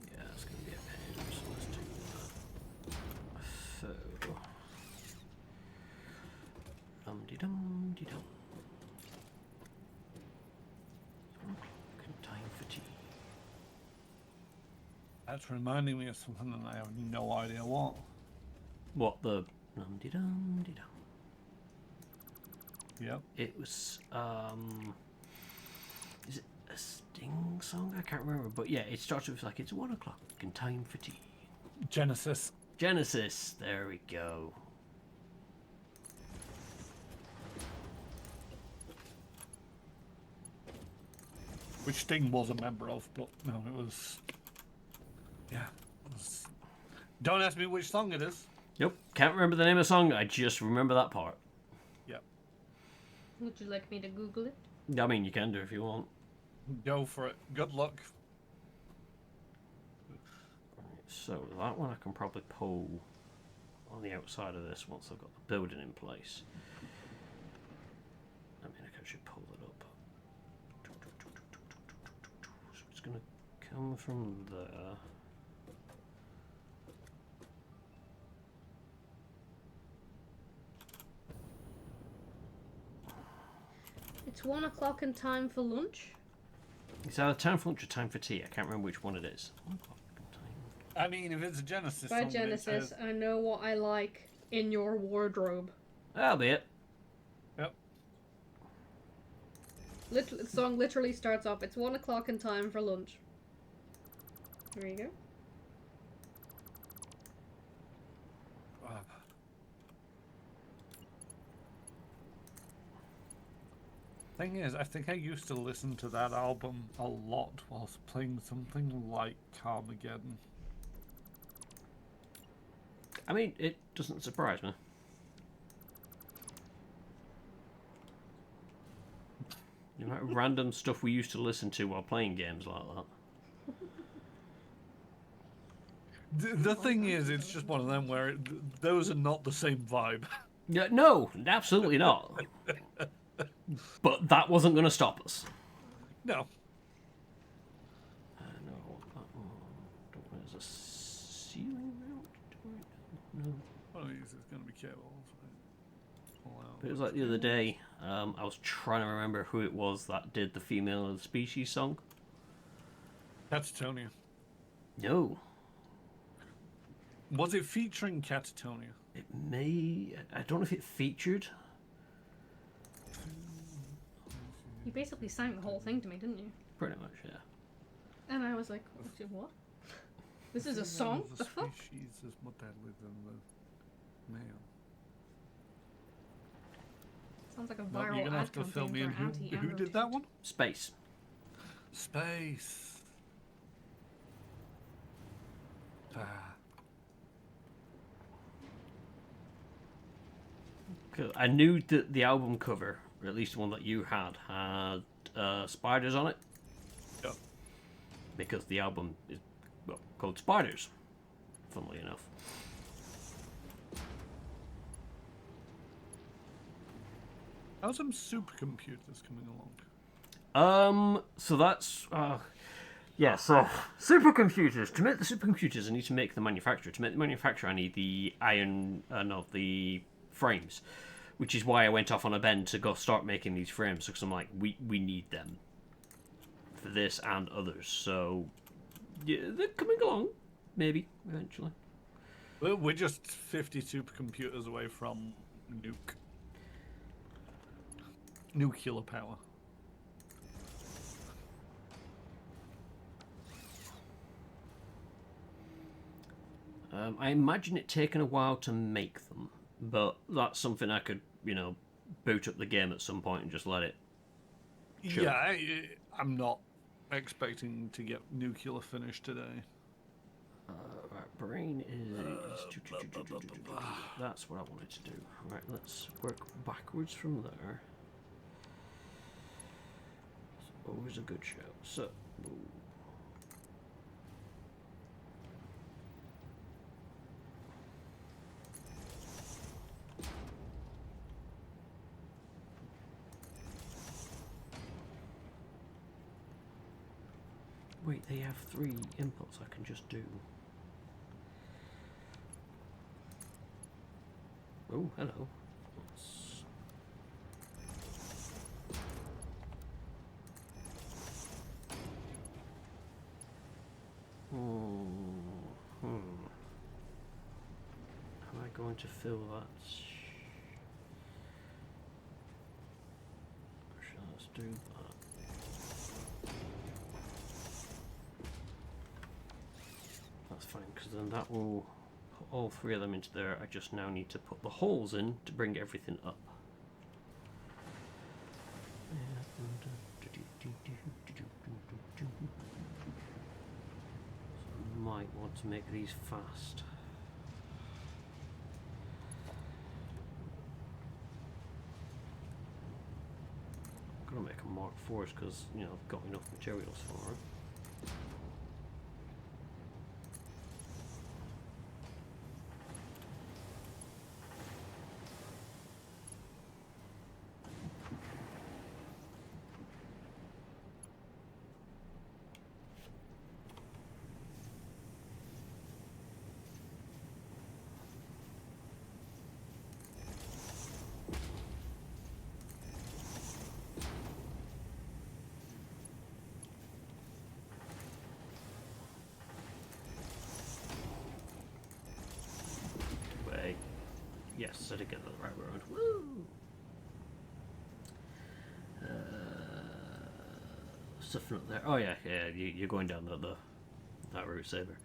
yeah, it's going to be a pain, so let's do that. So, dum-de-dum-de-dum. Time for tea. That's reminding me of something that I have no idea what. What, the dum-de-dum-de-dum? Yep. It was, is it a Sting song? I can't remember, but yeah, it starts with like, it's 1 o'clock and time for tea. Genesis. Genesis, there we go. Which Sting was a member of, but no, it was. Yeah. It was... Don't ask me which song it is. Yep, can't remember the name of the song, I just remember that part. Yep. Would you like me to Google it? I mean, you can do if you want. Go for it. Good luck. So, that one I can probably pull on the outside of this once I've got the building in place. I mean, I should pull it up. So it's going to come from there. It's 1 o'clock and time for lunch. It's either time for lunch or time for tea. I can't remember which one it is. 1 o'clock and time. I mean, if it's a Genesis By song, it Genesis, says- I know what I like in your wardrobe. That'll be it. Yep. The song literally starts off, it's 1 o'clock and time for lunch. There you go. Thing is, I think I used to listen to that album a lot whilst playing something like Carmageddon. I mean, it doesn't surprise me. The amount of random stuff we used to listen to while playing games like that. The thing is, it's just one of them where those are not the same vibe. Yeah, no, absolutely not. But that wasn't going to stop us. No. No, there's a ceiling mount to it. No. One of these is going to be cables. But it was like the other day, I was trying to remember who it was that did the Female of the Species song. Catatonia. No. Was it featuring Catatonia? It may... I don't know if it featured. You basically sang the whole thing to me, didn't you? Pretty much, yeah. And I was like, what? This is a song? The fuck? Species is what that live in the male. Sounds like a Nope, viral you're gonna ad have to fill campaign me in. for anti-android. Who did that one? Space. Space. Ah. 'Cause I knew that the album cover, or at least the one that you had spiders on it. Yep. Because the album is, well, called Spiders, funnily enough. How's some supercomputers coming along? So that's, yeah, so supercomputers. To make the supercomputers, I need to make the manufacturer. To make the manufacturer, I need the the frames, which is why I went off on a bend to go start making these frames, because I'm like, we need them for this and others. So, yeah, they're coming along, maybe, eventually. Well, we're just 50 supercomputers away from nuclear power. I imagine it taking a while to make them, but that's something I could, boot up the game at some point and just let it chill. Yeah, I'm not expecting to get nuclear finished today. Right, brain is... That's what I wanted to do. Right, let's work backwards from there. It's always a good shout. So... Wait, they have 3 inputs I can just do. Oh, hello. Let's... Am I going to fill that? Actually, let's do that. That's fine, because then that will put all 3 of them into there. I just now need to put the holes in to bring everything up. So I might want to make these fast. I'm gonna make a Mark 4s because, I've got enough materials for it. Yes, I did get that right round. Woo! Something up there. Oh yeah, you're going down that route, Saber.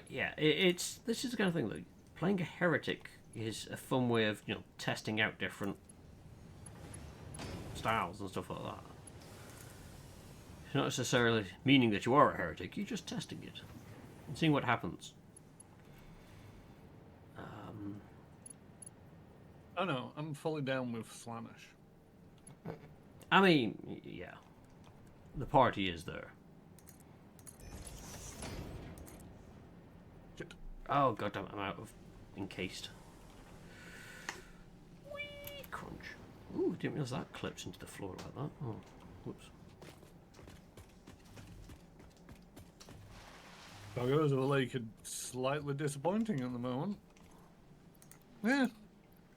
Yeah, this is the kind of thing that playing a heretic is a fun way of testing out different styles and stuff like that. It's not necessarily meaning that you are a heretic. You're just testing it and seeing what happens. Oh no, I'm fully down with Slanish. I mean, yeah. The party is there. Oh goddamn! I'm out of encased. Whee! Crunch. Ooh, didn't realise that clips into the floor like that. Oh, whoops. Doggos of the lake are slightly disappointing at the moment. Yeah,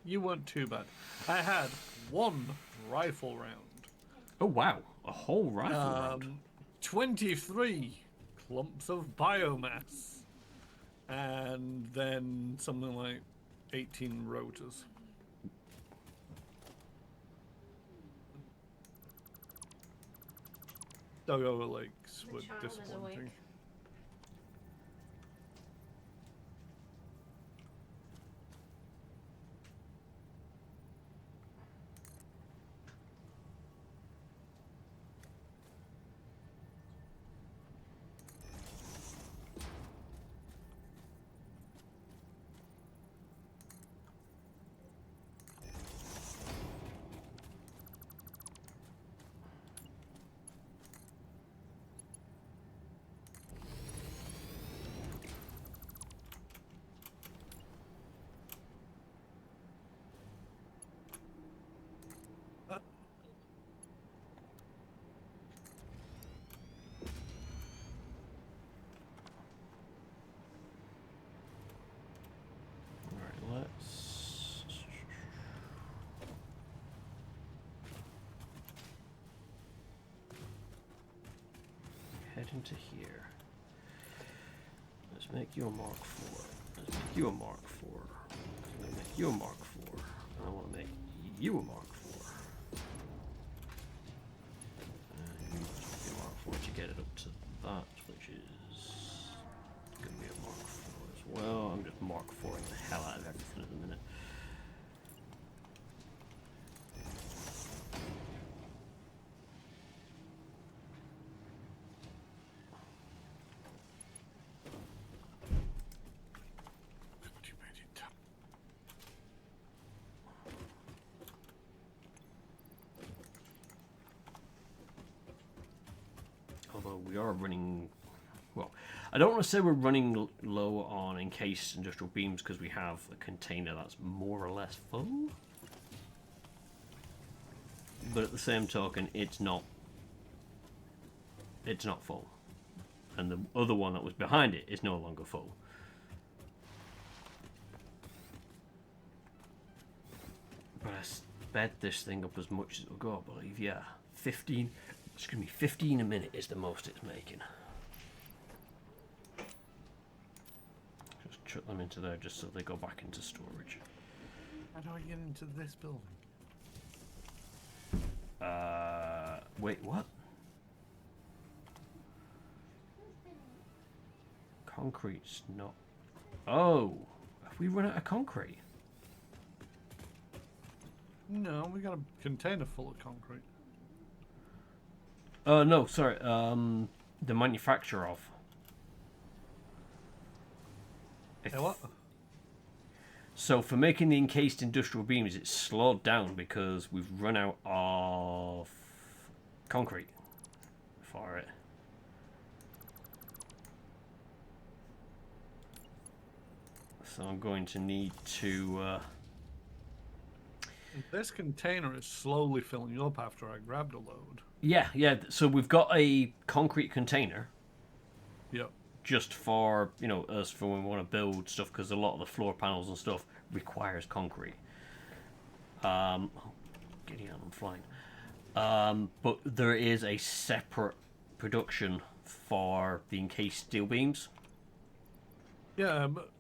you weren't too bad. I had one rifle round. Oh wow, a whole rifle round. 23 clumps of biomass. And then something like 18 rotors. Doggo Lakes The were child is disappointing. awake. Alright, let's head into here. Let's make you a Mark 4. Let's make you a Mark 4. I'm gonna make you a Mark 4. And I want to make you a Mark 4. And you must be a Mark 4 to get it up to that, which is gonna be a Mark 4 as well. I'm just Mark 4ing the hell out of everything at the minute. You made it. Although we are running, well, I don't want to say we're running low on encased industrial beams because we have a container that's more or less full. But at the same token, it's not full. And the other one that was behind it is no longer full. But I sped this thing up as much as it'll go, I believe. Yeah, 15 a minute is the most it's making. Just chuck them into there just so they go back into storage. How do I get into this building? Wait, what? Concrete's not... Oh! Have we run out of concrete? No, we got a container full of concrete. No, sorry. The manufacturer of. Hey, what? So for making the encased industrial beams, it's slowed down because we've run out of concrete for it. So I'm going to need to... This container is slowly filling up after I grabbed a load. Yeah. So we've got a concrete container Yep. just for, you know, us for when we want to build stuff, because a lot of the floor panels and stuff requires concrete. Getting out, I'm flying. But there is a separate production for the encased steel beams. Yeah, but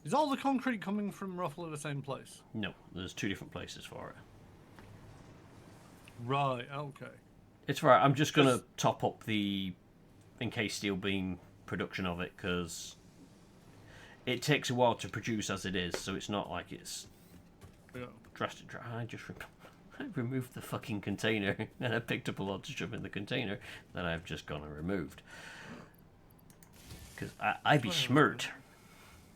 is all the concrete coming from roughly the same place? No, there's two different places for it. Right, okay. It's right. I'm just gonna top up the encased steel beam production of it because it takes a while to produce as it is, so it's not like it's drastic. I removed the fucking container and I picked up a lot to shove in the container that I've just gone and removed because I be smart.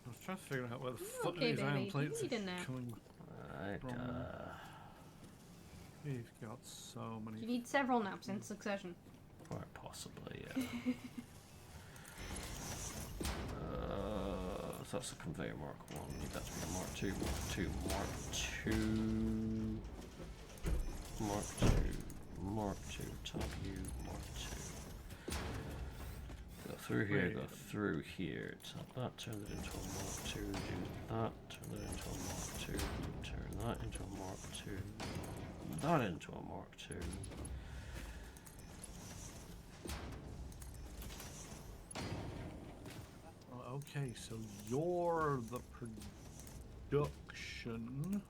I was trying to figure out where the fuck Okay, these iron baby, plates you need a are nap. coming. Right, We've got so many. You need several naps in succession. quite possibly, yeah. if that's a conveyor Mark 1, we need that to be a Mark 2, Mark 2, Mark 2, Mark 2, Mark 2, top U, Mark 2. Go through here, go through here, tap that, turn it into a Mark 2, do that, turn it into a Mark 2, turn that into a Mark 2, that into a Mark 2. Okay, so you're the production.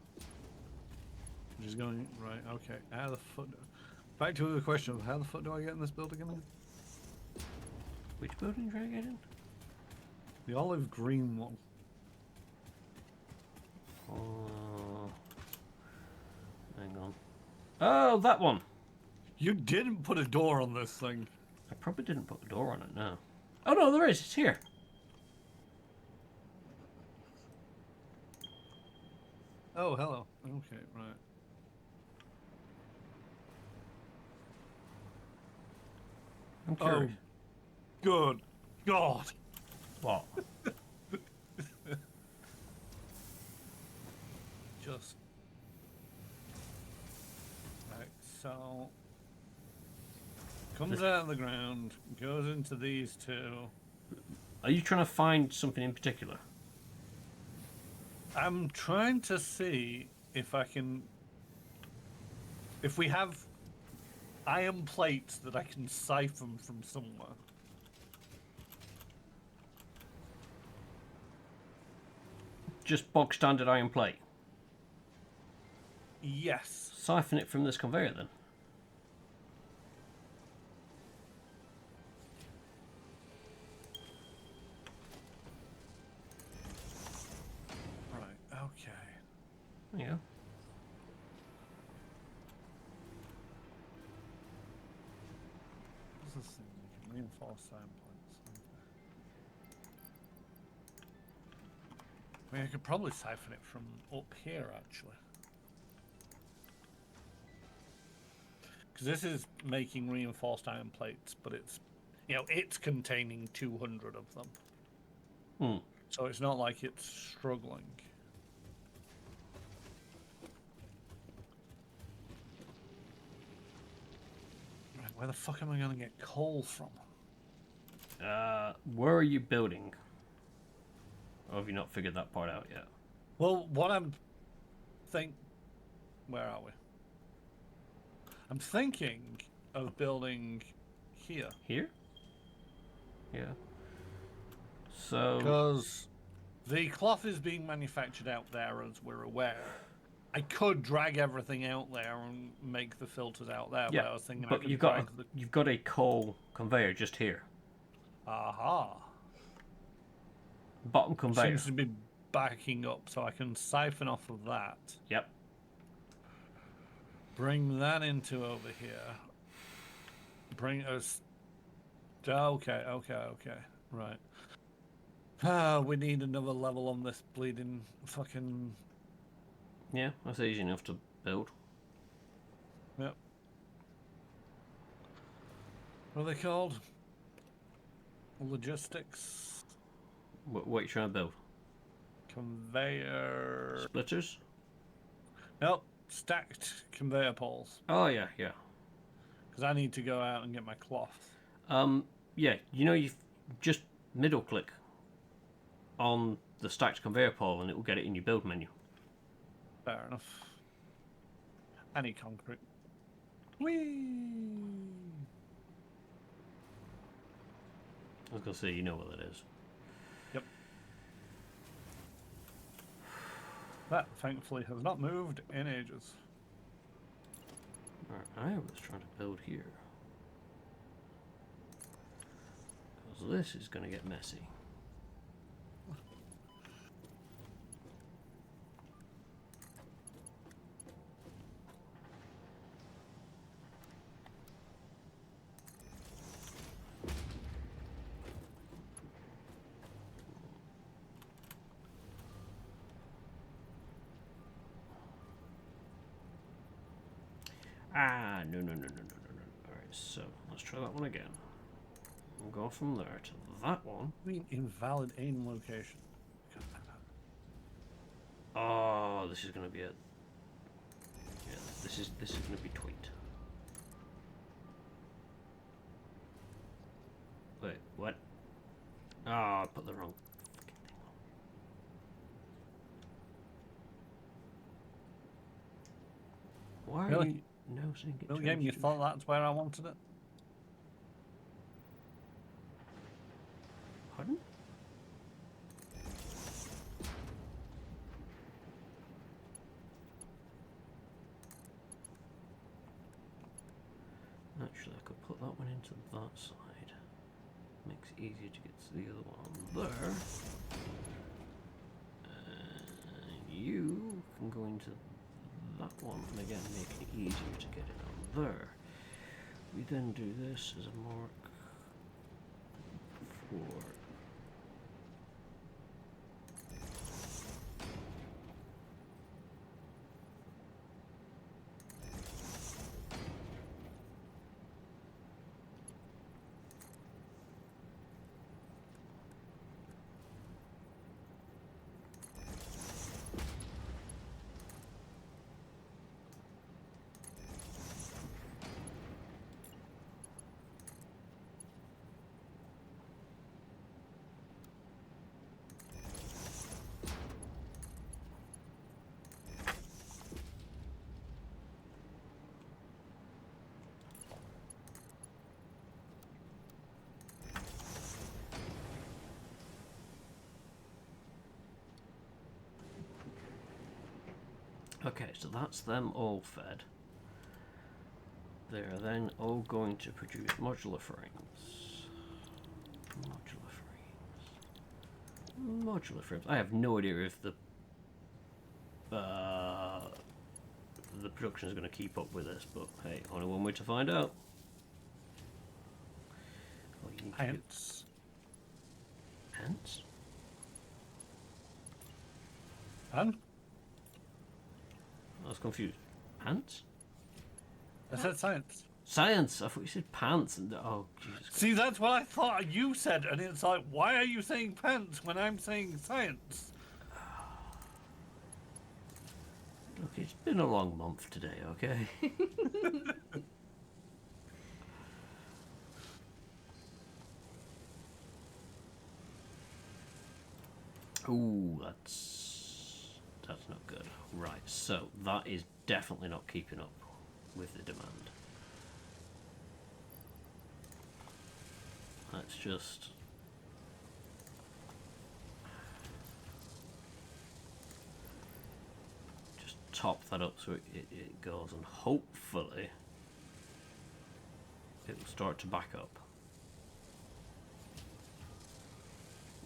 Which is going right. Okay, how the fuck? Back to the question of how the fuck do I get in this building again? Which building trying to get in? The olive green one. Hang on. Oh, that one. You didn't put a door on this thing. I probably didn't put the door on it. No. Oh no, there is. It's here. Oh, hello. Okay, right. I'm curious. Oh, good God. What? Just. Right, so. Comes out of the ground, goes into these two. Are you trying to find something in particular? I'm trying to see if I can. If we have iron plates that I can siphon from somewhere. Just bog standard iron plate. Yes. Siphon it from this conveyor then. Right, okay. There you go. What's this thing? You can reinforce iron plates. I mean, I could probably siphon it from up here, actually. Because this is making reinforced iron plates, but it's, you know, it's containing 200 of them. Hmm. So it's not like it's struggling. Right, where the fuck am I going to get coal from? Where are you building? Or have you not figured that part out yet? Well, what I'm where are we? I'm thinking of building here. Here? Yeah. So... Because the cloth is being manufactured out there, as we're aware. I could drag everything out there and make the filters out there, yeah, but I was thinking I but could you've got a coal conveyor just here. Aha. Bottom conveyor. Seems to be backing up, so I can siphon off of that. Yep. Bring that into over here. Bring us... Okay. Right. We need another level on this bleeding fucking... Yeah, that's easy enough to build. Yep. What are they called? Logistics. What are you trying to build? Conveyor... Splitters? Nope. Stacked conveyor poles. Oh, yeah. Because I need to go out and get my cloth. Yeah, you know, you just middle click on the stacked conveyor pole and it will get it in your build menu. Fair enough. I need concrete. Whee! I was going to say, you know what that is. Yep. That, thankfully, has not moved in ages. Alright, I was trying to build here. Because this is going to get messy. No. Alright, so let's try that one again. We'll go from there to that one. I mean, invalid aim location. Oh, this is going to be a... Yeah, this is going to be tweet. Wait, what? Oh, I put the wrong fucking thing on. Why are Really? you... No, saying it Little game, you changed. thought that's where I wanted it? Pardon? Actually, I could put that one into that side. Makes it easier to get to the other one there. And you can go into that one, and again, making it easier to get it on there. We then do this as a mark for... Okay, so that's them all fed. They are then all going to produce modular frames. Modular frames. Modular frames. I have no idea if the production is going to keep up with this, but hey, only one way to find out. Oh, you need to get Ants. ants? Pardon? I was confused. Ants? I said science. Science! I thought you said pants. And oh, Jesus Christ. See, that's what I thought you said, and it's like, why are you saying pants when I'm saying science? Look, it's been a long month today, okay? Ooh, that's not good. Right, so that is definitely not keeping up with the demand. Let's just top that up so it goes, and hopefully it will start to back up.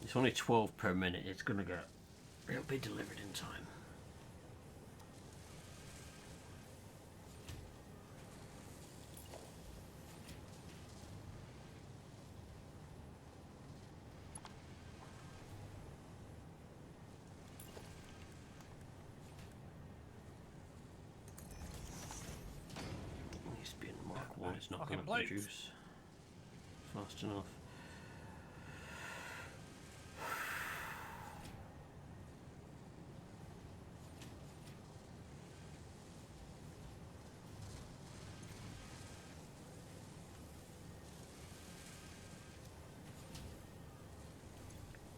It's only 12 per minute. It'll be delivered in time. It needs to be in Mark 1. It's not Fucking going to plates. produce fast enough.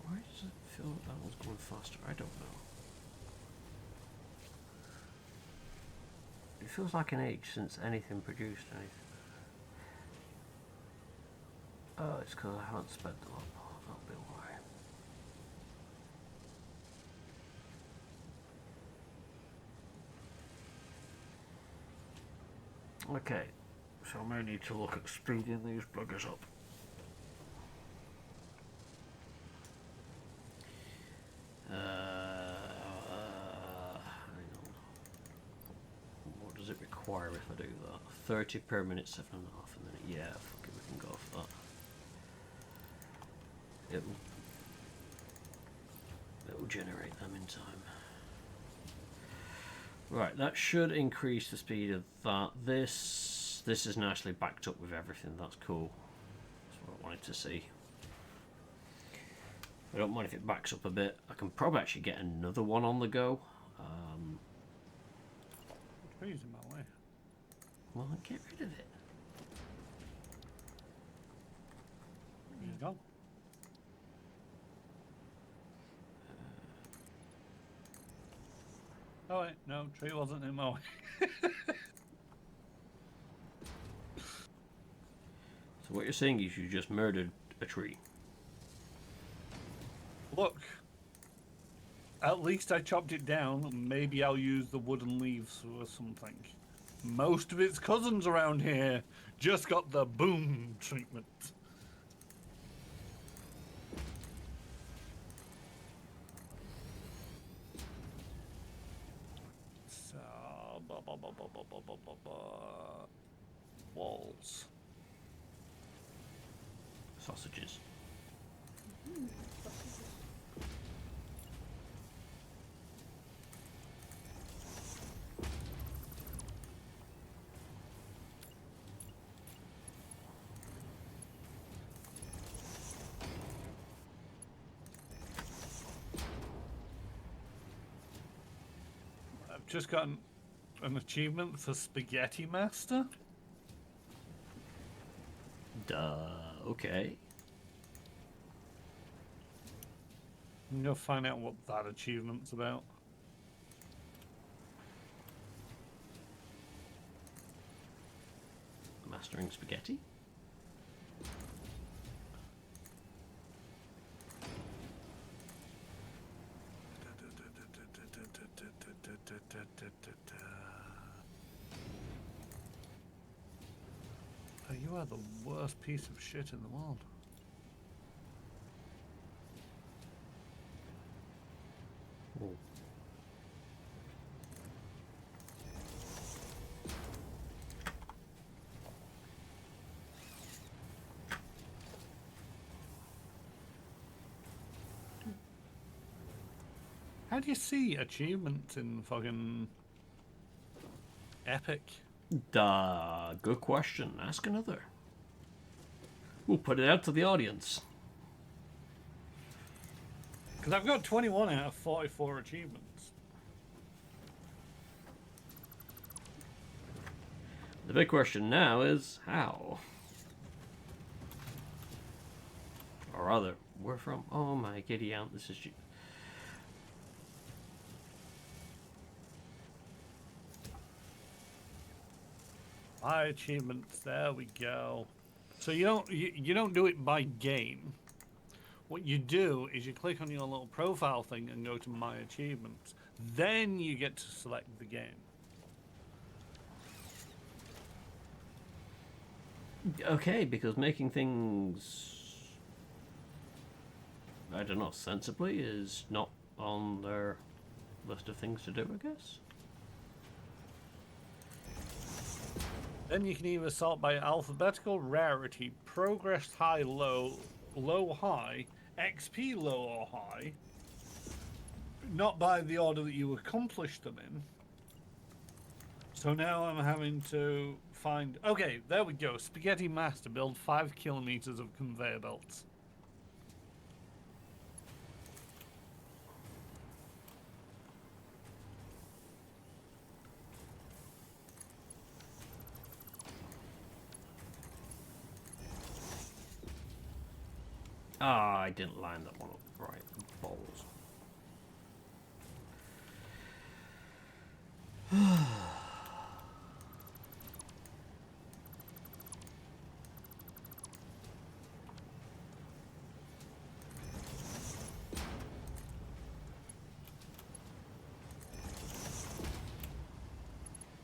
Why does it feel like that one's going faster? I don't know. It feels like an age since anything produced anything. Oh, it's because I haven't sped them up. That'll be why. Okay, so I may need to look at speeding these buggers up. Hang on. What does it require if I do that? 30 per minute, 7.5 a minute. Yeah, fuck it, we can go for that. It will generate them in time. Right, that should increase the speed of that. This is nicely backed up with everything. That's cool. That's what I wanted to see. I don't mind if it backs up a bit. I can probably actually get another one on the go. Trees in my way. Well, get rid of it. There you go. Oh wait, no, tree wasn't in my way. So what you're saying is you just murdered a tree. Look, at least I chopped it down. Maybe I'll use the wooden leaves or something. Most of its cousins around here just got the boom treatment. So, walls. Sausages. I've just gotten an achievement for Spaghetti Master. Duh. Okay. I'm gonna find out what that achievement's about. Mastering spaghetti. Oh, you are the worst piece of shit in the world. Oh. How do you see achievements in fucking Epic? Duh. Good question. Ask another. We'll put it out to the audience. Because I've got 21 out of 44 achievements. The big question now is how? Or rather, where from? Oh my giddy aunt, this is you. My achievements, there we go. So you don't do it by game. What you do is you click on your little profile thing and go to my achievements. Then you get to select the game. Okay, because making things, I don't know, sensibly is not on their list of things to do, I guess. Then you can either sort by alphabetical rarity, progress high, low, low, high, XP low or high, not by the order that you accomplished them in. So now I'm having to find... Okay, there we go. Spaghetti Master, build 5 kilometers of conveyor belts. Ah, I didn't line that one up right. Balls.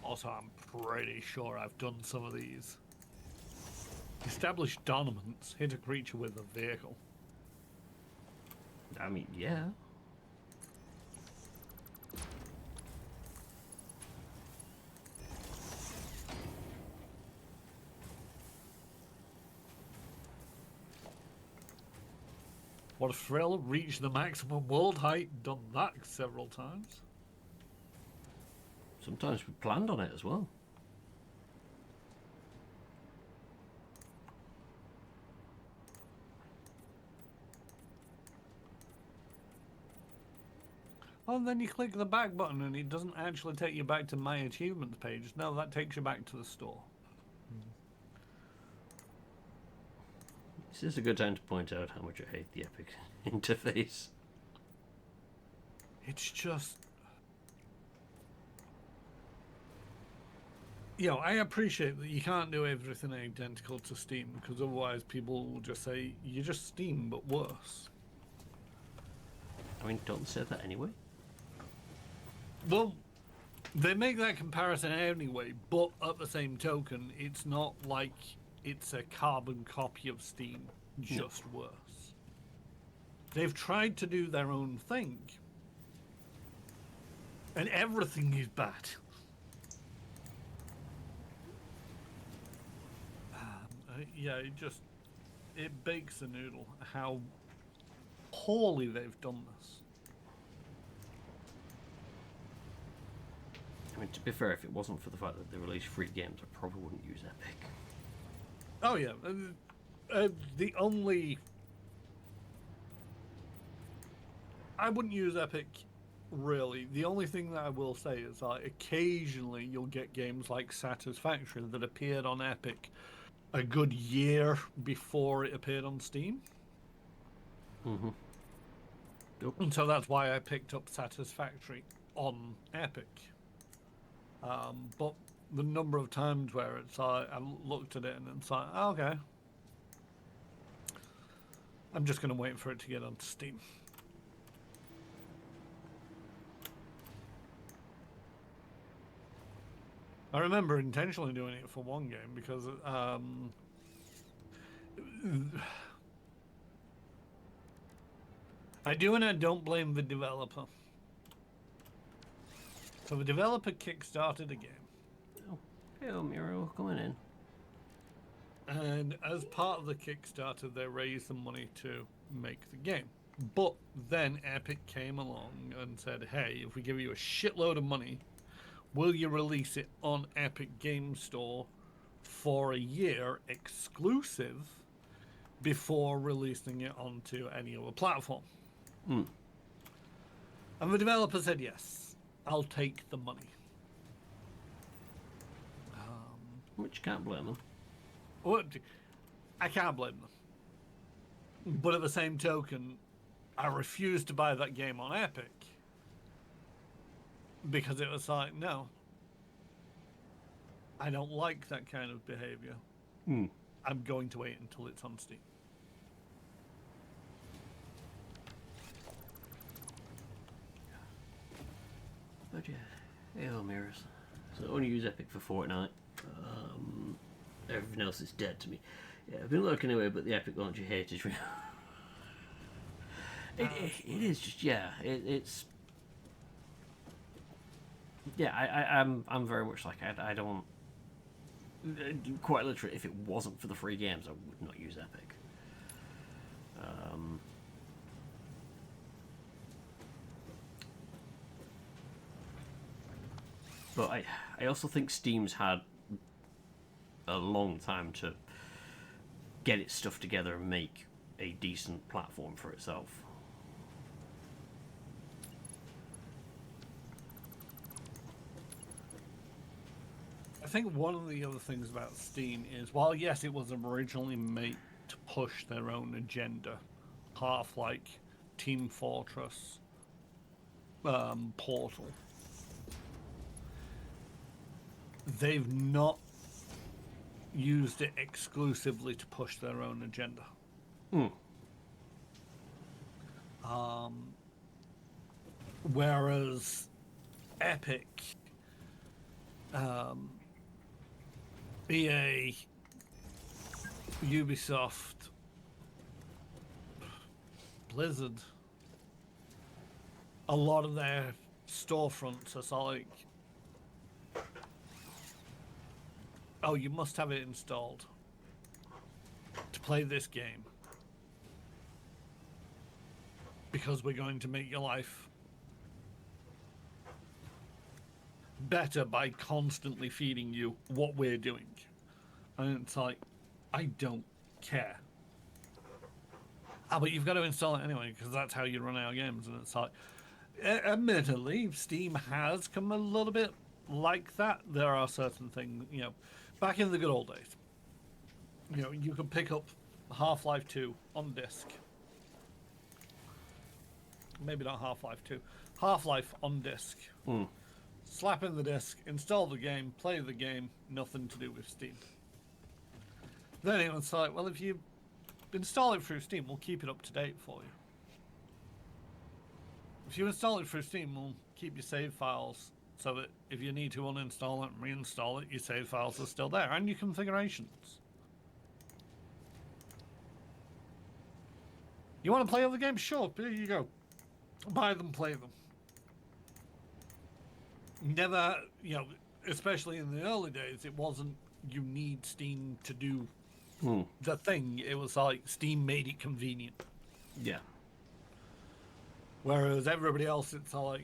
Also, I'm pretty sure I've done some of these. Establish dominance. Hit a creature with a vehicle. I mean, yeah. What a thrill. Reach the maximum world height. Done that several times. Sometimes we planned on it as well. Oh, and then you click the back button and it doesn't actually take you back to my achievements page. No, that takes you back to the store. This is a good time to point out how much I hate the Epic interface. It's just... I appreciate that you can't do everything identical to Steam, because otherwise people will just say, you're just Steam, but worse. I mean, don't say that anyway. Well, they make that comparison anyway, but at the same token, it's not like it's a carbon copy of Steam, just worse. They've tried to do their own thing, and everything is bad. It bakes a noodle how poorly they've done this. I mean, to be fair, if it wasn't for the fact that they release free games, I probably wouldn't use Epic. Oh yeah, the only... I wouldn't use Epic, really. The only thing that I will say is that occasionally you'll get games like Satisfactory that appeared on Epic a good year before it appeared on Steam. Mm-hmm. Yep. And so that's why I picked up Satisfactory on Epic. But the number of times where it's I looked at it and it's like, oh, okay, I'm just going to wait for it to get onto Steam. I remember intentionally doing it for one game because I do and I don't blame the developer. So the developer kickstarted a game. Oh, hey, Miro, coming in. And as part of the Kickstarter, they raised the money to make the game. But then Epic came along and said, hey, if we give you a shitload of money, will you release it on Epic Game Store for a year exclusive before releasing it onto any other platform? Mm. And the developer said, yes, I'll take the money. Which you can't blame them. Well, I can't blame them. But at the same token, I refused to buy that game on Epic because it was like, no, I don't like that kind of behavior. Mm. I'm going to wait until it's on Steam. But yeah, hey, mirrors. So I only use Epic for Fortnite. Everything else is dead to me. Yeah, I've been looking away, but the Epic launch I hate is real. It is just, yeah, it's... Yeah, I'm very much like, I don't... Quite literally, if it wasn't for the free games, I would not use Epic. But I also think Steam's had a long time to get its stuff together and make a decent platform for itself. I think one of the other things about Steam is, while yes, it was originally made to push their own agenda, half like Team Fortress, Portal, they've not used it exclusively to push their own agenda. Mm. Whereas Epic, EA, Ubisoft, Blizzard, a lot of their storefronts are like, oh, you must have it installed to play this game because we're going to make your life better by constantly feeding you what we're doing. And it's like, I don't care. Ah, but you've got to install it anyway because that's how you run our games. And it's like, admittedly, Steam has come a little bit like that. There are certain things, back in the good old days, you could pick up Half-Life 2 on disc. Maybe not Half-Life 2. Half-Life on disc. Slap in the disc, install the game, play the game, nothing to do with Steam. Then it was like, well, if you install it through Steam, we'll keep it up to date for you. If you install it through Steam, we'll keep your save files so that if you need to uninstall it and reinstall it, your save files are still there, and your configurations. You want to play other games? Sure, here you go. Buy them, play them. Never, especially in the early days, it wasn't you need Steam to do the thing. It was like Steam made it convenient. Yeah. Whereas everybody else, it's all like,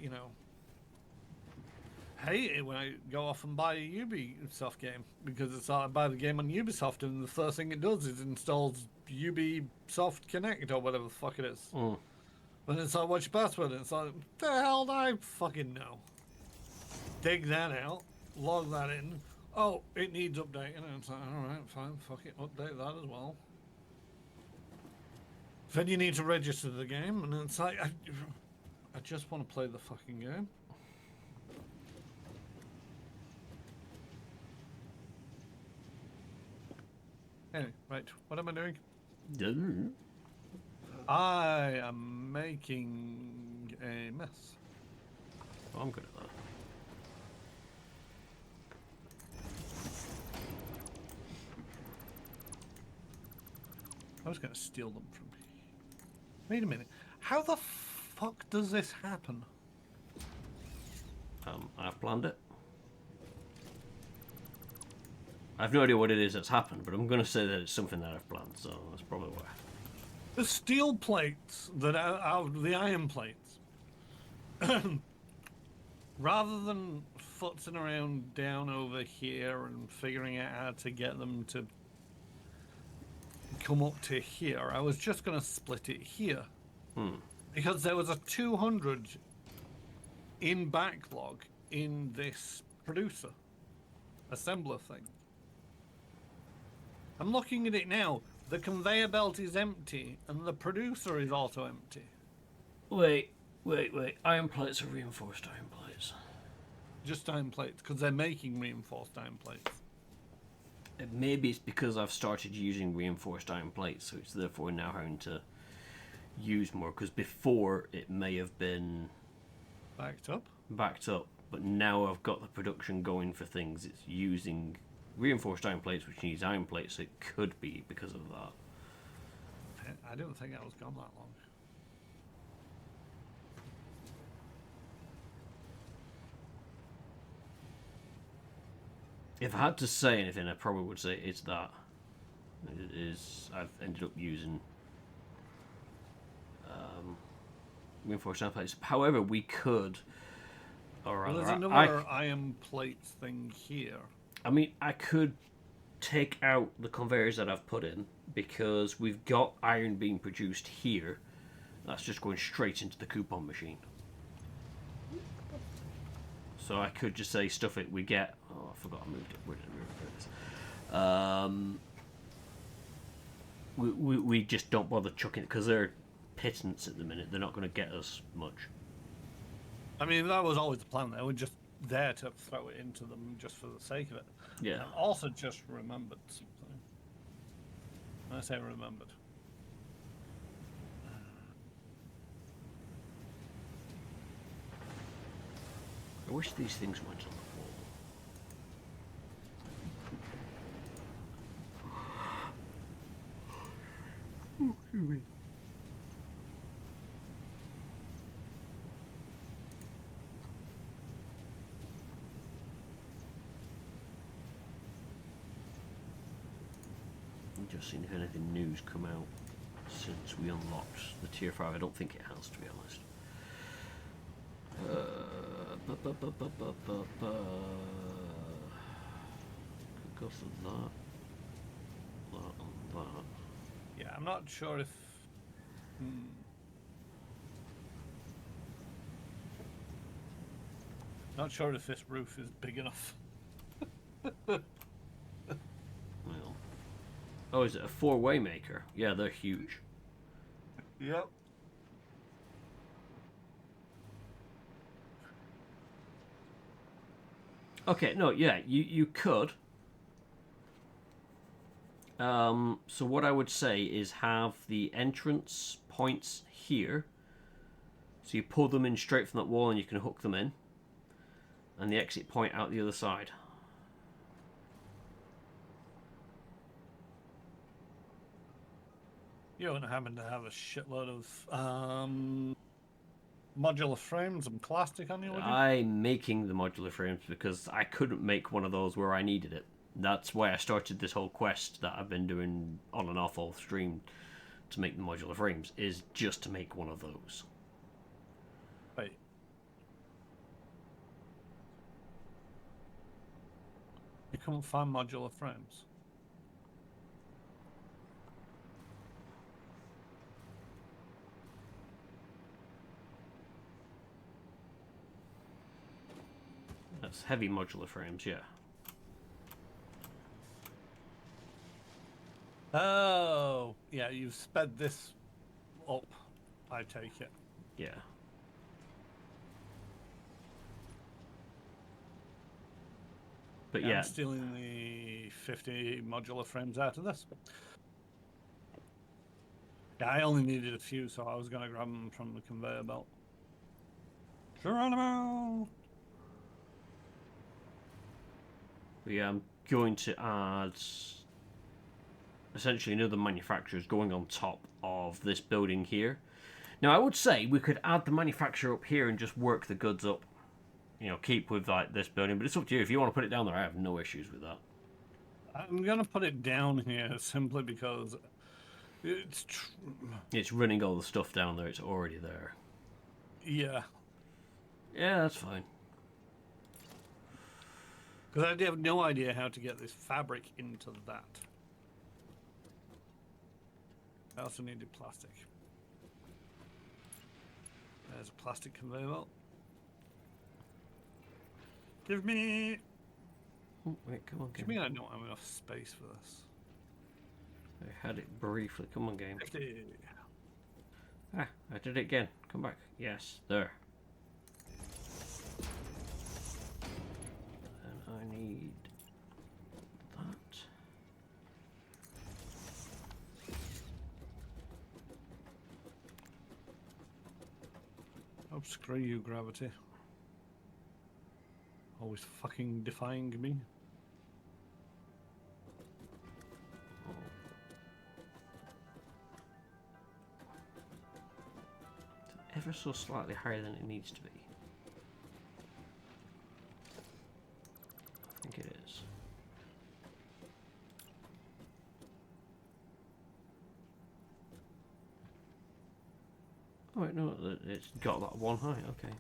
hey, when I go off and buy a Ubisoft game, because it's like I buy the game on Ubisoft, and the first thing it does is installs Ubisoft Connect or whatever the fuck it is. And it's like, what's your password? And it's like, the hell do I fucking know? Dig that out, log that in. Oh, it needs updating. And it's like, alright, fine, fuck it, update that as well. Then you need to register the game, and it's like, I just want to play the fucking game. Anyway, right, what am I doing? I am making a mess. Oh, I'm good at that. I was going to steal them from me. Wait a minute. How the fuck does this happen? I've planned it. I have no idea what it is that's happened, but I'm going to say that it's something that I've planned, so that's probably why. The steel plates that are the iron plates, rather than futzing around down over here and figuring out how to get them to come up to here, I was just going to split it here. Because there was a 200 in backlog in this producer assembler thing. I'm looking at it now. The conveyor belt is empty, and the producer is also empty. Wait. Iron plates are reinforced iron plates. Just iron plates, because they're making reinforced iron plates. Maybe it's because I've started using reinforced iron plates, so it's therefore now having to use more, because before it may have been Backed up, but now I've got the production going for things. It's using reinforced iron plates, which needs iron plates, so it could be because of that. I don't think I was gone that long. If I had to say anything, I probably would say it's that. It is. I've ended up using reinforced iron plates. However, we could, or Well, rather, there's another iron plates thing here. I mean, I could take out the conveyors that I've put in, because we've got iron being produced here. That's just going straight into the coupon machine. So I could just say stuff it. We get. Oh, I forgot I moved it. Where did I move it? We just don't bother chucking it because they're pittance at the minute. They're not going to get us much. I mean, that was always the plan. They were just there to throw it into them just for the sake of it. Yeah. I also just remembered something. When I say remembered. I wish these things went on the wall. I'm just seeing if anything new's come out since we unlocked the tier 5. I don't think it has, to be honest. Could go for that. That and that. Yeah, I'm not sure if... Not sure if this roof is big enough. Well. Oh, is it a four-way maker? Yeah, they're huge. Yep. Okay, no, yeah, you could. So what I would say is have the entrance points here. So you pull them in straight from that wall and you can hook them in. And the exit point out the other side. You don't happen to have a shitload of modular frames and plastic on you, would you? I'm making the modular frames because I couldn't make one of those where I needed it. That's why I started this whole quest that I've been doing on and off all stream to make the modular frames, is just to make one of those. Wait. You can't find modular frames. That's heavy modular frames, yeah. Oh, yeah, you've sped this up, I take it. Yeah. But yeah. I'm stealing the 50 modular frames out of this. Yeah, I only needed a few, so I was going to grab them from the conveyor belt. Geronimo! But yeah, I'm going to add essentially another manufacturer's going on top of this building here. Now I would say we could add the manufacturer up here and just work the goods up. You know, keep with like this building, but it's up to you. If you want to put it down there, I have no issues with that. I'm going to put it down here simply because it's running all the stuff down there. It's already there. Yeah. Yeah, that's fine. Because I have no idea how to get this fabric into that. I also needed plastic. There's a plastic conveyor belt. Give me... Oh, wait, come on, game. Give me, I don't have enough space for this. I had it briefly. Come on, game. 50. Ah, I did it again. Come back. Yes, there. And I need that. Oh, screw you, gravity. Always fucking defying me. It's ever so slightly higher than it needs to be. I think it is. Oh wait, no, it's got that one high, okay.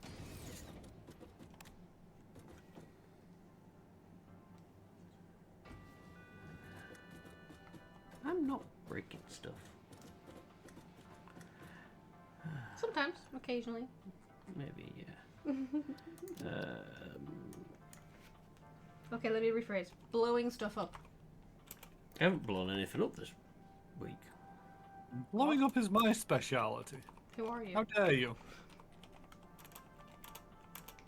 I'm not breaking stuff. Sometimes, occasionally. Maybe, yeah. Okay, let me rephrase. Blowing stuff up. I haven't blown anything up this week. Blowing up is my speciality. Who are you? How dare you?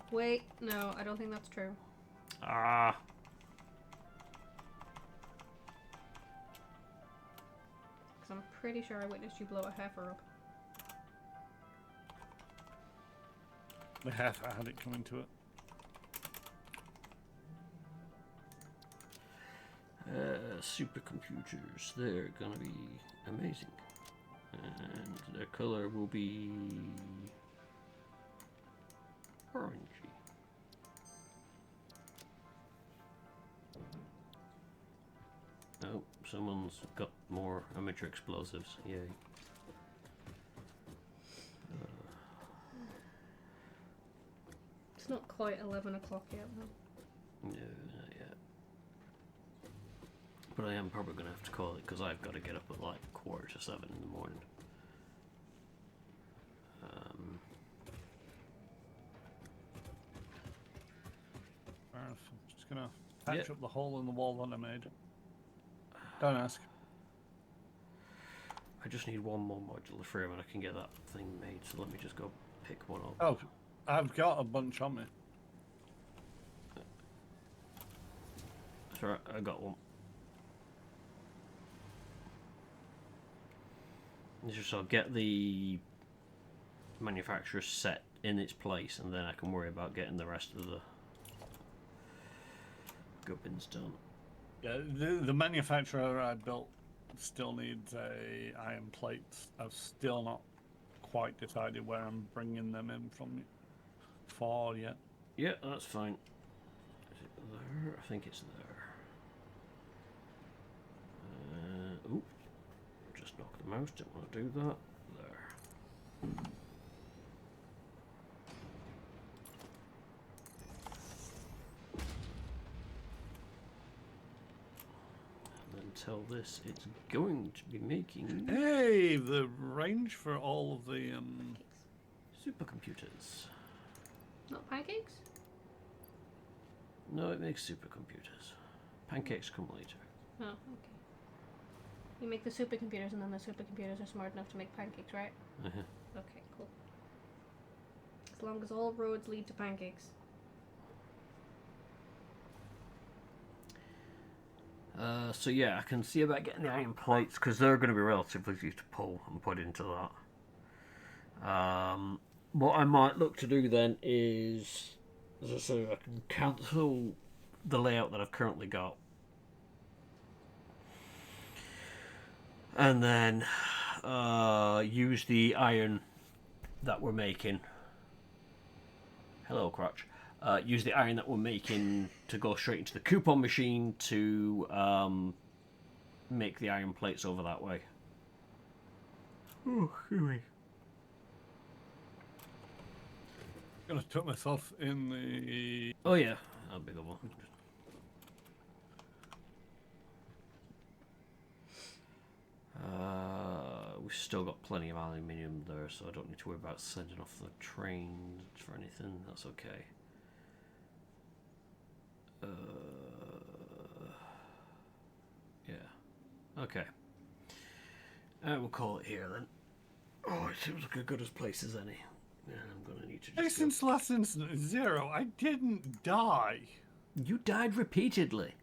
Wait, no, I don't think that's true. Ah. Because I'm pretty sure I witnessed you blow a heifer up. The heifer had it coming to it. Supercomputers, they're gonna be amazing. And their color will be orangey. Oh, someone's got more amateur explosives. Yay. It's not quite 11 o'clock yet, though. No, not yet. But I am probably going to have to call it because I've got to get up at like 6:45 in the morning. gonna patch Yeah. up the hole in the wall that I made. Don't ask. I just need one more modular frame and I can get that thing made, so let me just go pick one up. Oh, I've got a bunch on me. That's alright, I got one. Just I'll get the manufacturer set in its place and then I can worry about getting the rest of the gubbins done. Yeah, the manufacturer I built still needs a iron plates. I've still not quite decided where I'm bringing them in from for yet. Yeah, that's fine. Is it there? I think it's there. Ooh. Just knock the mouse, didn't want to do that. There. And then tell this it's going to be making Hey, the range for all of the supercomputers. Not pancakes? No, it makes supercomputers. Pancakes come later. Oh, okay. You make the supercomputers and then the supercomputers are smart enough to make pancakes, right? Uh-huh. Okay, cool. As long as all roads lead to pancakes. So yeah, I can see about getting the iron plates because they're going to be relatively easy to pull and put into that. What I might look to do then is, as I say, I can cancel the layout that I've currently got, and then use the iron that we're making. Hello, Crotch. Use the iron that we're making to go straight into the coupon machine to make the iron plates over that way. Oh, excuse me. I'm gonna put myself in the. Oh yeah, that'll be the one. We've still got plenty of aluminium there, so I don't need to worry about sending off the trains for anything. That's okay. Yeah. Okay. We'll call it here then. Oh, it seems like as good a place as any. Yeah, I'm gonna need to Hey, just. since last incident 0, I didn't die. You died repeatedly.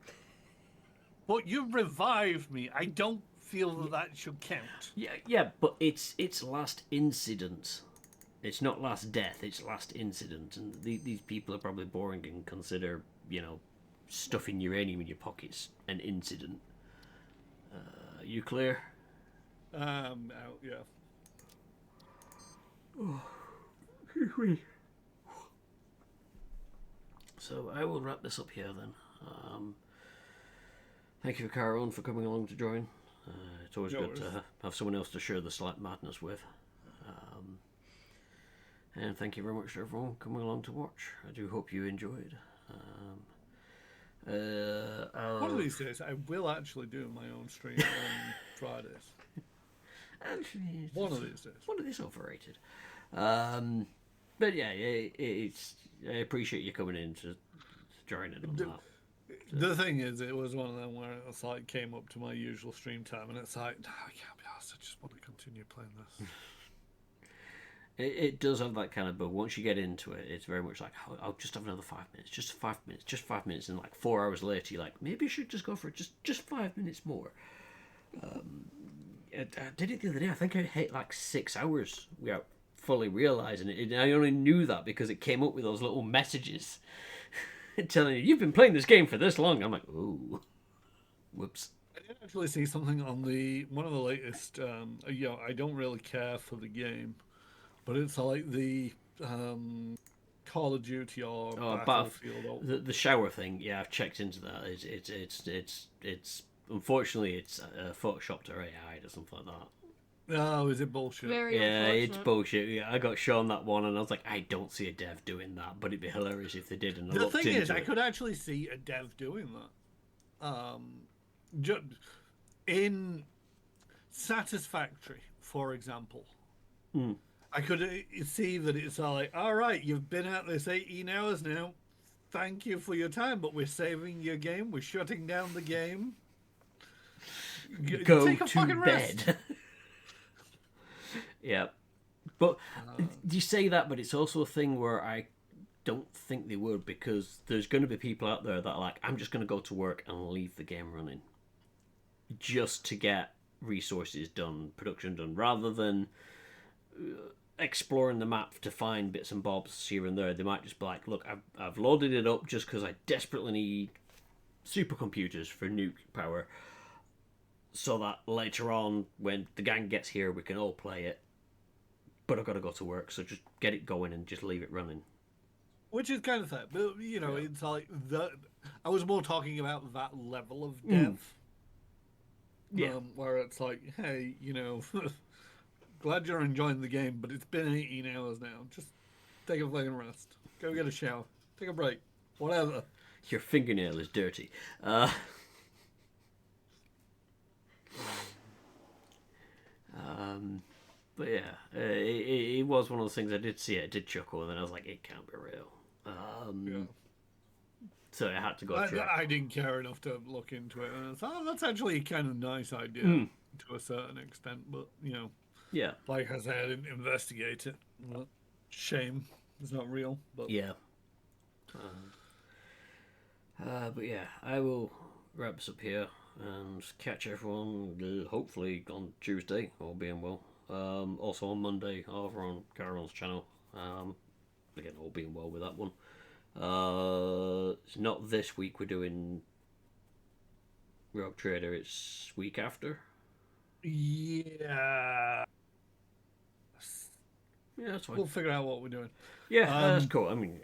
But you revived me. I don't feel that should count. Yeah, but it's last incident. It's not last death. It's last incident, and these people are probably boring and consider stuffing uranium in your pockets an incident. You clear? Out, yeah. So I will wrap this up here then. Thank you, Caron, for coming along to join. It's always good to have someone else to share the slight madness with. And thank you very much to everyone coming along to watch. I do hope you enjoyed. One of these days, I will actually do my own stream on Fridays. Actually, One of these days. One of these overrated. But yeah, I appreciate you coming in to join in on that. The thing is, it was one of them where it's like came up to my usual stream time, and it's like, no, I can't be asked. I just want to continue playing this. It does have that kind of bug. Once you get into it, it's very much like, oh, I'll just have another 5 minutes, just 5 minutes, just 5 minutes, and like 4 hours later, you're like, maybe I should just go for it, just 5 minutes more. I did it the other day. I think I hit like 6 hours without fully realizing it. And I only knew that because it came up with those little messages telling you, you've been playing this game for this long. I'm like, ooh, whoops. I did actually see something on one of the latest. I don't really care for the game, but it's like the Call of Duty or Battlefield. The shower thing. Yeah, I've checked into that. It's unfortunately it's photoshopped or AI or something like that. Oh, is it bullshit? Yeah, it's bullshit. Yeah, I got shown that one and I was like, I don't see a dev doing that, but it'd be hilarious if they did. And the thing is, I could actually see a dev doing that. In Satisfactory, for example, I could see that it's like, all right, you've been at this 18 hours now, thank you for your time, but we're saving your game. We're shutting down the game. Go Take a to fucking rest. bed. Yeah. But you say that, but it's also a thing where I don't think they would, because there's going to be people out there that are like, I'm just going to go to work and leave the game running just to get resources done, production done, rather than exploring the map to find bits and bobs here and there. They might just be like, look, I've loaded it up just because I desperately need supercomputers for nuke power, so that later on, when the gang gets here, we can all play it. But I've got to go to work, so just get it going and just leave it running. Which is kind of sad, but it's like that. I was more talking about that level of dev. Where it's like, hey, glad you're enjoying the game, but it's been 18 hours now. Just take a fucking rest. Go get a shower. Take a break. Whatever. Your fingernail is dirty. But yeah, it was one of those things. I did see it, I did chuckle, and then I was like, it can't be real. So I had to go through. I didn't care enough to look into it, and I thought, that's actually a kind of nice idea to a certain extent. But Yeah. like I said, I didn't investigate it. Shame, it's not real. But Yeah. But yeah, I will wrap this up here and catch everyone hopefully on Tuesday, all being well. Also on Monday over on Carol's channel. Again, all being well with that one. It's not this week we're doing Rogue Trader, it's week after. Yeah. Yeah, that's fine. We'll figure out what we're doing. Yeah, that's cool. I mean,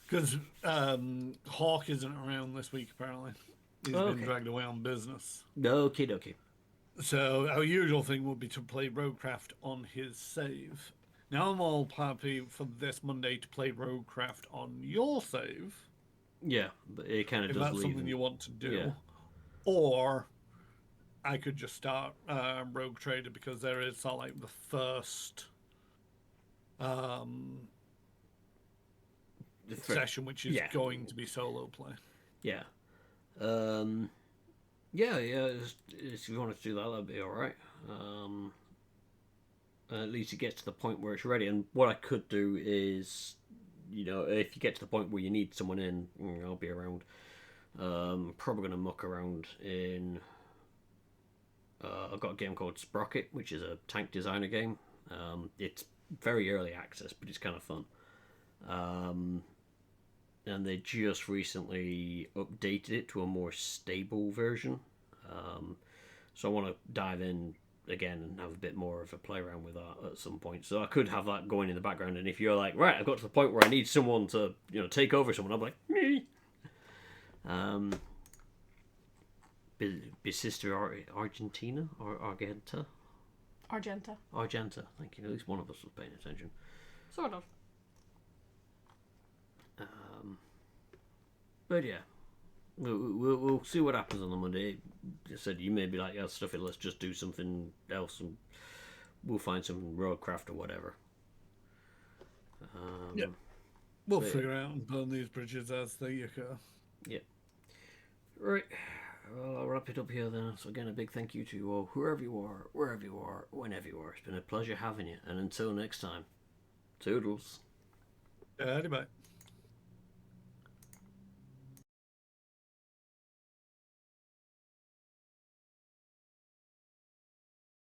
because Hawk isn't around this week, apparently. He's been dragged away on business. Okie dokie. So our usual thing would be to play Roguecraft on his save. Now I'm all happy for this Monday to play Roguecraft on your save. Yeah, but it kind of if does that's leave something you want to do. Yeah. Or I could just start Rogue Trader, because there is sort of like the first session, which is going to be solo play. Yeah. Yeah. If you wanted to do that, that'd be all right. At least it gets to the point where it's ready. And what I could do is, if you get to the point where you need someone in, I'll be around. Probably going to muck around in. I've got a game called Sprocket, which is a tank designer game. It's very early access, but it's kind of fun. And they just recently updated it to a more stable version. So I want to dive in again and have a bit more of a play around with that at some point. So I could have that going in the background, and if you're like, right, I've got to the point where I need someone to, take over someone, I'm like, me. Sister Argentina or Argenta? Argenta, thank you. At least one of us was paying attention. Sort of. But yeah, we'll see what happens on the Monday. I said you may be like, yeah, stuff it. Let's just do something else, and we'll find some roadcraft or whatever. We'll figure out and burn these bridges as they occur. Yeah. Right. Well, I'll wrap it up here then. So again, a big thank you to you all, whoever you are, wherever you are, whenever you are. It's been a pleasure having you, and until next time, toodles. Bye.